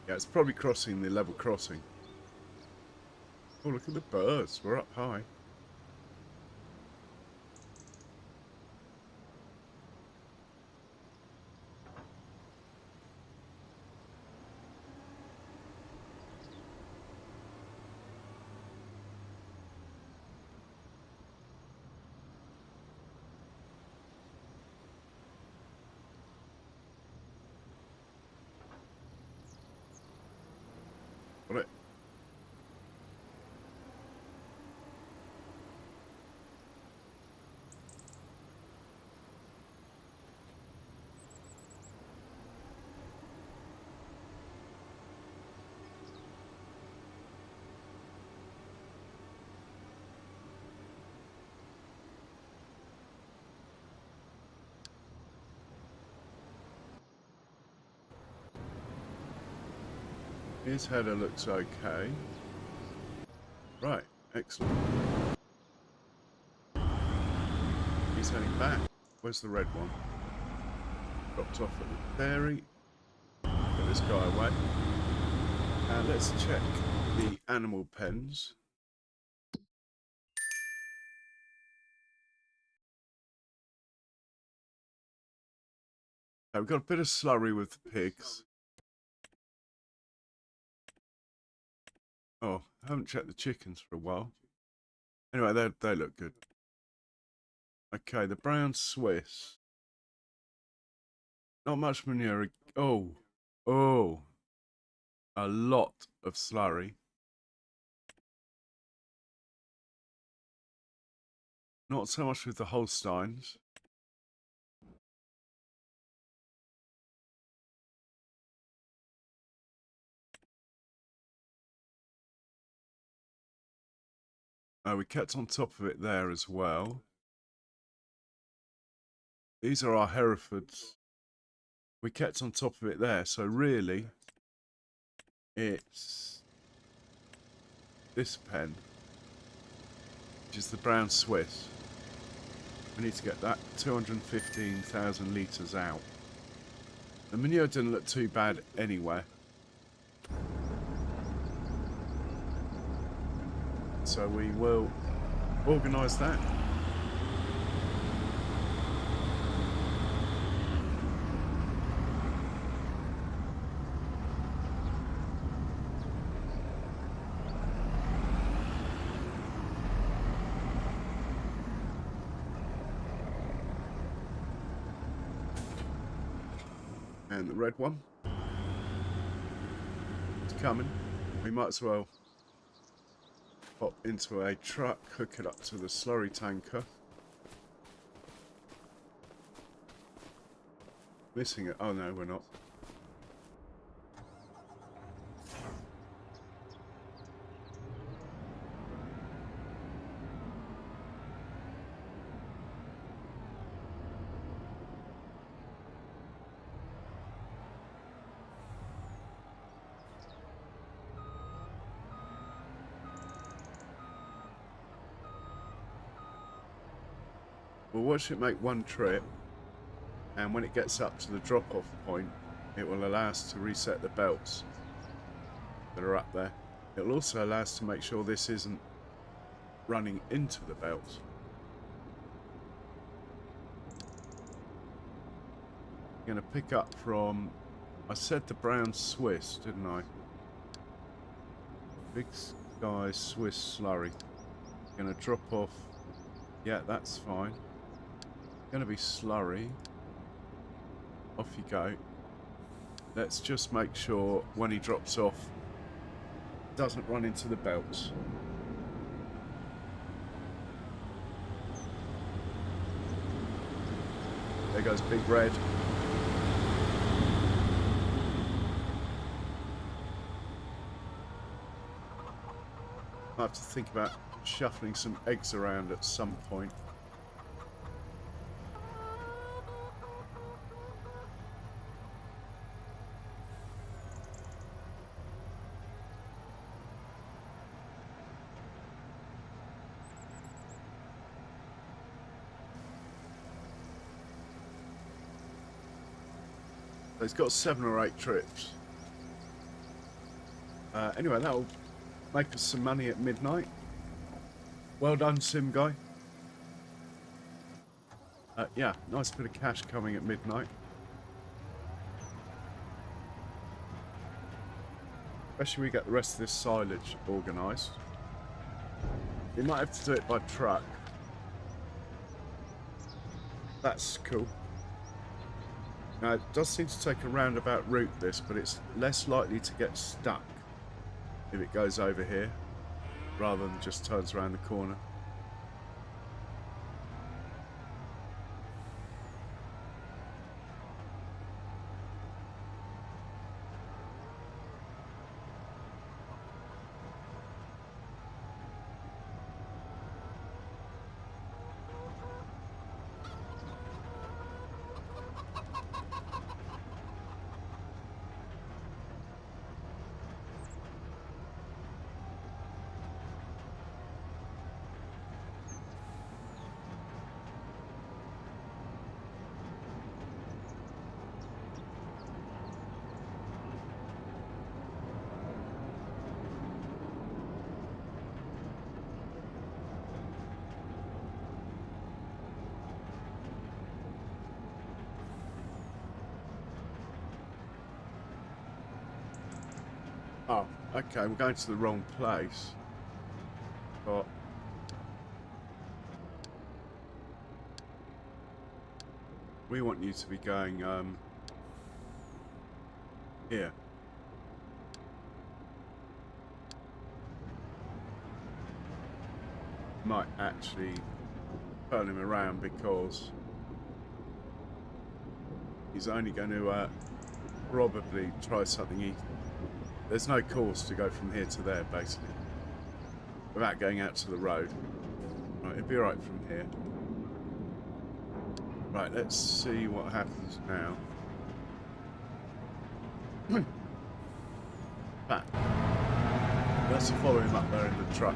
Yeah, it's probably crossing the level crossing. Oh, look at the birds. We're up high. Got it. His header looks okay. Right, excellent. He's heading back. Where's the red one? Dropped off at the dairy. Get this guy away. Let's check the animal pens. We've got a bit of slurry with the pigs. Oh, I haven't checked the chickens for a while. Anyway, they look good. Okay, the brown Swiss. Not much manure. Oh, a lot of slurry. Not so much with the Holsteins. We kept on top of it there as well. These are our Herefords. We kept on top of it there, so really, it's this pen, which is the brown Swiss. We need to get that 215,000 litres out. The manure didn't look too bad anyway. So we will organise that. And the red one. It's coming. We might as well pop into a truck, hook it up to the slurry tanker. Missing it. Oh no, we're not. We'll watch it make one trip, and when it gets up to the drop-off point, it will allow us to reset the belts that are up there. It will also allow us to make sure this isn't running into the belts. I'm going to pick up from, I said the brown Swiss, didn't I? Big Sky Swiss slurry. Going to drop off, yeah, that's fine. Going to be slurry. Off you go. Let's just make sure when he drops off, it doesn't run into the belts. There goes Big Red. I have to think about shuffling some eggs around at some point. He's got 7 or 8 trips. Anyway, that'll make us some money at midnight. Well done, Sim Guy. Yeah, nice bit of cash coming at midnight. Especially we get the rest of this silage organised. We might have to do it by truck. That's cool. Now, it does seem to take a roundabout route, this, but it's less likely to get stuck if it goes over here, rather than just turns around the corner. Oh, okay, we're going to the wrong place. But we want you to be going here. Might actually turn him around because he's only going to probably try something. There's no course to go from here to there, basically, without going out to the road. Right, it'll be right from here. Right, let's see what happens now. Back. Let's follow him up there in the truck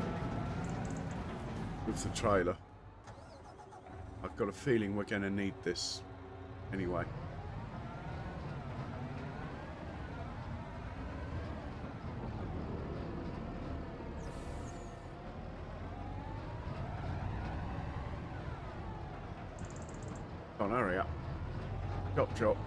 with the trailer. I've got a feeling we're going to need this anyway. Come on, hurry up. Chop, chop.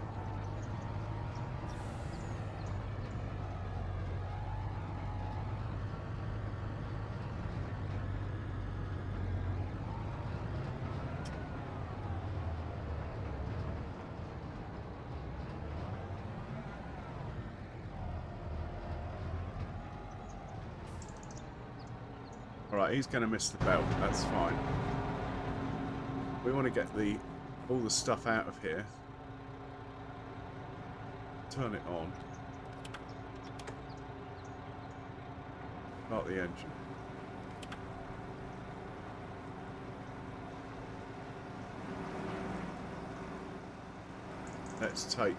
Alright, he's going to miss the belt. That's fine. We want to get all the stuff out of here. Turn it on. Start the engine. Let's take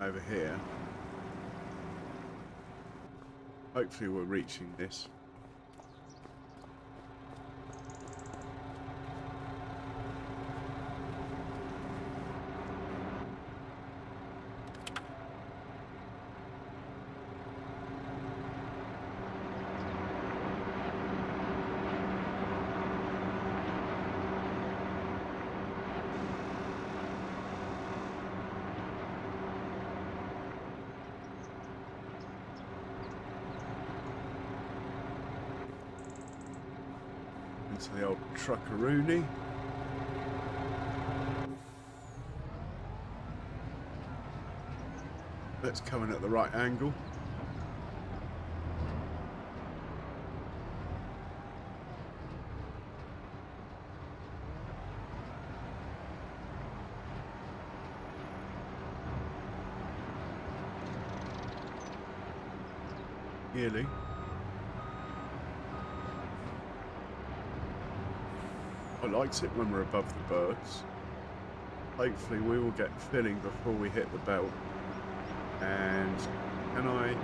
over here. Hopefully we're reaching this. Into the old truckaroonie. Let's come in at the right angle. Nearly. I liked it when we're above the birds. Hopefully we will get filling before we hit the belt. And can I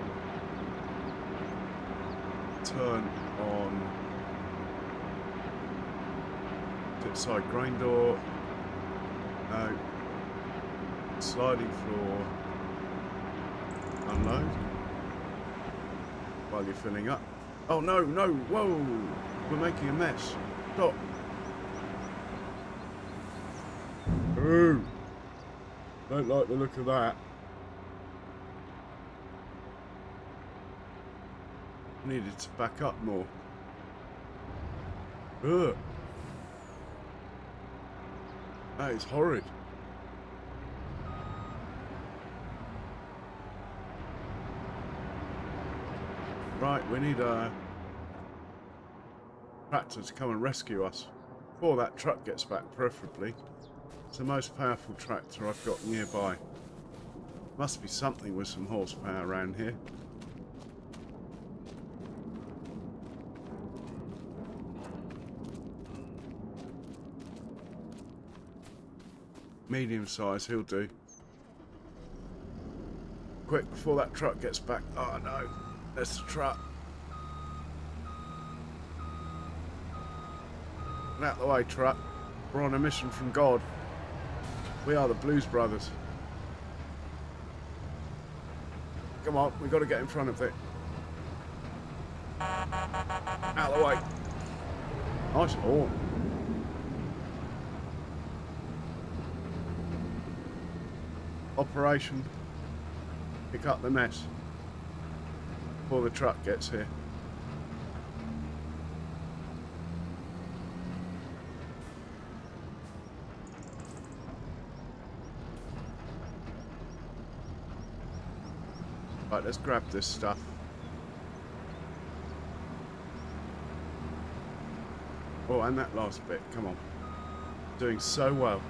turn on tip side grain door? No. Sliding floor. Unload. While you're filling up. Oh no, no, whoa! We're making a mess. Stop. Ooh. Don't like the look of that. Needed to back up more. Ugh. That is horrid. Right, we need a tractor to come and rescue us before that truck gets back, preferably. It's the most powerful tractor I've got nearby. Must be something with some horsepower around here. Medium size, he'll do. Quick, before that truck gets back. Oh no, that's the truck. Get out of the way, truck. We're on a mission from God. We are the Blues Brothers. Come on, we've got to get in front of it. Out of the way. Nice horn. Operation pick up the mess before the truck gets here. Right, let's grab this stuff. Oh, and that last bit, come on. Doing so well.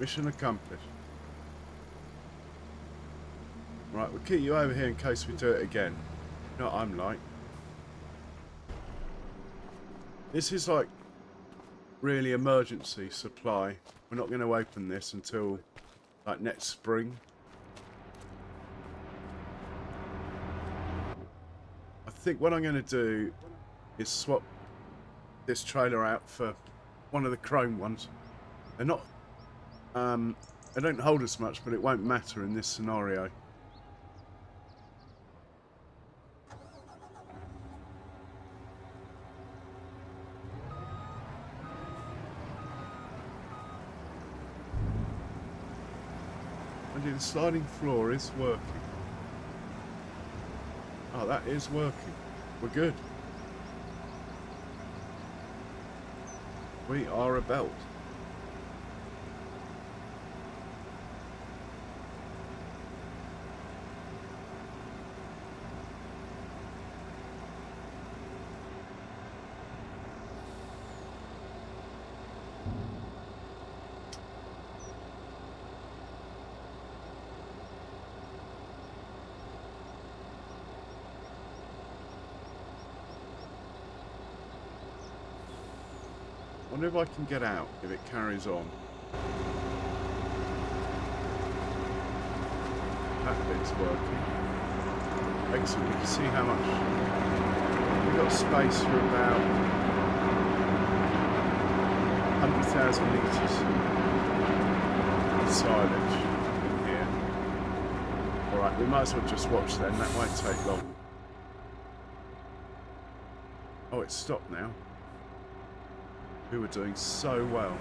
Mission accomplished. Right, we'll keep you over here in case we do it again. You know what I'm like. This is like really emergency supply. We're not going to open this until like next spring. I think what I'm going to do is swap this trailer out for one of the chrome ones. They're not, they don't hold as much, but it won't matter in this scenario. The sliding floor is working. Oh, that is working. We're good. We are a belt. I wonder if I can get out if it carries on. That bit's working. Excellent, we can see how much we've got space for about 100,000 litres of silage in here. Alright, we might as well just watch then, that won't take long. Oh, it's stopped now. We were doing so well.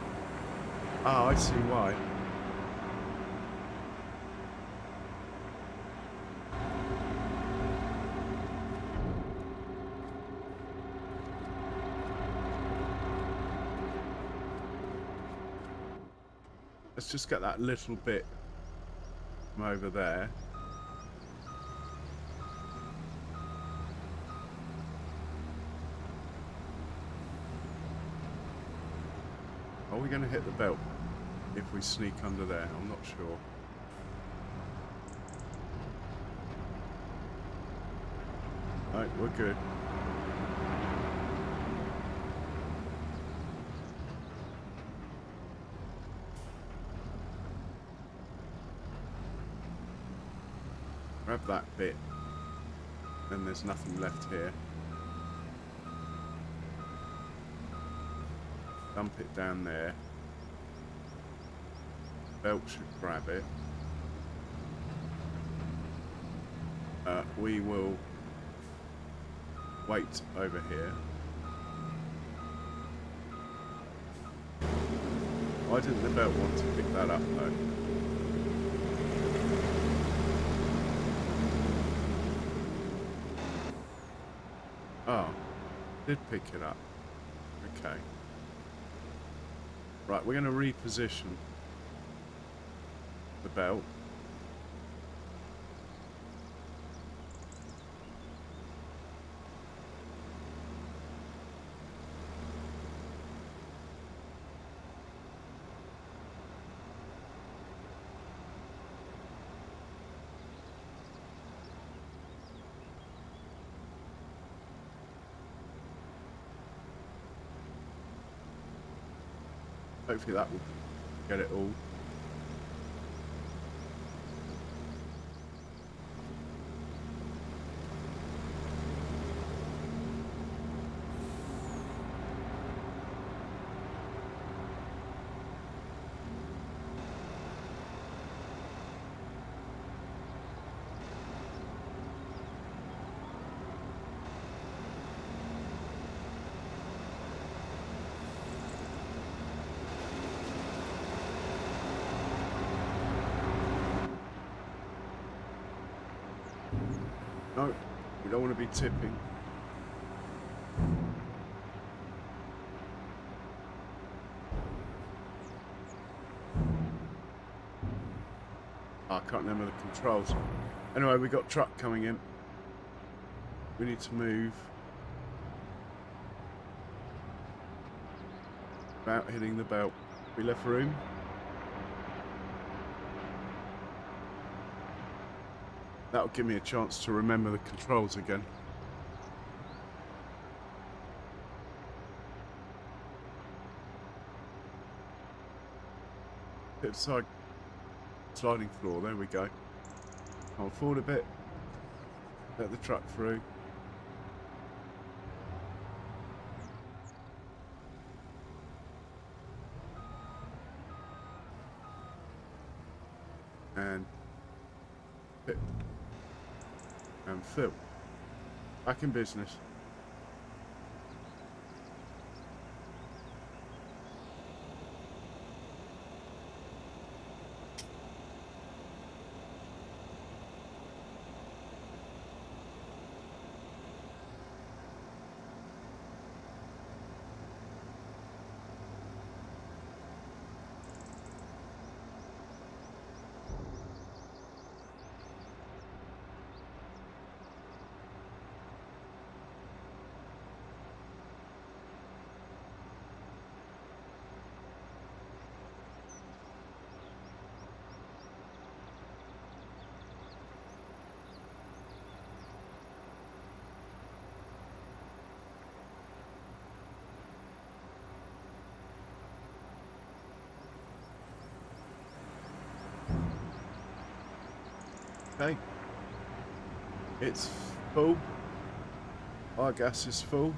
Ah, I see why. Let's just get that little bit from over there. Are we going to hit the belt if we sneak under there? I'm not sure. No, we're good. Grab that bit. Then there's nothing left here. Dump it down there. Belt should grab it. We will wait over here. Why didn't the belt want to pick that up though? Oh, did pick it up. Okay. Right, we're going to reposition the belt. Hopefully that will get it all. No, we don't want to be tipping. I can't remember the controls. Anyway, we got truck coming in. We need to move without hitting the belt. We left room. That'll give me a chance to remember the controls again. Bit of side sliding floor, there we go. I'll forward a bit, let the truck through. And fit and fill. Back in business. Okay, it's full. Our gas is full.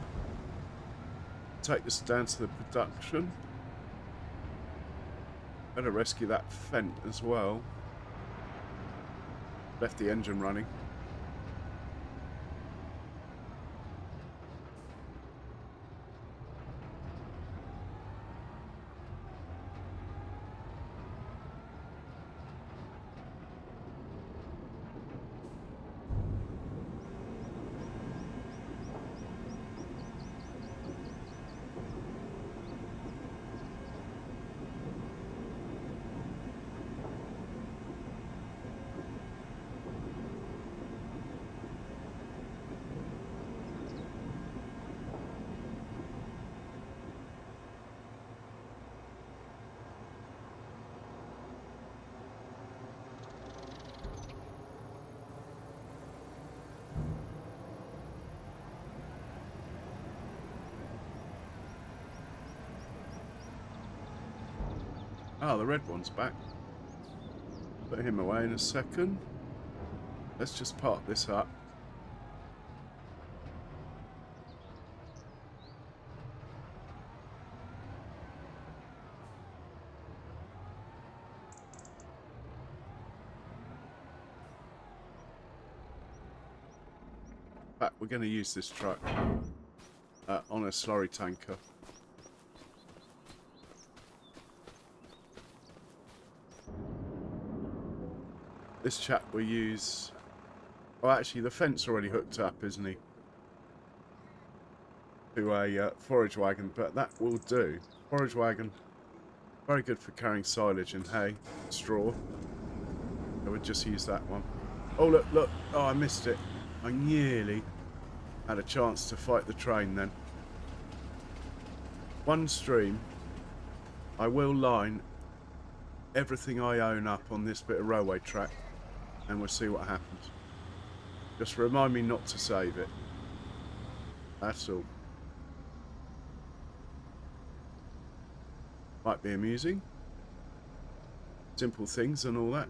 Take this down to the production. Better rescue that Fent as well. Left the engine running. Ah, the red one's back. Put him away in a second. Let's just park this up. In fact, we're going to use this truck on a slurry tanker. This chap will use... Oh, actually, the Fent's already hooked up, isn't he? To a forage wagon, but that will do. Forage wagon, very good for carrying silage and hay, straw. I would just use that one. Oh, look, look. Oh, I missed it. I nearly had a chance to fight the train then. One stream, I will line everything I own up on this bit of railway track, and we'll see what happens. Just remind me not to save it. That's all. Might be amusing. Simple things and all that.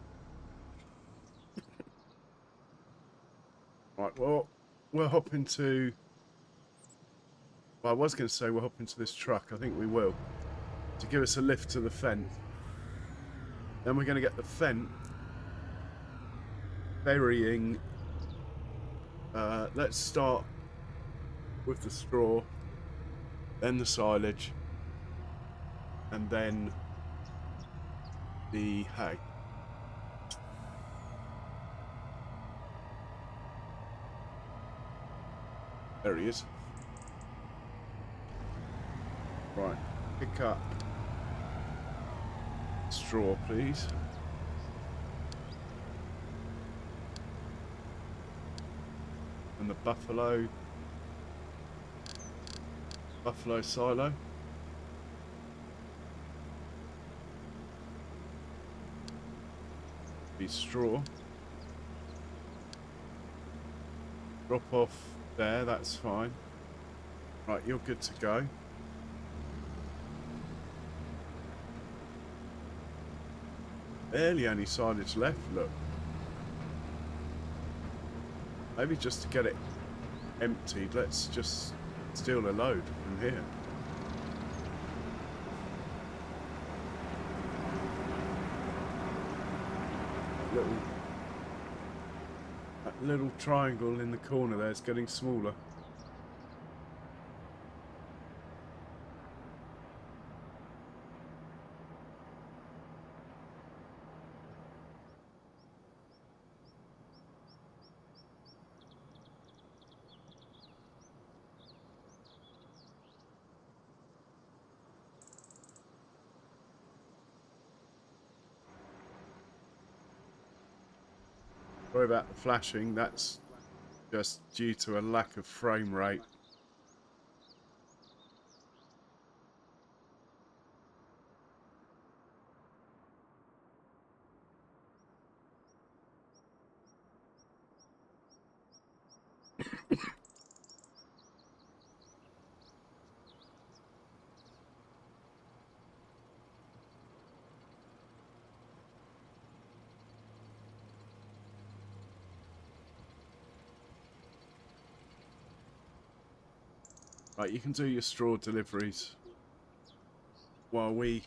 Right, well, we'll hop into... Well, I was going to say we'll hop into this truck. I think we will. To give us a lift to the Fent. Then we're going to get the Fent burying... let's start with the straw, then the silage, and then the hay. There he is. Right, pick up straw, please. And the buffalo silo. Be straw. Drop off there, that's fine. Right, you're good to go. Barely any silage left, look. Maybe just to get it emptied, let's just steal a load from here. That little triangle in the corner there is getting smaller. Sorry about the flashing, that's just due to a lack of frame rate. Right, you can do your straw deliveries while we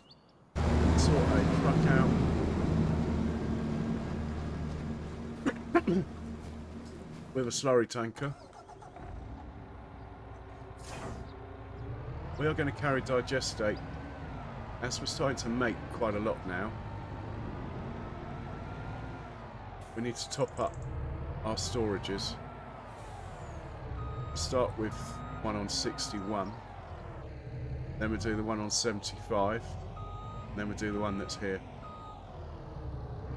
sort a truck out. With a slurry tanker. We are going to carry digestate, as we're starting to make quite a lot now. We need to top up our storages. Start with one on 61, then we do the one on 75, and then we do the one that's here,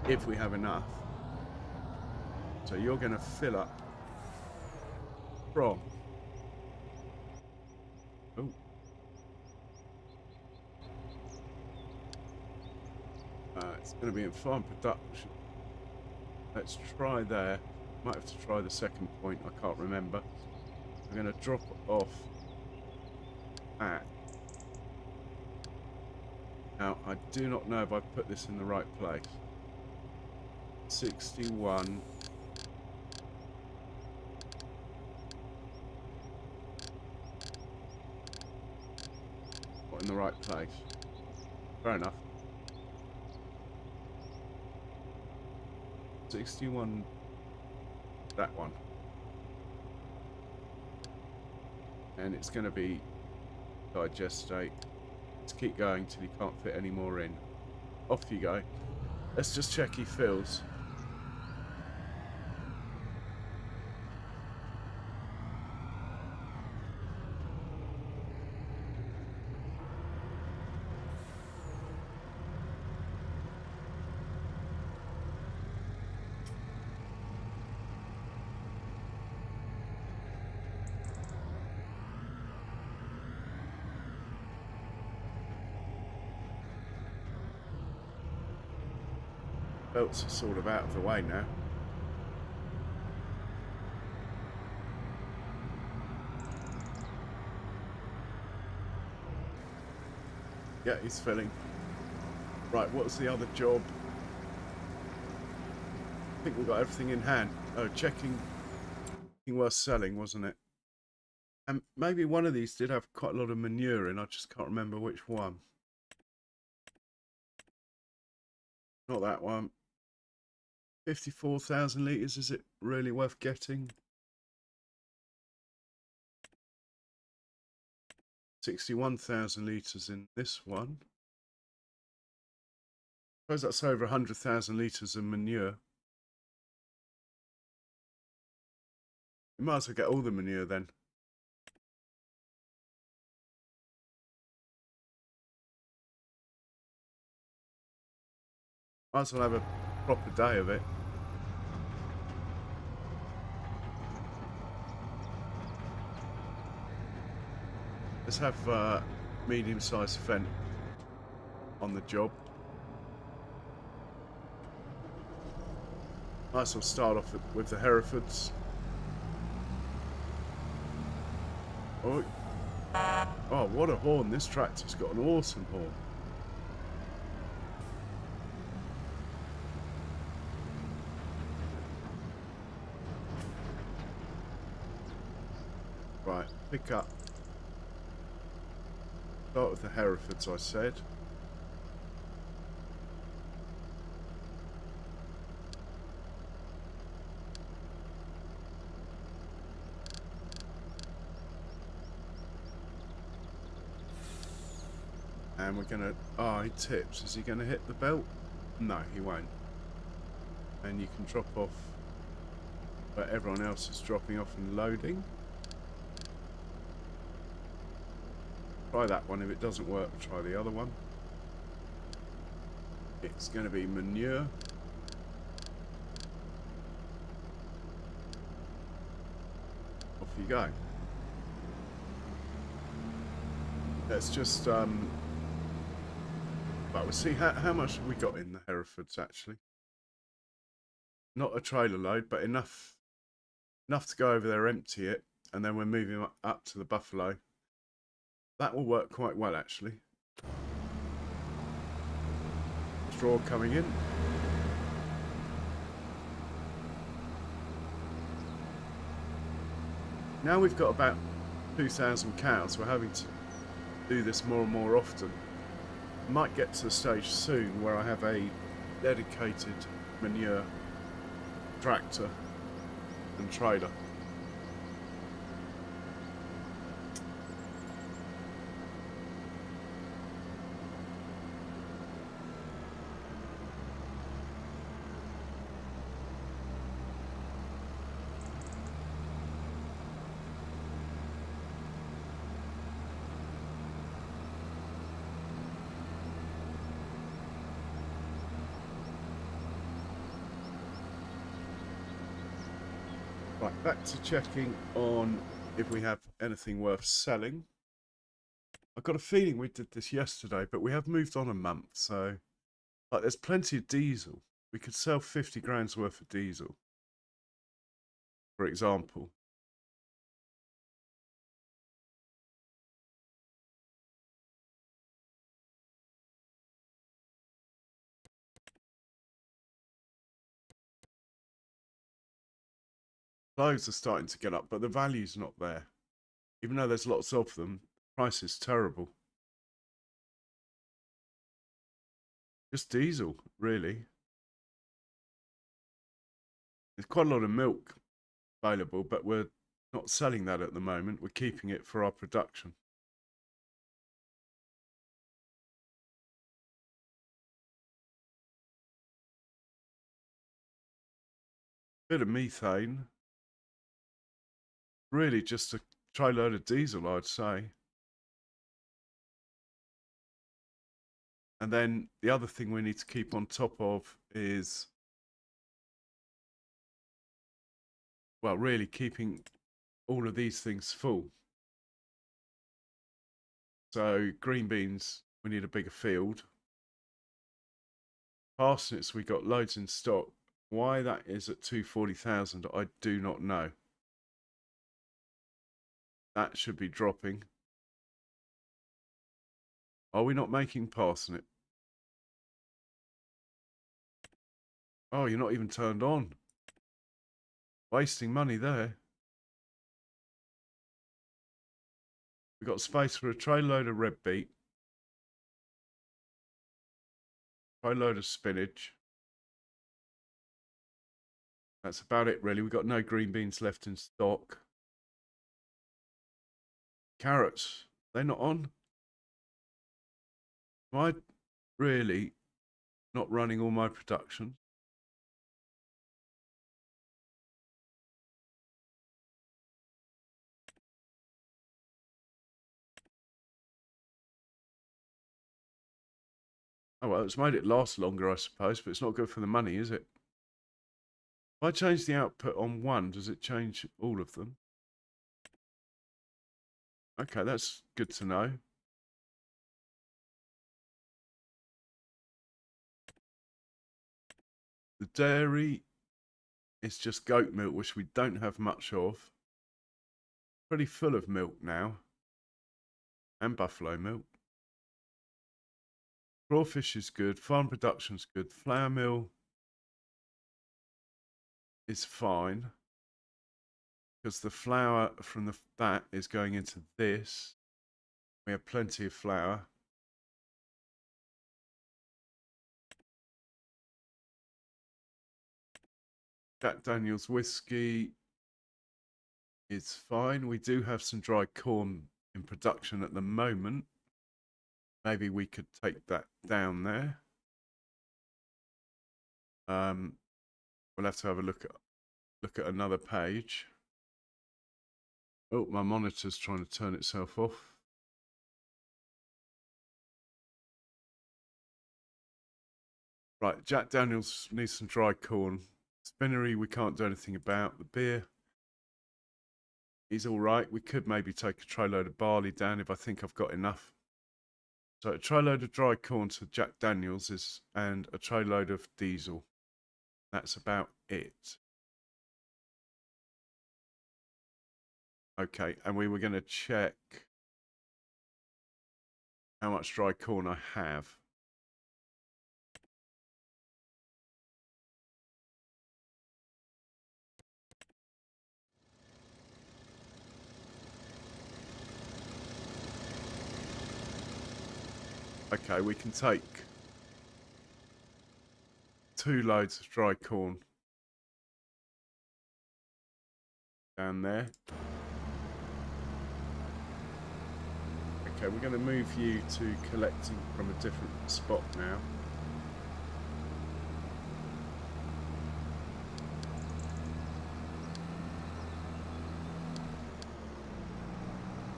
if we have enough. So you're going to fill up from, it's going to be in farm production. Let's try there. Might have to try the second point, I can't remember. We're going to drop off at. Now, I do not know if I put this in the right place. 61. Not in the right place. Fair enough. 61. That one. And it's going to be digestate. Let's keep going till you can't fit any more in. Off you go. Let's just check he fills. Belts are sort of out of the way now. Yeah, he's filling. Right, what was the other job? I think we got everything in hand. Oh, checking worth selling, wasn't it? And maybe one of these did have quite a lot of manure in. I just can't remember which one. Not that one. 54,000 litres, is it really worth getting? 61,000 litres in this one. I suppose that's over 100,000 litres of manure. You might as well get all the manure then. Might as well have a proper day of it. Let's have medium-sized Fendt on the job. Might as well start off with the Herefords. Oh, oh, what a horn. This tractor's got an awesome horn. Right, pick up. Start with the Herefords, I said. And we're going to... Oh, he tips. Is he going to hit the belt? No, he won't. And you can drop off where everyone else is dropping off and loading. Try that one. If it doesn't work, try the other one. It's going to be manure. Off you go. Let's just... Well, we'll see how much have we got in the Herefords, actually. Not a trailer load, but enough to go over there, empty it, and then we're moving up to the Buffalo. That will work quite well, actually. Straw coming in. Now we've got about 2,000 cows. We're having to do this more and more often. Might get to the stage soon where I have a dedicated manure tractor and trailer. Right, back to checking on if we have anything worth selling. I've got a feeling we did this yesterday, but we have moved on a month, so like there's plenty of diesel. We could sell 50 grand's worth of diesel, for example. Clothes are starting to get up, but the value's not there. Even though there's lots of them, the price is terrible. Just diesel, really. There's quite a lot of milk available, but we're not selling that at the moment. We're keeping it for our production. Bit of methane. Really just a load of diesel, I'd say. And then the other thing we need to keep on top of is, well, really keeping all of these things full. So green beans, we need a bigger field. Parsnips, we got loads in stock. Why that is at 240,000, I do not know. That should be dropping. Are we not making parsnip? Oh, you're not even turned on. Wasting money there. We've got space for a tray load of red beet. Tray load of spinach. That's about it, really. We've got no green beans left in stock. Carrots, they're not on. Am I really not running all my production? Oh, well, it's made it last longer, I suppose, but it's not good for the money, is it? If I change the output on one, does it change all of them? Okay, that's good to know. The dairy is just goat milk, which we don't have much of. pretty full of milk now. And buffalo milk. Crawfish is good. Farm production's good. Flour mill is fine. Because the flour from that is going into this. We have plenty of flour. Jack Daniel's whiskey is fine. We do have some dry corn in production at the moment. Maybe we could take that down there. We'll have to have a look at another page. Oh, my monitor's trying to turn itself off. Right, Jack Daniel's needs some dry corn. Spinnery, we can't do anything about. The beer, he's all right. We could maybe take a tray load of barley down if I think I've got enough. So a tray load of dry corn to Jack Daniel's and a tray load of diesel. That's about it. Okay, and we were going to check how much dry corn I have. Okay, we can take 2 loads of dry corn down there. Okay, we're going to move you to collecting from a different spot now.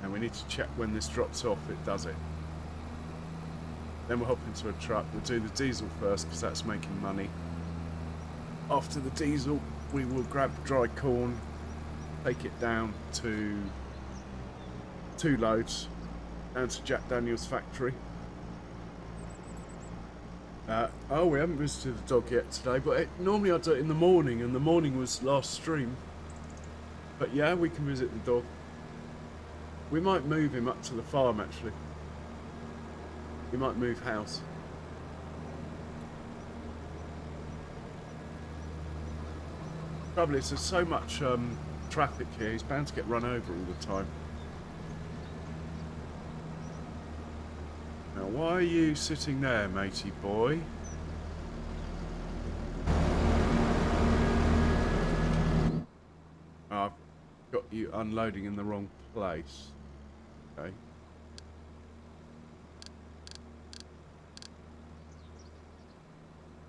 And we need to check when this drops off, it does it. Then we'll hop into a truck. We'll do the diesel first because that's making money. After the diesel, we will grab dry corn, take it down to 2 loads, down to Jack Daniel's factory. Oh, we haven't visited the dog yet today, but normally I do it in the morning, and the morning was last stream. But yeah, we can visit the dog. We might move him up to the farm, actually. We might move house. Trouble is, there's so much traffic here, he's bound to get run over all the time. Now, why are you sitting there, matey boy? I've got you unloading in the wrong place. Okay.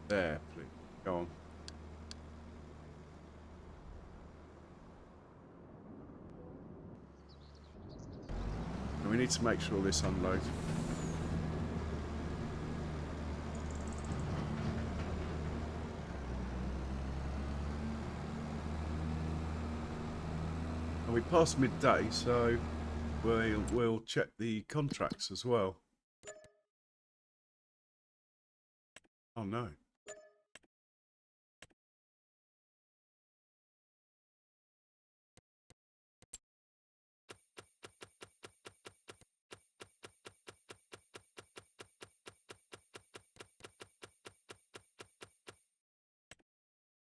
There, please. Go on. And we need to make sure this unloads. And we passed midday, so we'll check the contracts as well. Oh no.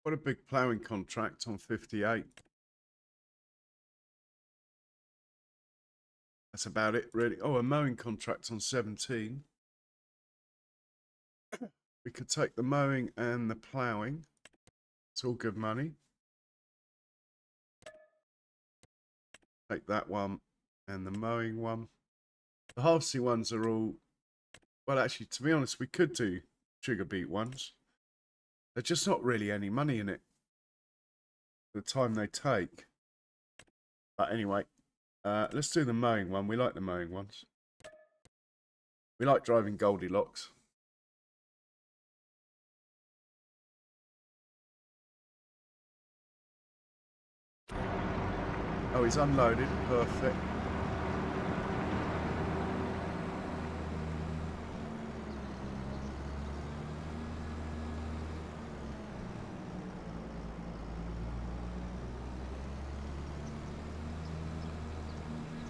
What a big ploughing contract on 58. That's about it, really. Oh, a mowing contract on 17. We could take the mowing and the ploughing. It's all good money. Take that one and the mowing one. The harvesty ones are all... Well, actually, to be honest, we could do sugar beet ones. There's just not really any money in it. The time they take. But anyway, let's do the mowing one. We like the mowing ones. We like driving Goldilocks. Oh, he's unloaded. Perfect.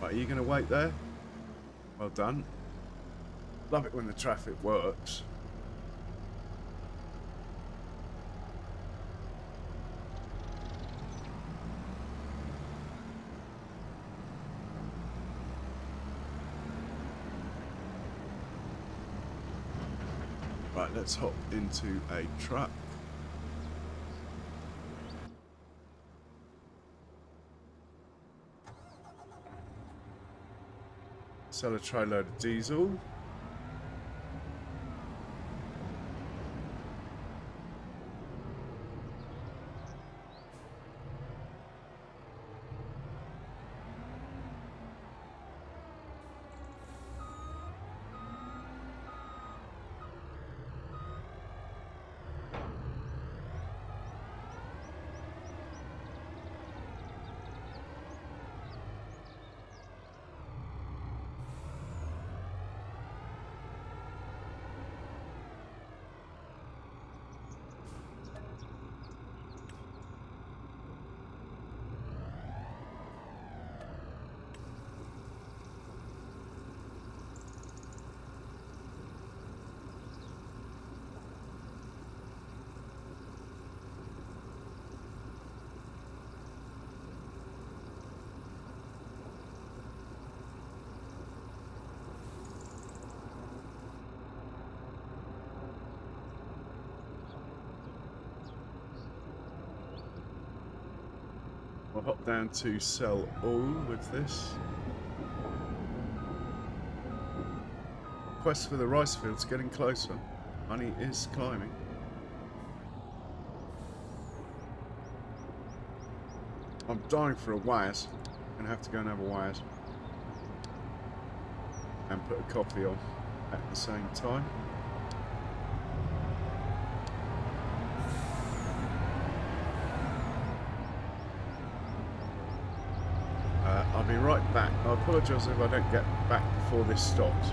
Right, are you going to wait there? Well done. Love it when the traffic works. Right, let's hop into a truck. Sell a tray load of diesel. We'll hop down to sell all with this. Quest for the rice fields getting closer. Money is climbing. I'm dying for a Waz. Gonna have to go and have a Waz. And put a coffee on at the same time. I'll be right back. I apologise if I don't get back before this stops.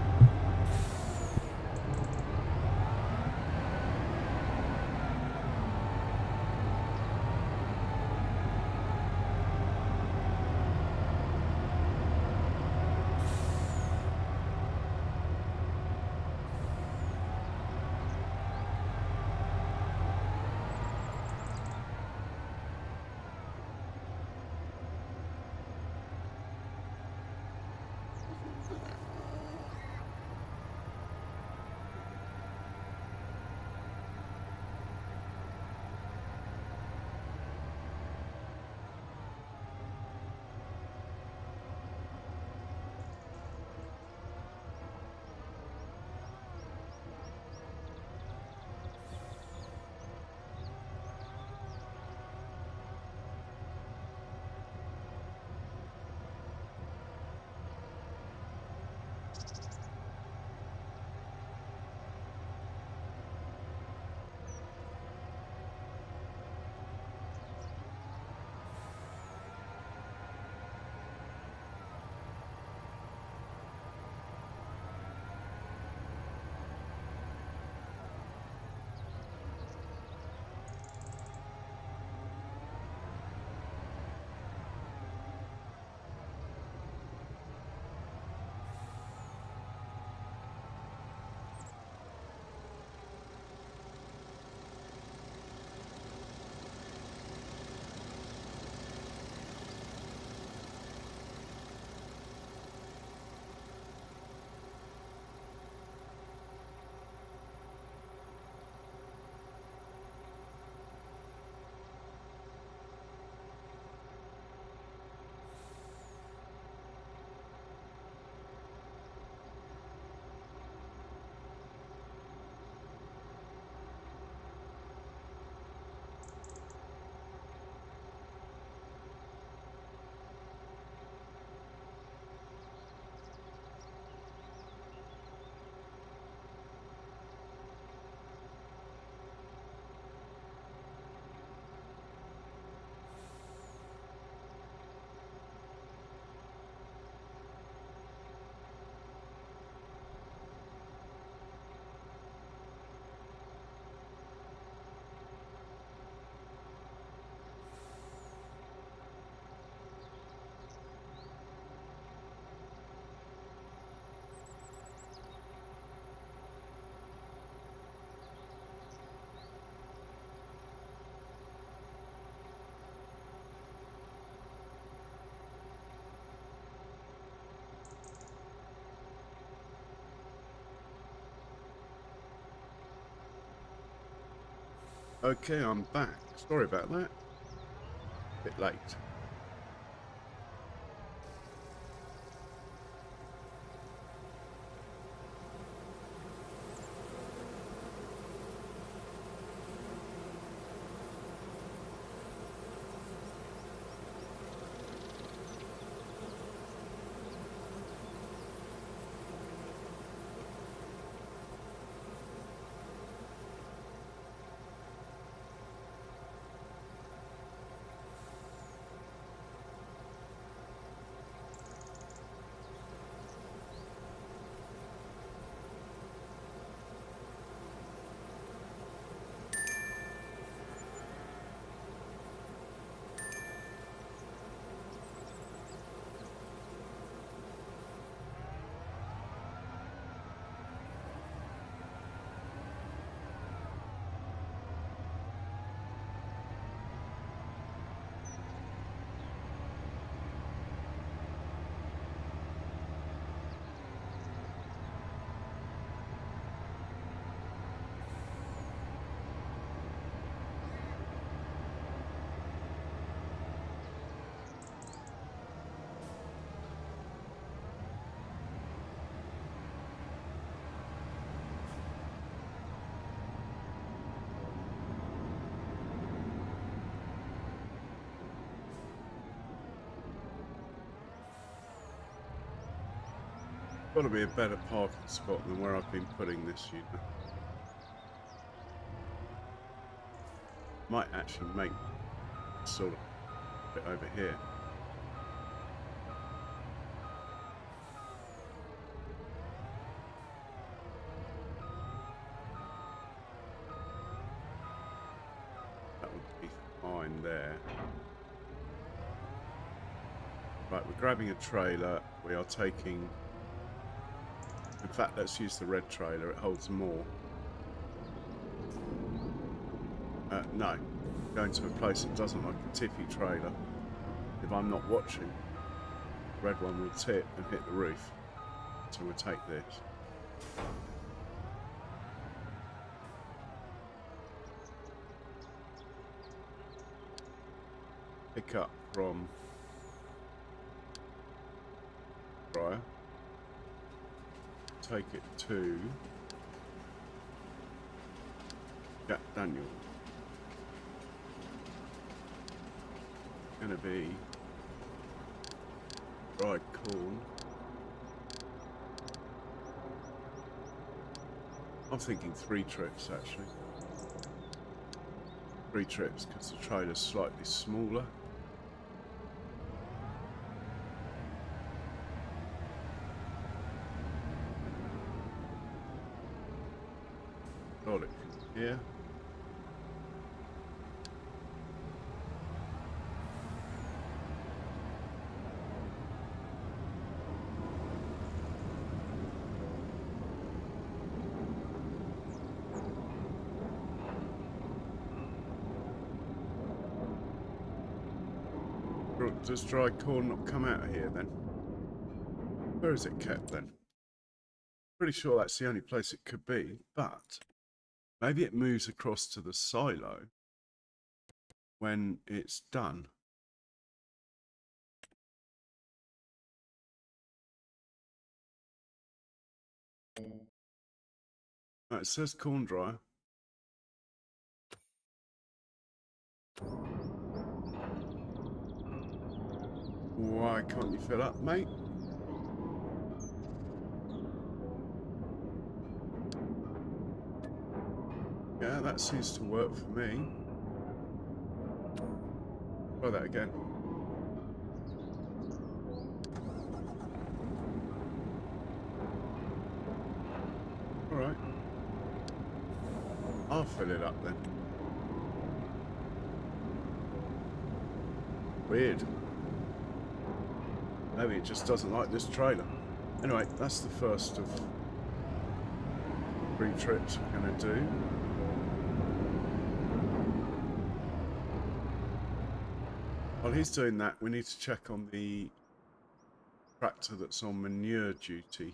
Okay, I'm back. Sorry about that. Bit late. Got to be a better parking spot than where I've been putting this, you know. Might actually make sort of bit over here. That would be fine there. Right, we're grabbing a trailer. We are taking... In fact, let's use the red trailer. It holds more. No. Going to a place that doesn't like a tippy trailer. If I'm not watching, the red one will tip and hit the roof. So we'll take this. Pick up from Briar. Take it to Jack Daniel. Gonna be dried corn. I'm thinking 3 trips actually. 3 trips because the trailer's slightly smaller. Got it from here. Does dried corn not come out of here then? Where is it kept then? Pretty sure that's the only place it could be, but maybe it moves across to the silo when it's done. Right, it says corn dryer. Why can't you fill up, mate? Yeah, that seems to work for me. Try that again. Alright. I'll fill it up then. Weird. Maybe it just doesn't like this trailer. Anyway, that's the first of 3 trips we're going to do. While he's doing that, we need to check on the tractor that's on manure duty.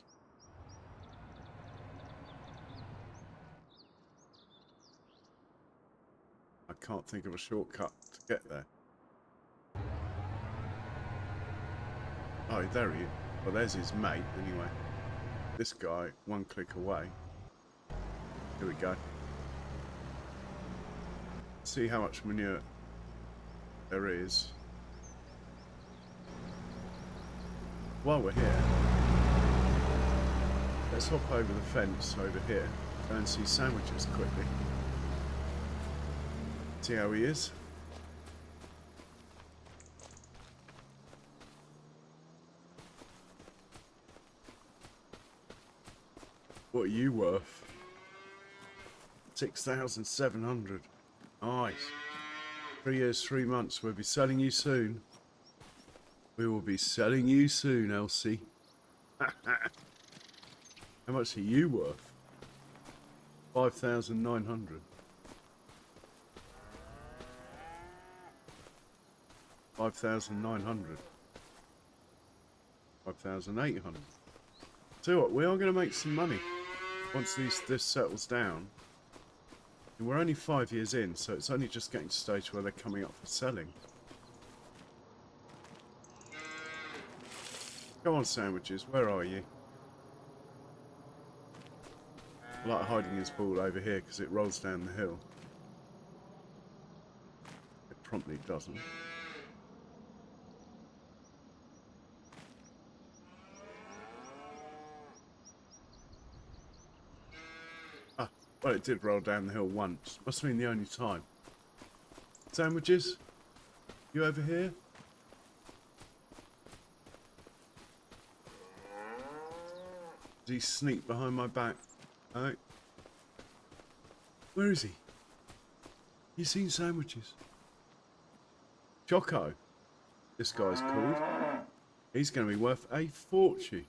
can't think of a shortcut to get there. Oh, there he is. Well, there's his mate, anyway. This guy, one click away. Here we go. See how much manure there is. While we're here, let's hop over the fence over here. Go and see Sandwiches quickly. See how he is. What are you worth? 6,700. Nice. 3 years, 3 months. We'll be selling you soon. We will be selling you soon, Elsie. How much are you worth? 5,900. 5,900. 5,800. Tell you what, we are going to make some money once this settles down. And we're only 5 years in, so it's only just getting to the stage where they're coming up for selling. Come on, Sandwiches, where are you? I like hiding his ball over here because it rolls down the hill. It promptly doesn't. Ah, well, it did roll down the hill once. Must have been the only time. Sandwiches? You over here? Did he sneak behind my back? Oh. Where is he? You seen Sandwiches? Choco. This guy's called. He's going to be worth a fortune.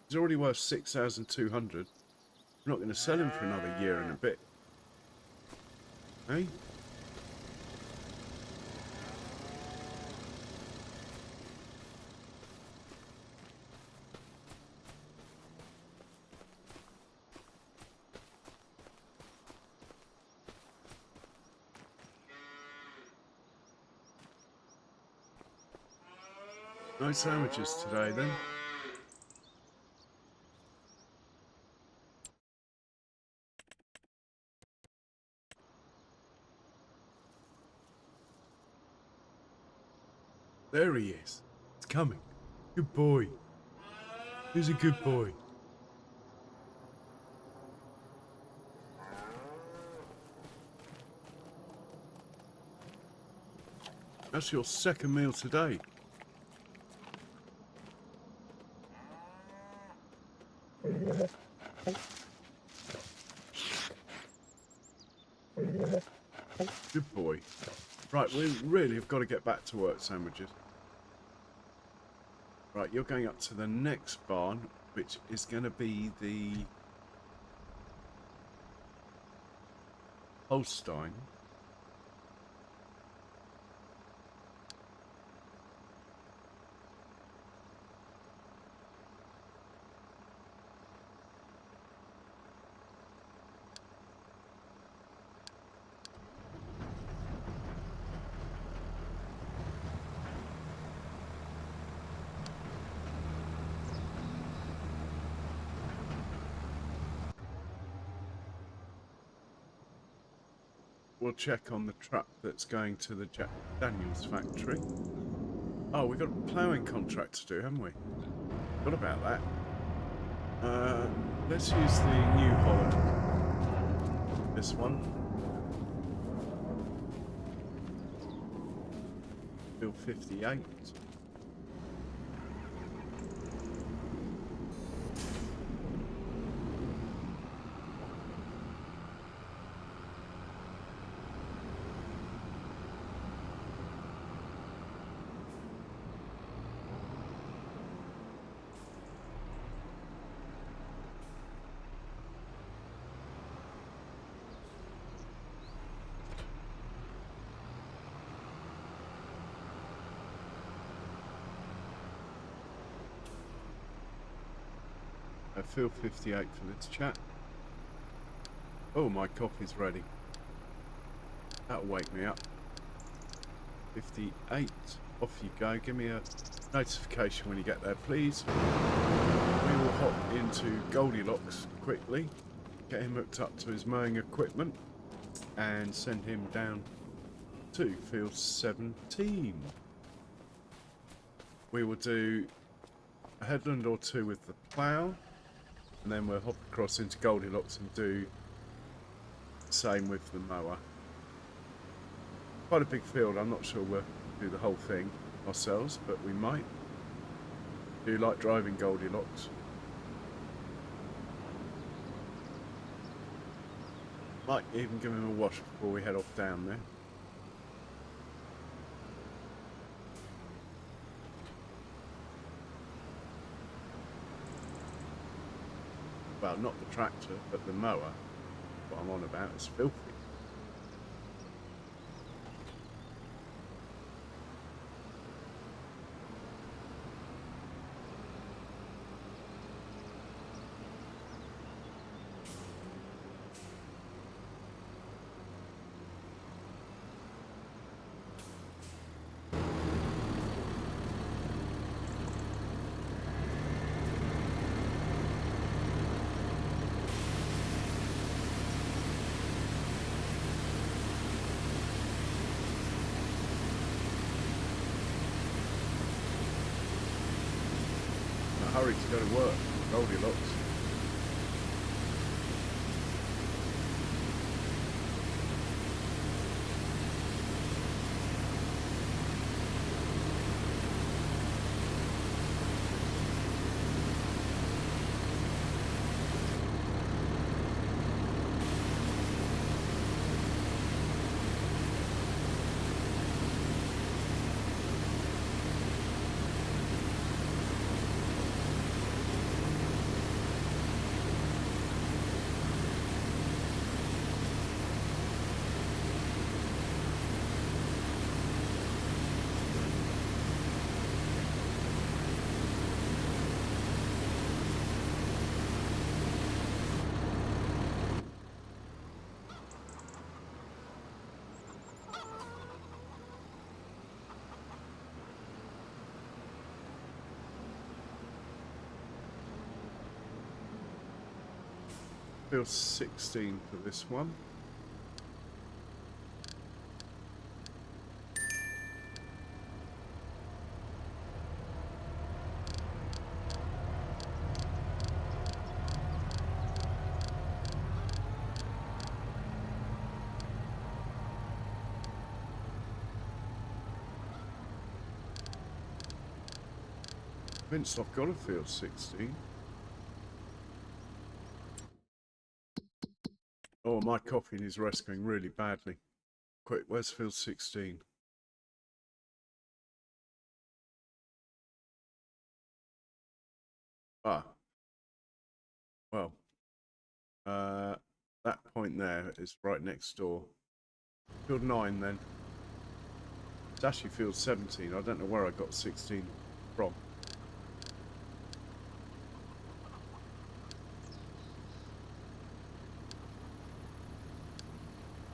He's already worth 6,200. We're not going to sell him for another year and a bit. Hey? No Sandwiches today, then. There he is. It's coming. Good boy. He's a good boy. That's your second meal today. Good boy. Right, we really have got to get back to work, Sandwiches. Right, you're going up to the next barn, which is going to be the Holstein. We'll check on the truck that's going to the Jack Daniels factory. Oh, we've got a ploughing contract to do, haven't we? What about that? Let's use the New Holland. This one. Bill 58. Field 58 for this chat. Oh, my coffee's ready. That'll wake me up. 58. Off you go. Give me a notification when you get there, please. We will hop into Goldilocks quickly, get him hooked up to his mowing equipment, and send him down to field 17. We will do a headland or two with the plough, and then we'll hop across into Goldilocks and do the same with the mower. Quite a big field. I'm not sure we'll do the whole thing ourselves, but we might. Do you like driving Goldilocks? Might even give him a wash before we head off down there. Well, not the tractor, but the mower. What I'm on about is filthy. Hurry to go to work, Goldilocks. Field 16 for this one. Vince, I've got a field 16. Oh, my coughing is rescuing really badly. Quick, where's field 16? Ah. Well. That point there is right next door. Field 9 then. It's actually field 17. I don't know where I got 16 from.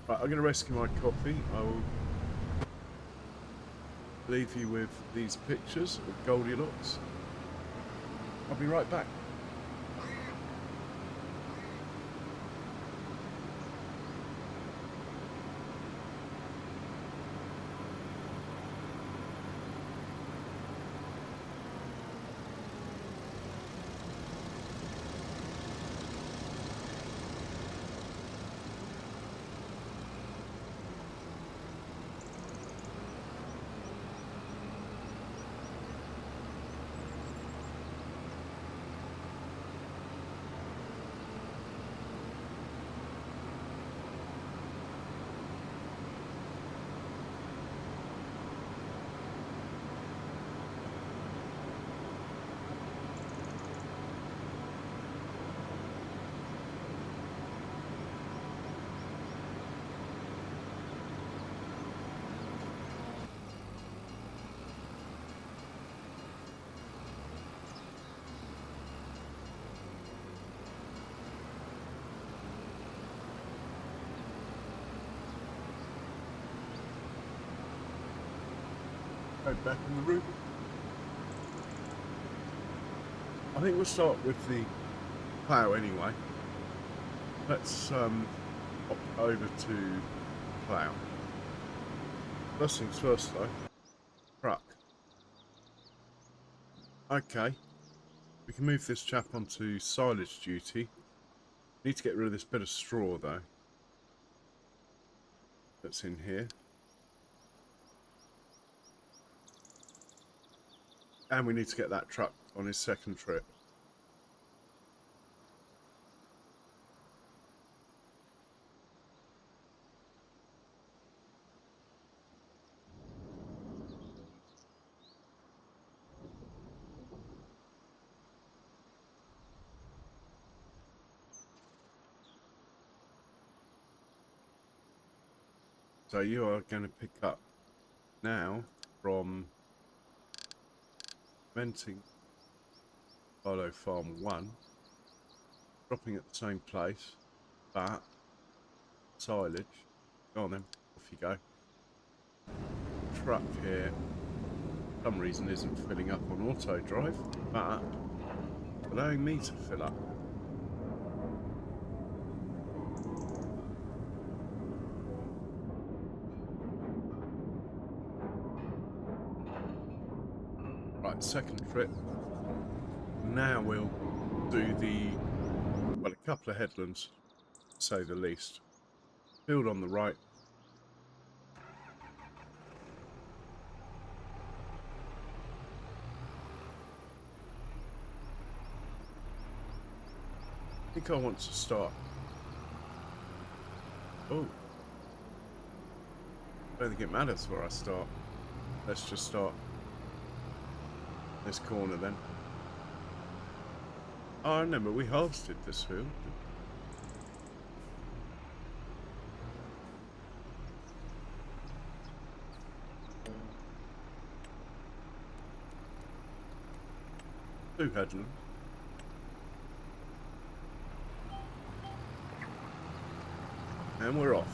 Right, I'm going to rescue my coffee. I will leave you with these pictures of Goldilocks. I'll be right back. load back on the route. I think we'll start with the plough anyway. Let's hop over to plough. First things first though, truck. Okay, we can move this chap onto silage duty. Need to get rid of this bit of straw though that's in here. And we need to get that truck on his second trip. So you are going to pick up now from renting Barlow Farm 1, dropping at the same place, but silage. Go on then, off you go. Truck here, for some reason isn't filling up on auto drive, but allowing me to fill up. Right, second trip. Now we'll do well, a couple of headlands, to say the least. Field on the right. I think I want to start. Oh. I don't think it matters where I start. Let's just start this corner then. Oh, I remember we harvested this field. Two headlands. And we're off.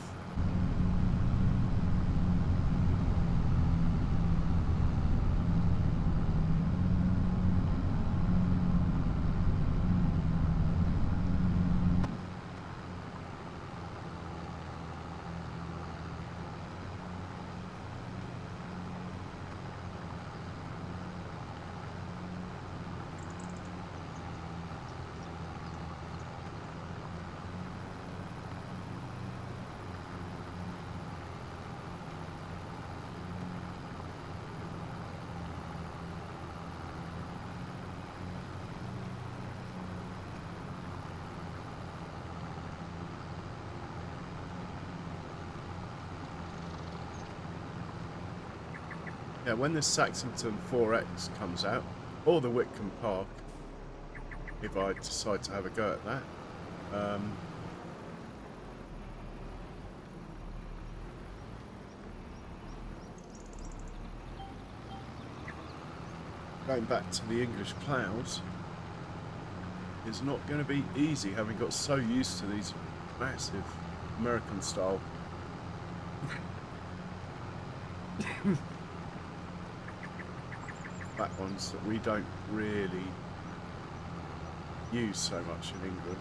Yeah, when this Saxington 4X comes out, or the Whitcomb Park, if I decide to have a go at that, going back to the English ploughs is not going to be easy, having got so used to these massive American style flat ones that we don't really use so much in England.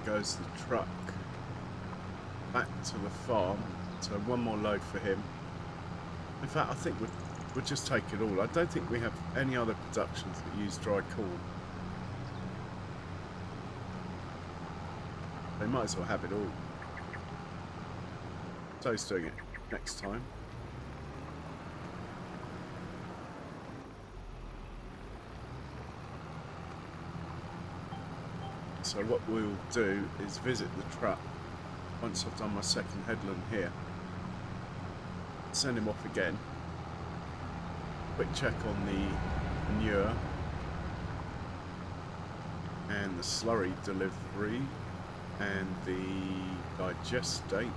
goes the truck back to the farm. So one more load for him. In fact, I think we'll just take it all. I don't think we have any other productions that use dry corn. They might as well have it all. So he's doing it next time. So what we'll do is visit the truck once I've done my second headland here. Send him off again. Quick check on the manure and the slurry delivery and the digest date.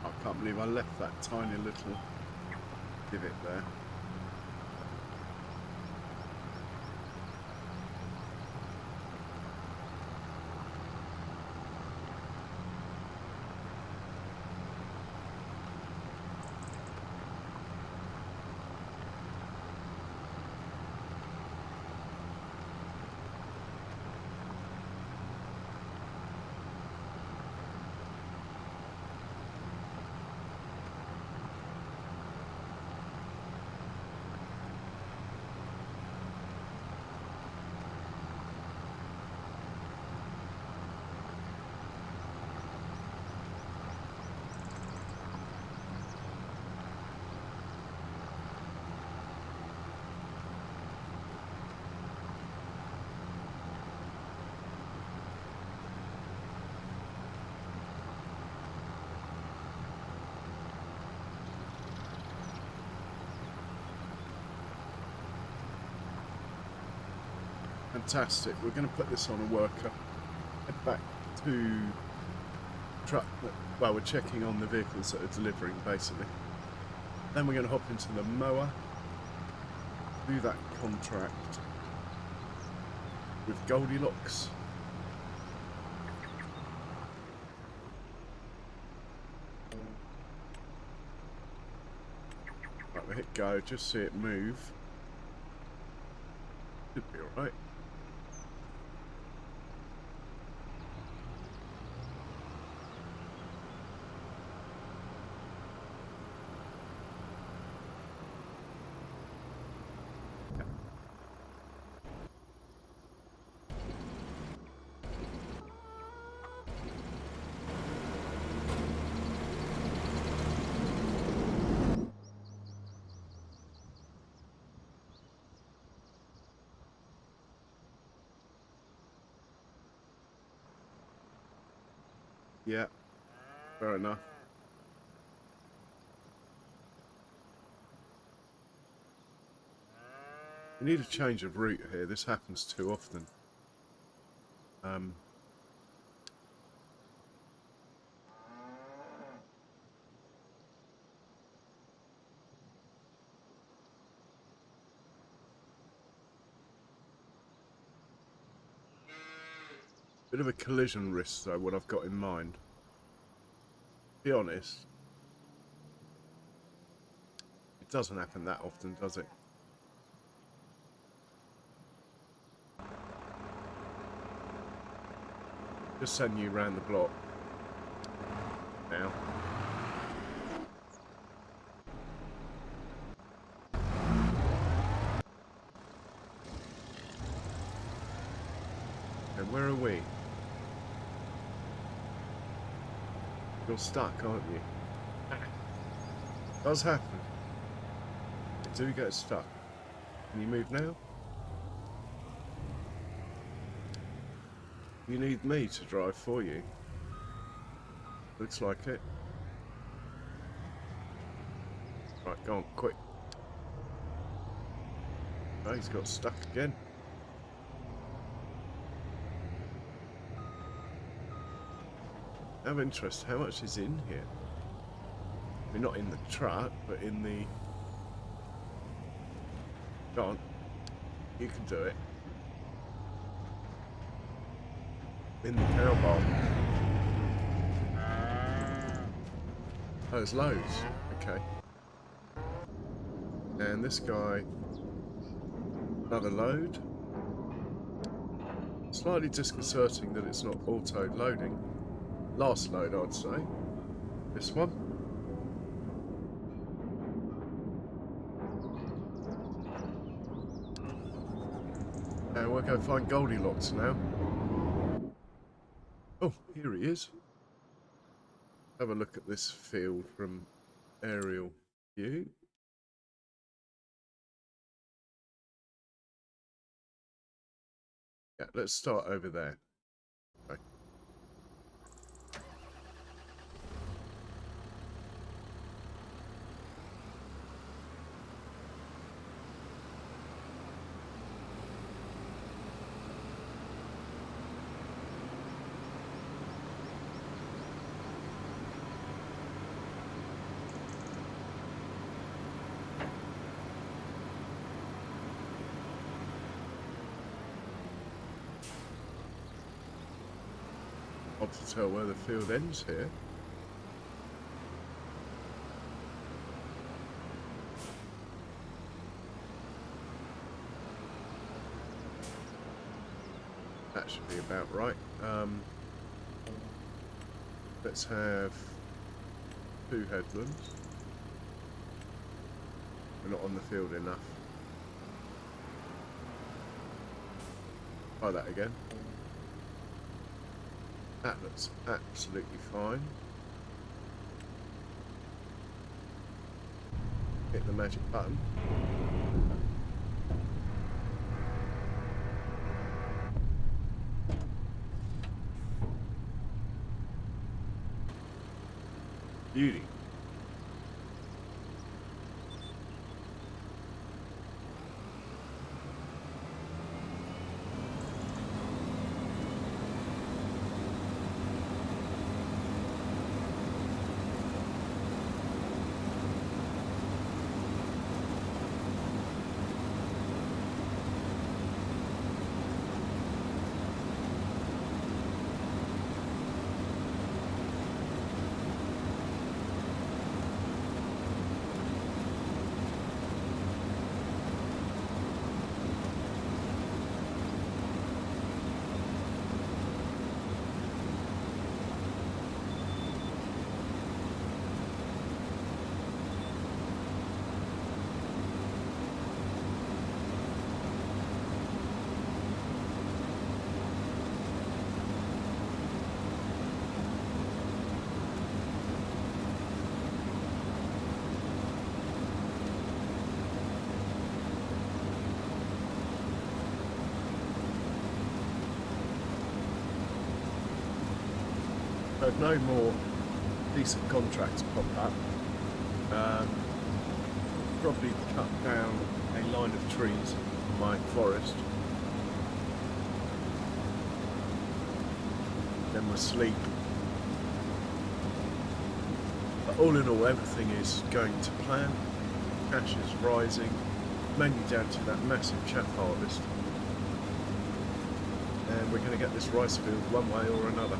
I can't believe I left that tiny little divot there. Fantastic. We're going to put this on a worker. Head back to truck. Well, we're checking on the vehicles that are delivering, basically. Then we're going to hop into the mower. Do that contract with Goldilocks. Right, we hit go, just see it move. Should be alright. Yeah, fair enough. We need a change of route here. This happens too often. Bit of a collision risk, though, what I've got in mind. To be honest, it doesn't happen that often, does it? Just send you round the block now. And where are we? You're stuck, aren't you? Does happen. You do get stuck. Can you move now? You need me to drive for you. Looks like it. Right, go on, quick. Oh, he's got stuck again. Out of interest, how much is in here? I mean, not in the truck, but in the... Go on. You can do it. In the cow bowl. Oh, there's loads. Okay. And this guy... Another load. Slightly disconcerting that it's not auto-loading. Last load, I'd say. This one. And we'll go find Goldilocks now. Oh, here he is. Have a look at this field from aerial view. Yeah, let's start over there. Okay. Hard to tell where the field ends here. That should be about right. Let's have 2 headlands. We're not on the field enough. Try that again. That looks absolutely fine. Hit the magic button. Beauty. no more decent contracts pop up, probably cut down a line of trees in my forest. Then we'll sleep. But all in all, everything is going to plan. Cash is rising, mainly down to that massive chaff harvest. And we're going to get this rice field one way or another.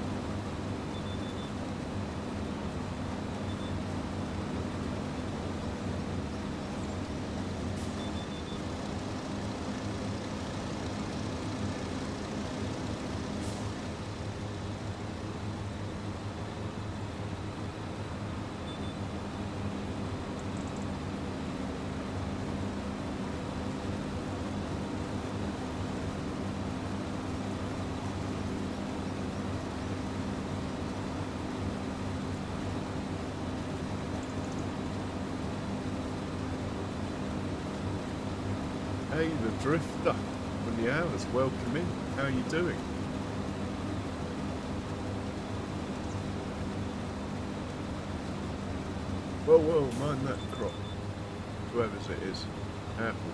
Hey, the drifter from the hours, welcome in. How are you doing? Whoa, mind that crop. Whoever's it is. Careful.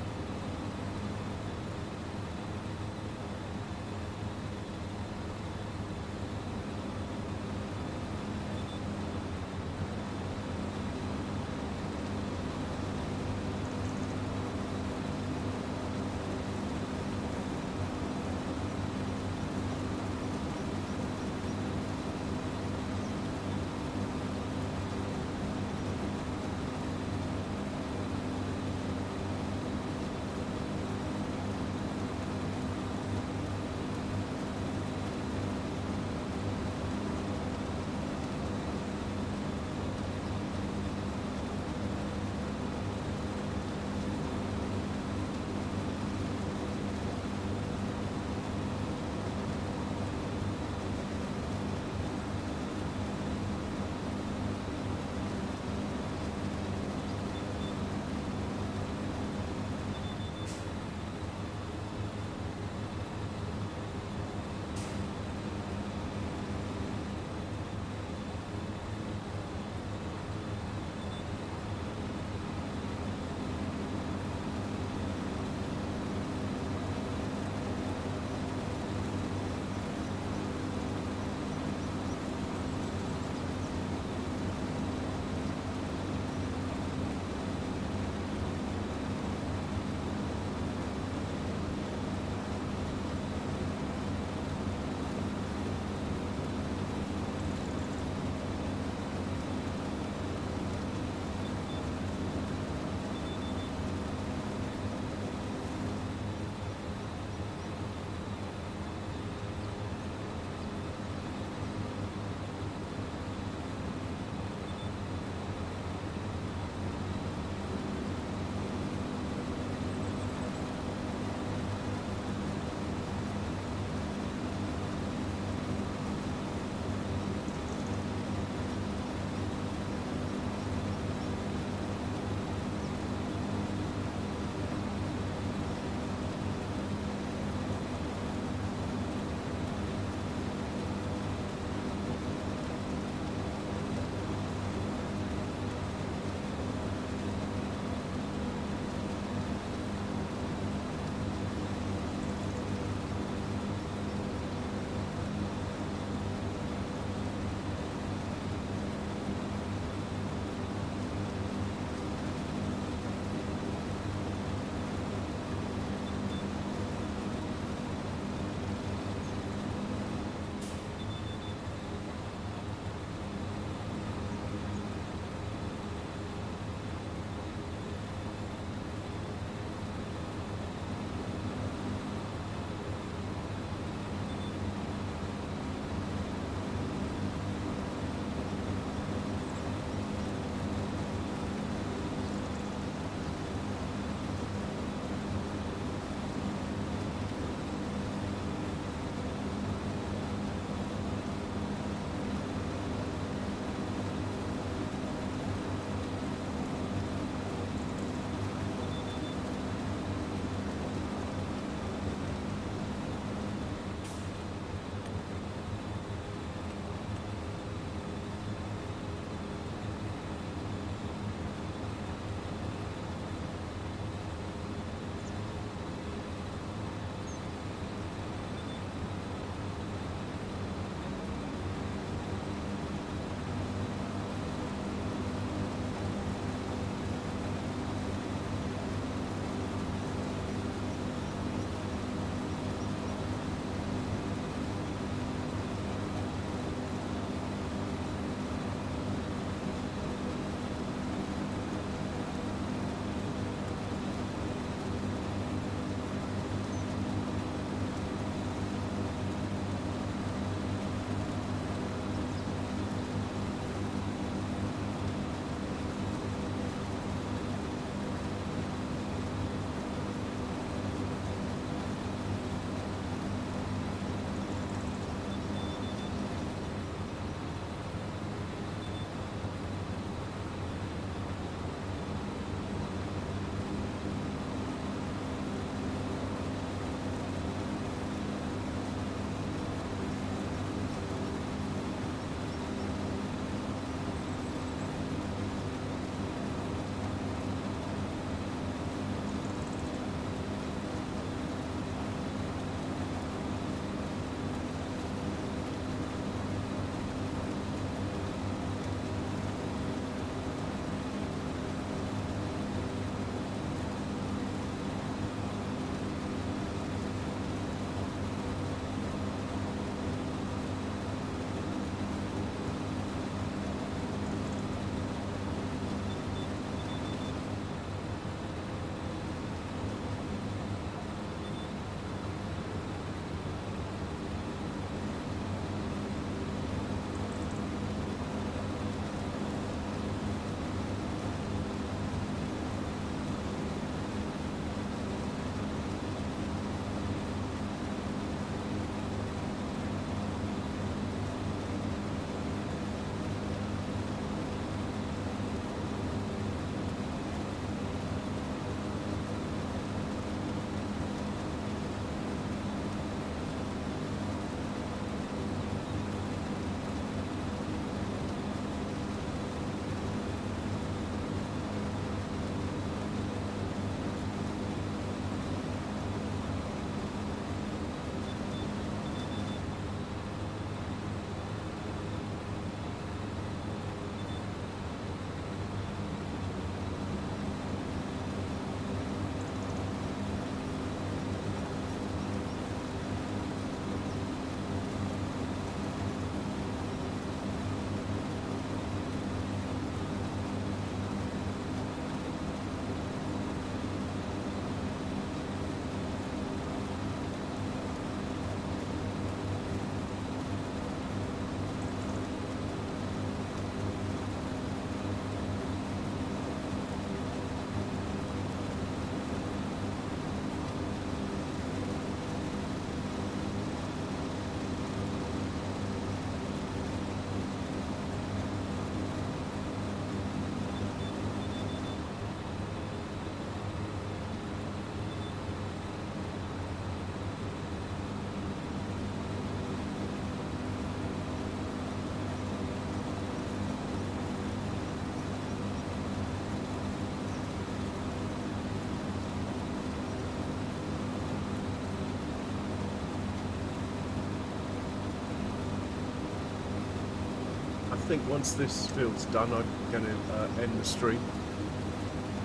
think once this field's done, I'm going to end the stream.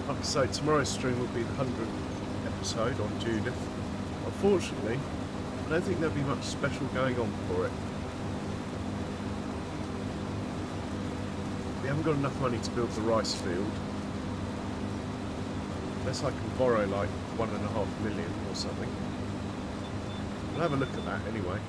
Like I say, tomorrow's stream will be the 100th episode on Judith. Unfortunately, I don't think there'll be much special going on for it. We haven't got enough money to build the rice field. Unless I can borrow like 1.5 million or something. We'll have a look at that anyway.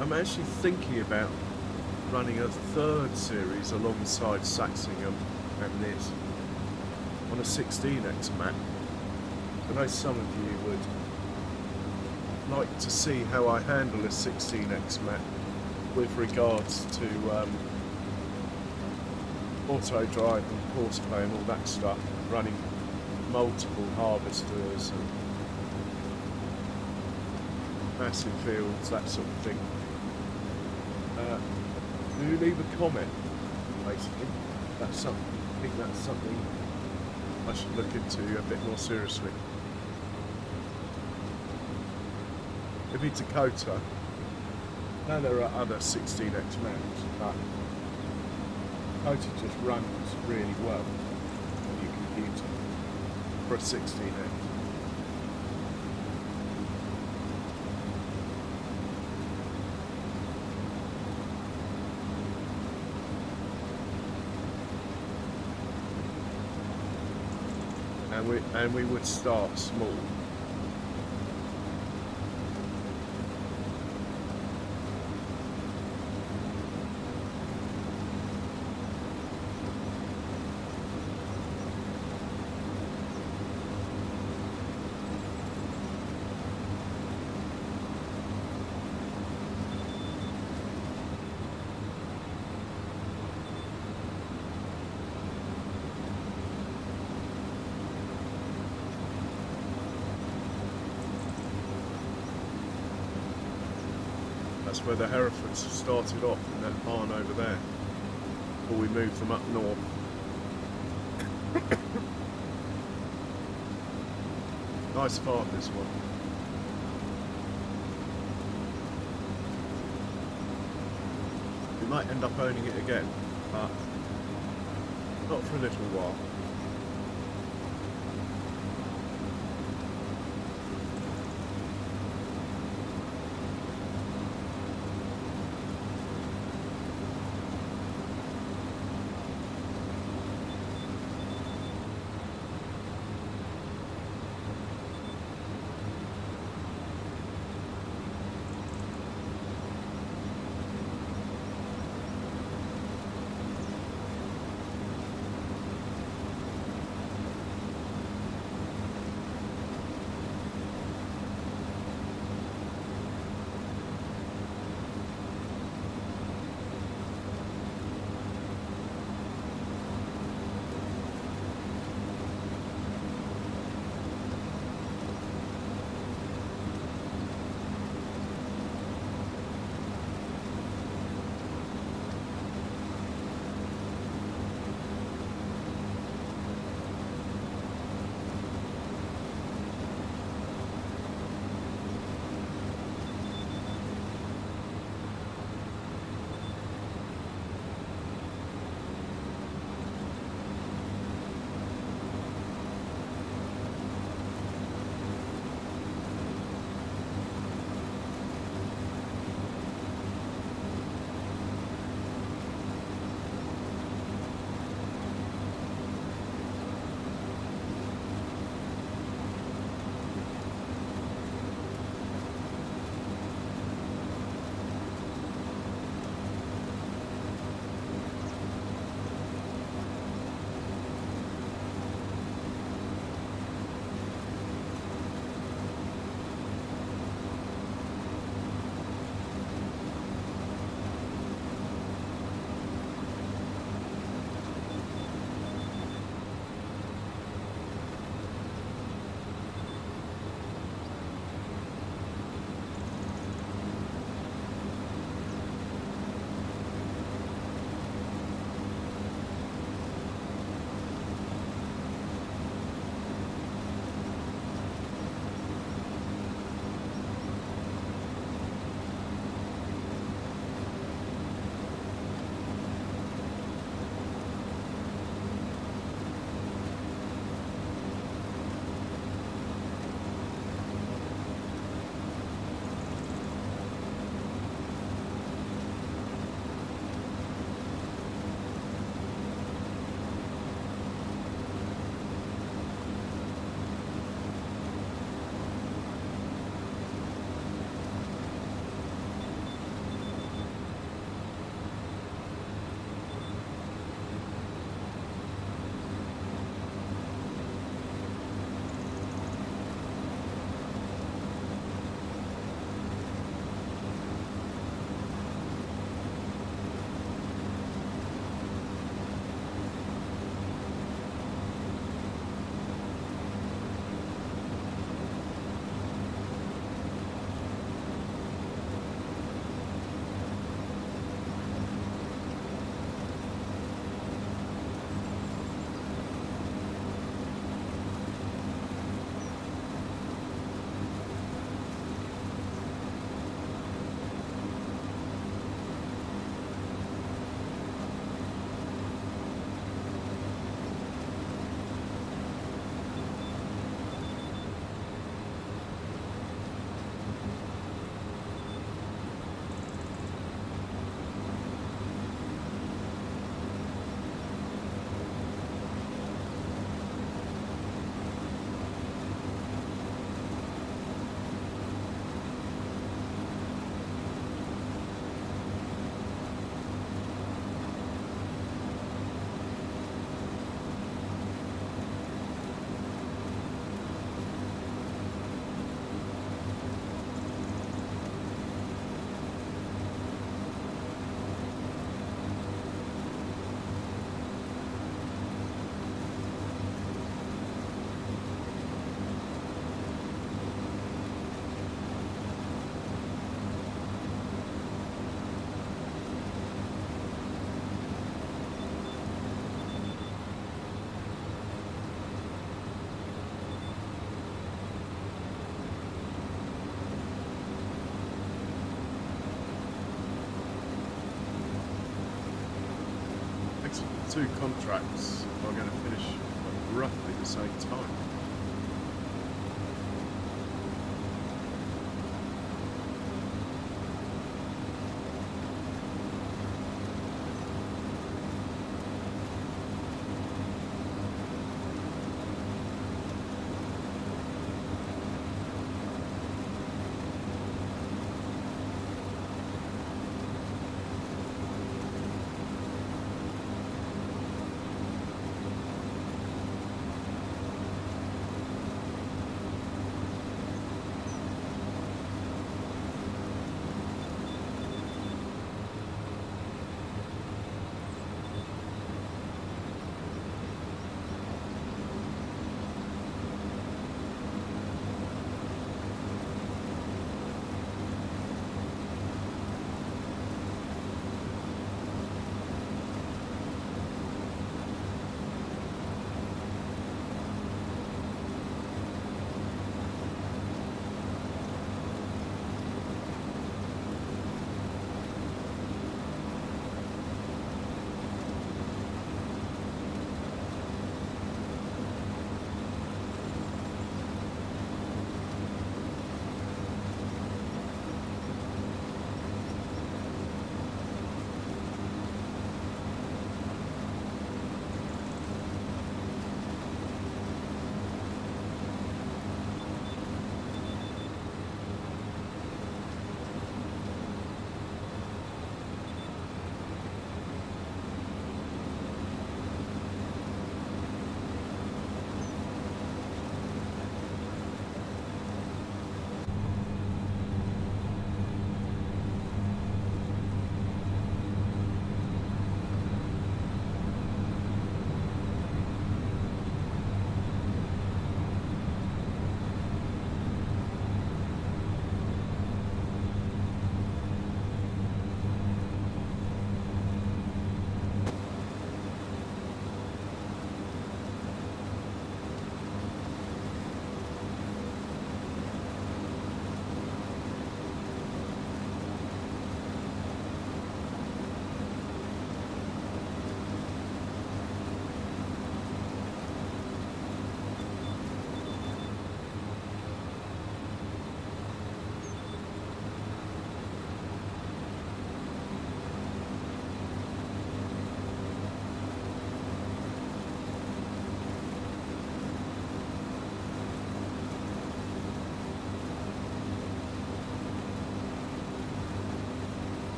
I'm actually thinking about running a third series alongside Saxingham and this on a 16x map. I know some of you would like to see how I handle a 16x map with regards to auto drive and horseplay and all that stuff, running multiple harvesters and massive fields, that sort of thing. Do leave a comment, basically. That's something. I think that's something I should look into a bit more seriously. If it's Dakota, now there are other 16x maps, but Dakota just runs really well on your computer for a 16x. And we would start small. That's where the Herefords started off, in that barn over there, before we moved them up north. Nice farm, this one. We might end up owning it again, but not for a little while. two contracts are going to finish at roughly the same time.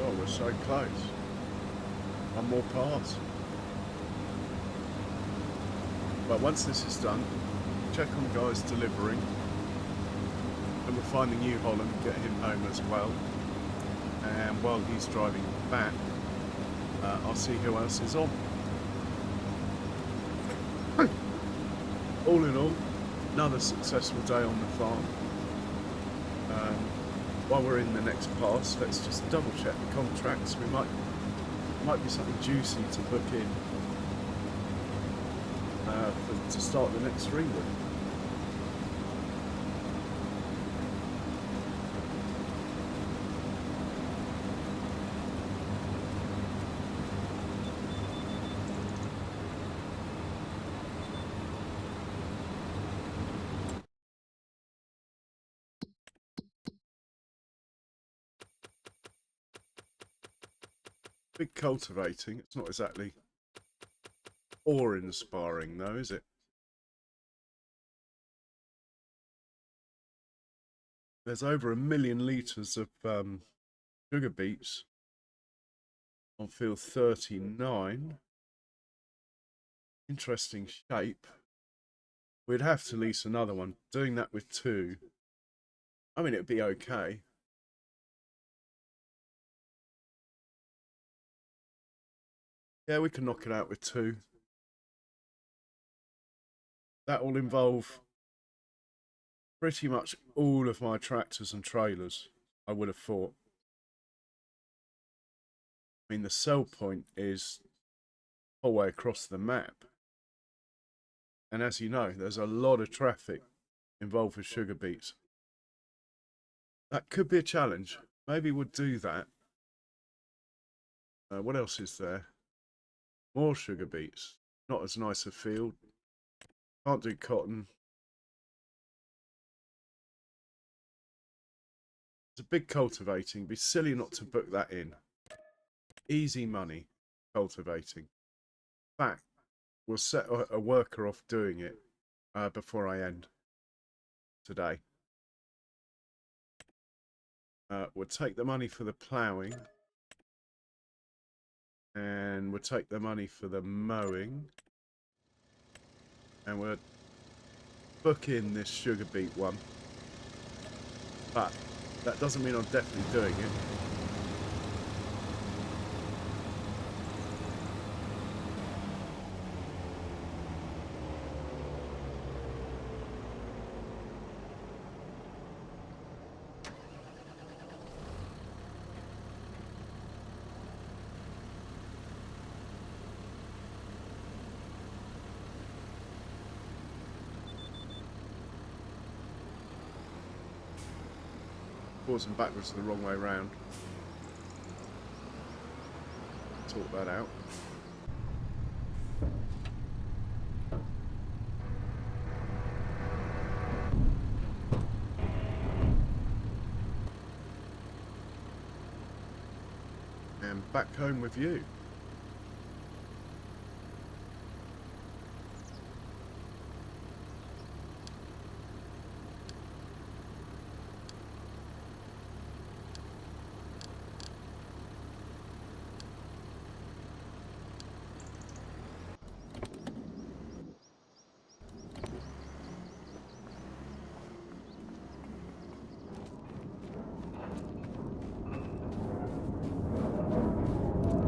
Oh, we're so close. One more part. But once this is done, check on guys delivering, and we'll find the New Holland, get him home as well. And while he's driving back, I'll see who else is on. all in all, another successful day on the farm. While we're in the next pass, let's just double check the contracts. We might be something juicy to book in to start the next ring with. Big cultivating. It's not exactly awe-inspiring though, is it? There's over 1 million litres of sugar beets on field 39. Interesting shape. We'd have to lease another one. Doing that with 2, I mean, it'd be okay. Yeah, we can knock it out with 2. That will involve pretty much all of my tractors and trailers, I would have thought. I mean, the sell point is all the way across the map. And as you know, there's a lot of traffic involved with sugar beets. That could be a challenge. Maybe we'll do that. What else is there? More sugar beets. Not as nice a field. Can't do cotton. It's a big cultivating. Be silly not to book that in. Easy money cultivating. In fact, we'll set a worker off doing it before I end today. We'll take the money for the ploughing. And we'll take the money for the mowing. And we'll book in this sugar beet one. But that doesn't mean I'm definitely doing it. Forwards and backwards the wrong way round. Sort that out. And back home with you.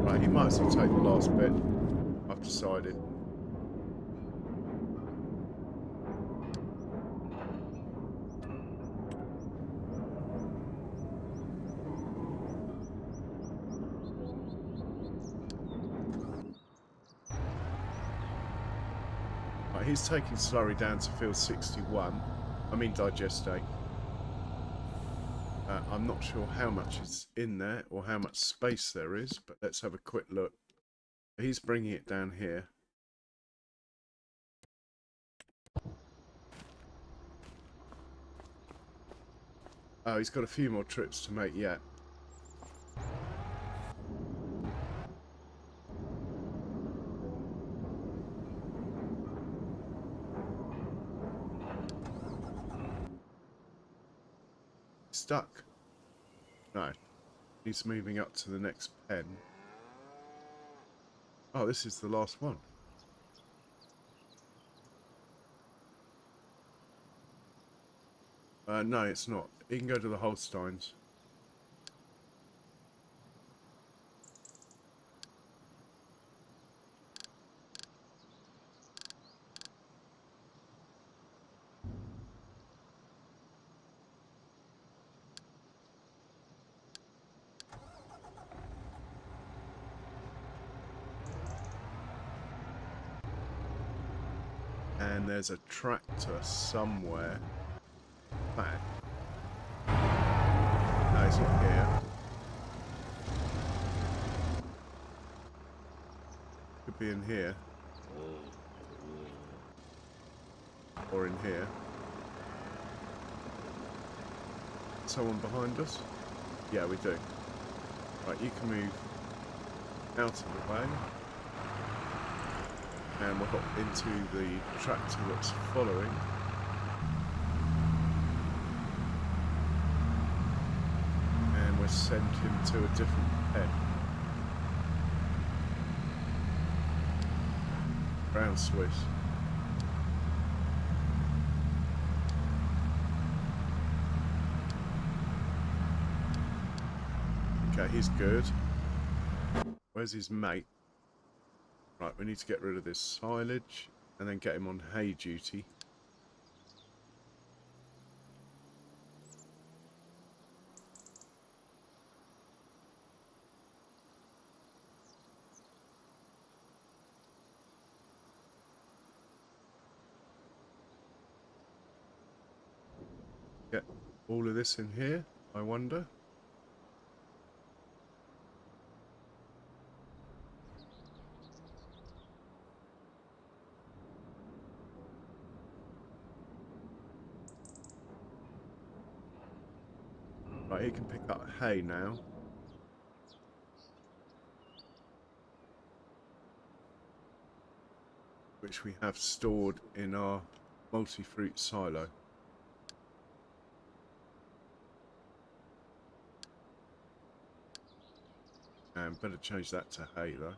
Right, you might as well take the last bit, I've decided. Right, he's taking slurry down to field 61. I mean digestate. I'm not sure how much is in there or how much space there is, but let's have a quick look. He's bringing it down here. Oh, he's got a few more trips to make yet. Stuck? No. He's moving up to the next pen. Oh, this is the last one. No, it's not. He can go to the Holsteins. And there's a tractor somewhere back. No, it's not here. Could be in here. Or in here. Someone behind us? Yeah, we do. Right, you can move out of the way. And we'll hop into the tractor that's following. And we'll send him to a different pen. Brown Swiss. Okay, he's good. Where's his mate? Right, we need to get rid of this silage and then get him on hay duty. Get all of this in here, I wonder. Right, he can pick up hay now. Which we have stored in our multi-fruit silo. And better change that to hay though.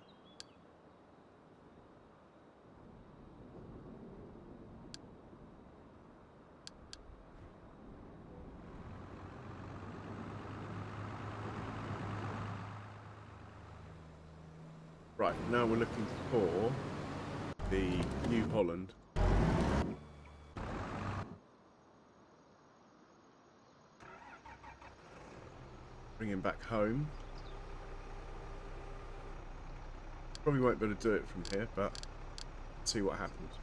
Right, now we're looking for the New Holland. Bring him back home. Probably won't be able to do it from here, but see what happens.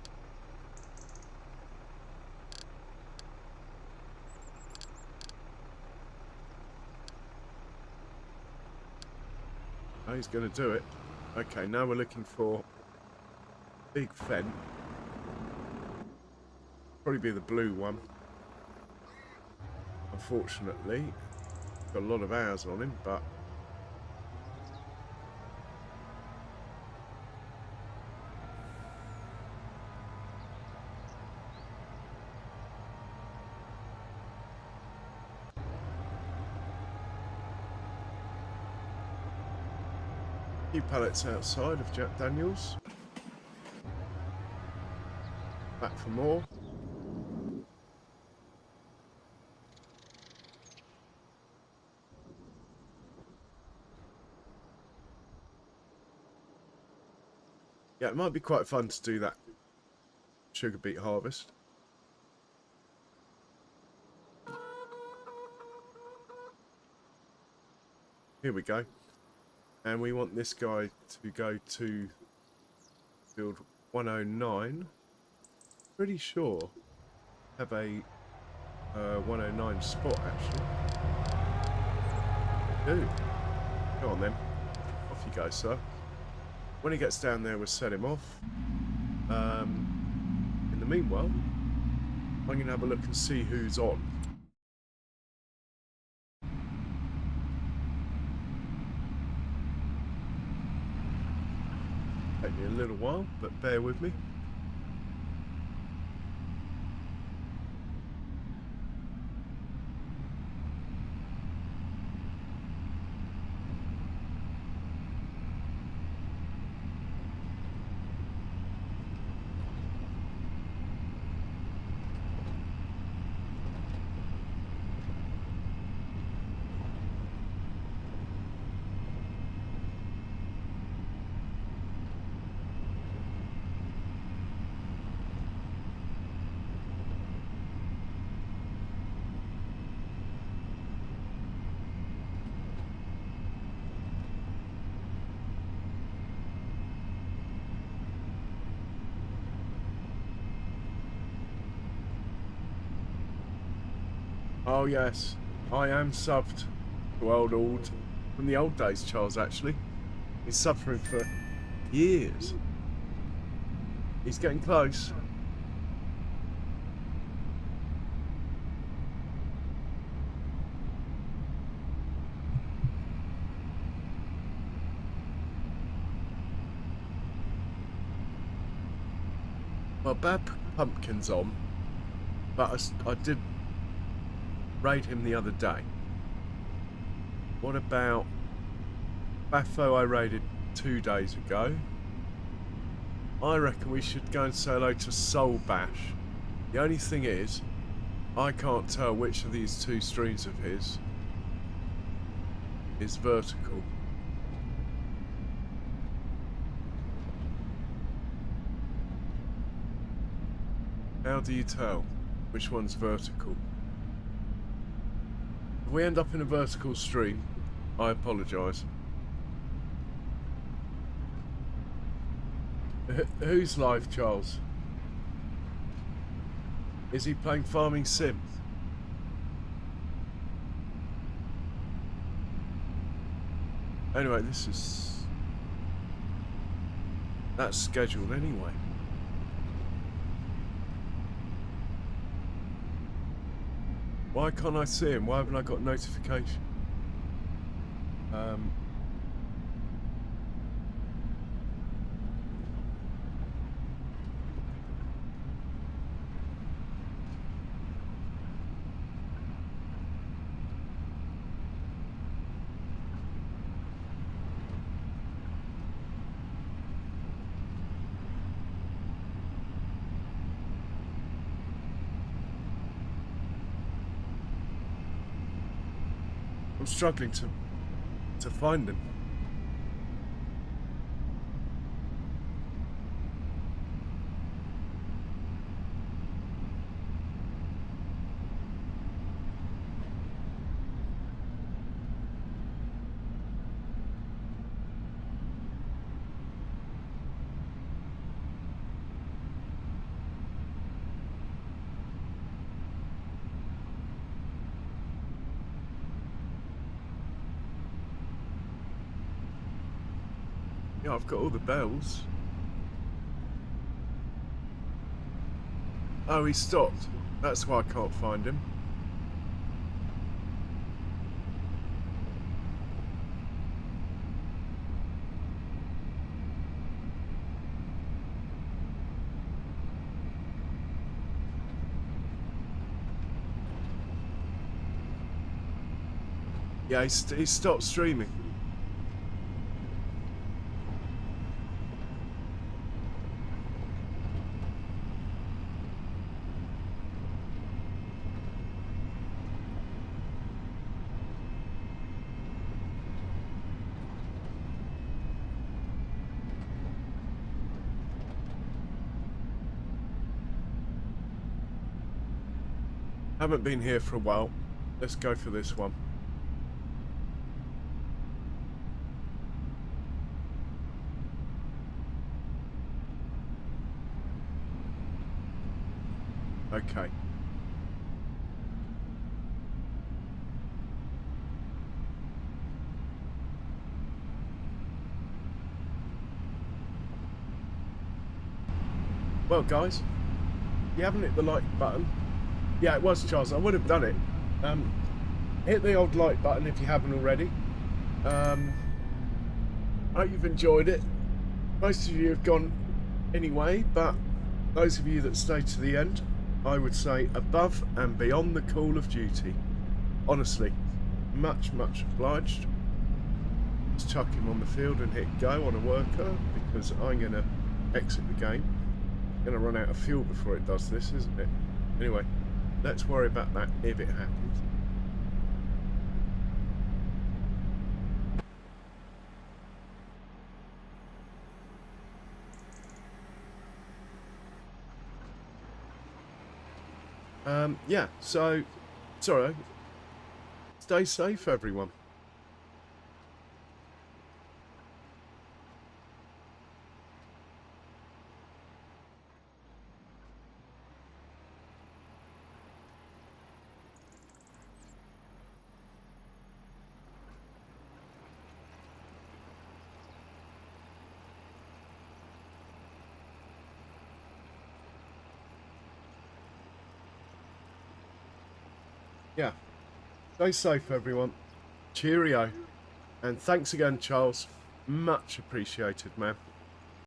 Oh, he's going to do it. Okay, now we're looking for big fen. Probably be the blue one. Unfortunately, got a lot of hours on him, but few pallets outside of Jack Daniels. Back for more. Yeah, it might be quite fun to do that sugar beet harvest. Here we go. And we want this guy to go to field 109. Pretty sure have a 109 spot actually. Do. Go on then. Off you go, sir. When he gets down there, we'll set him off. In the meanwhile, I'm going to have a look and see who's on. Take me a little while, but bear with me. Oh yes, I am subbed to old from the old days, Charles. Actually, he's suffering for years. He's getting close. Well, Bad Pumpkin's on, but I did raid him the other day. What about Baffo? I raided 2 days ago. I reckon we should go and say hello to Soul Bash. The only thing is, I can't tell which of these two streams of his is vertical. How do you tell which one's vertical? If we end up in a vertical stream, I apologise. Who's live, Charles? Is he playing Farming Sim? Anyway, that's scheduled anyway. Why can't I see him? Why haven't I got notification? I'm struggling to find him. Yeah, I've got all the bells. Oh, he stopped. That's why I can't find him. Yeah, he stopped streaming. Haven't been here for a while. Let's go for this one. Okay. Well, guys, you haven't hit the like button. Yeah, it was Charles. I would have done it. Hit the old like button if you haven't already. I hope you've enjoyed it. Most of you have gone anyway, but those of you that stayed to the end, I would say above and beyond the call of duty. Honestly, much obliged. Let's chuck him on the field and hit go on a worker because I'm going to exit the game. I'm going to run out of fuel before it does this, isn't it? Anyway, let's worry about that if it happens. Yeah, so, sorry, stay safe, everyone. yeah, stay safe, everyone. Cheerio. And thanks again, Charles. Much appreciated, man.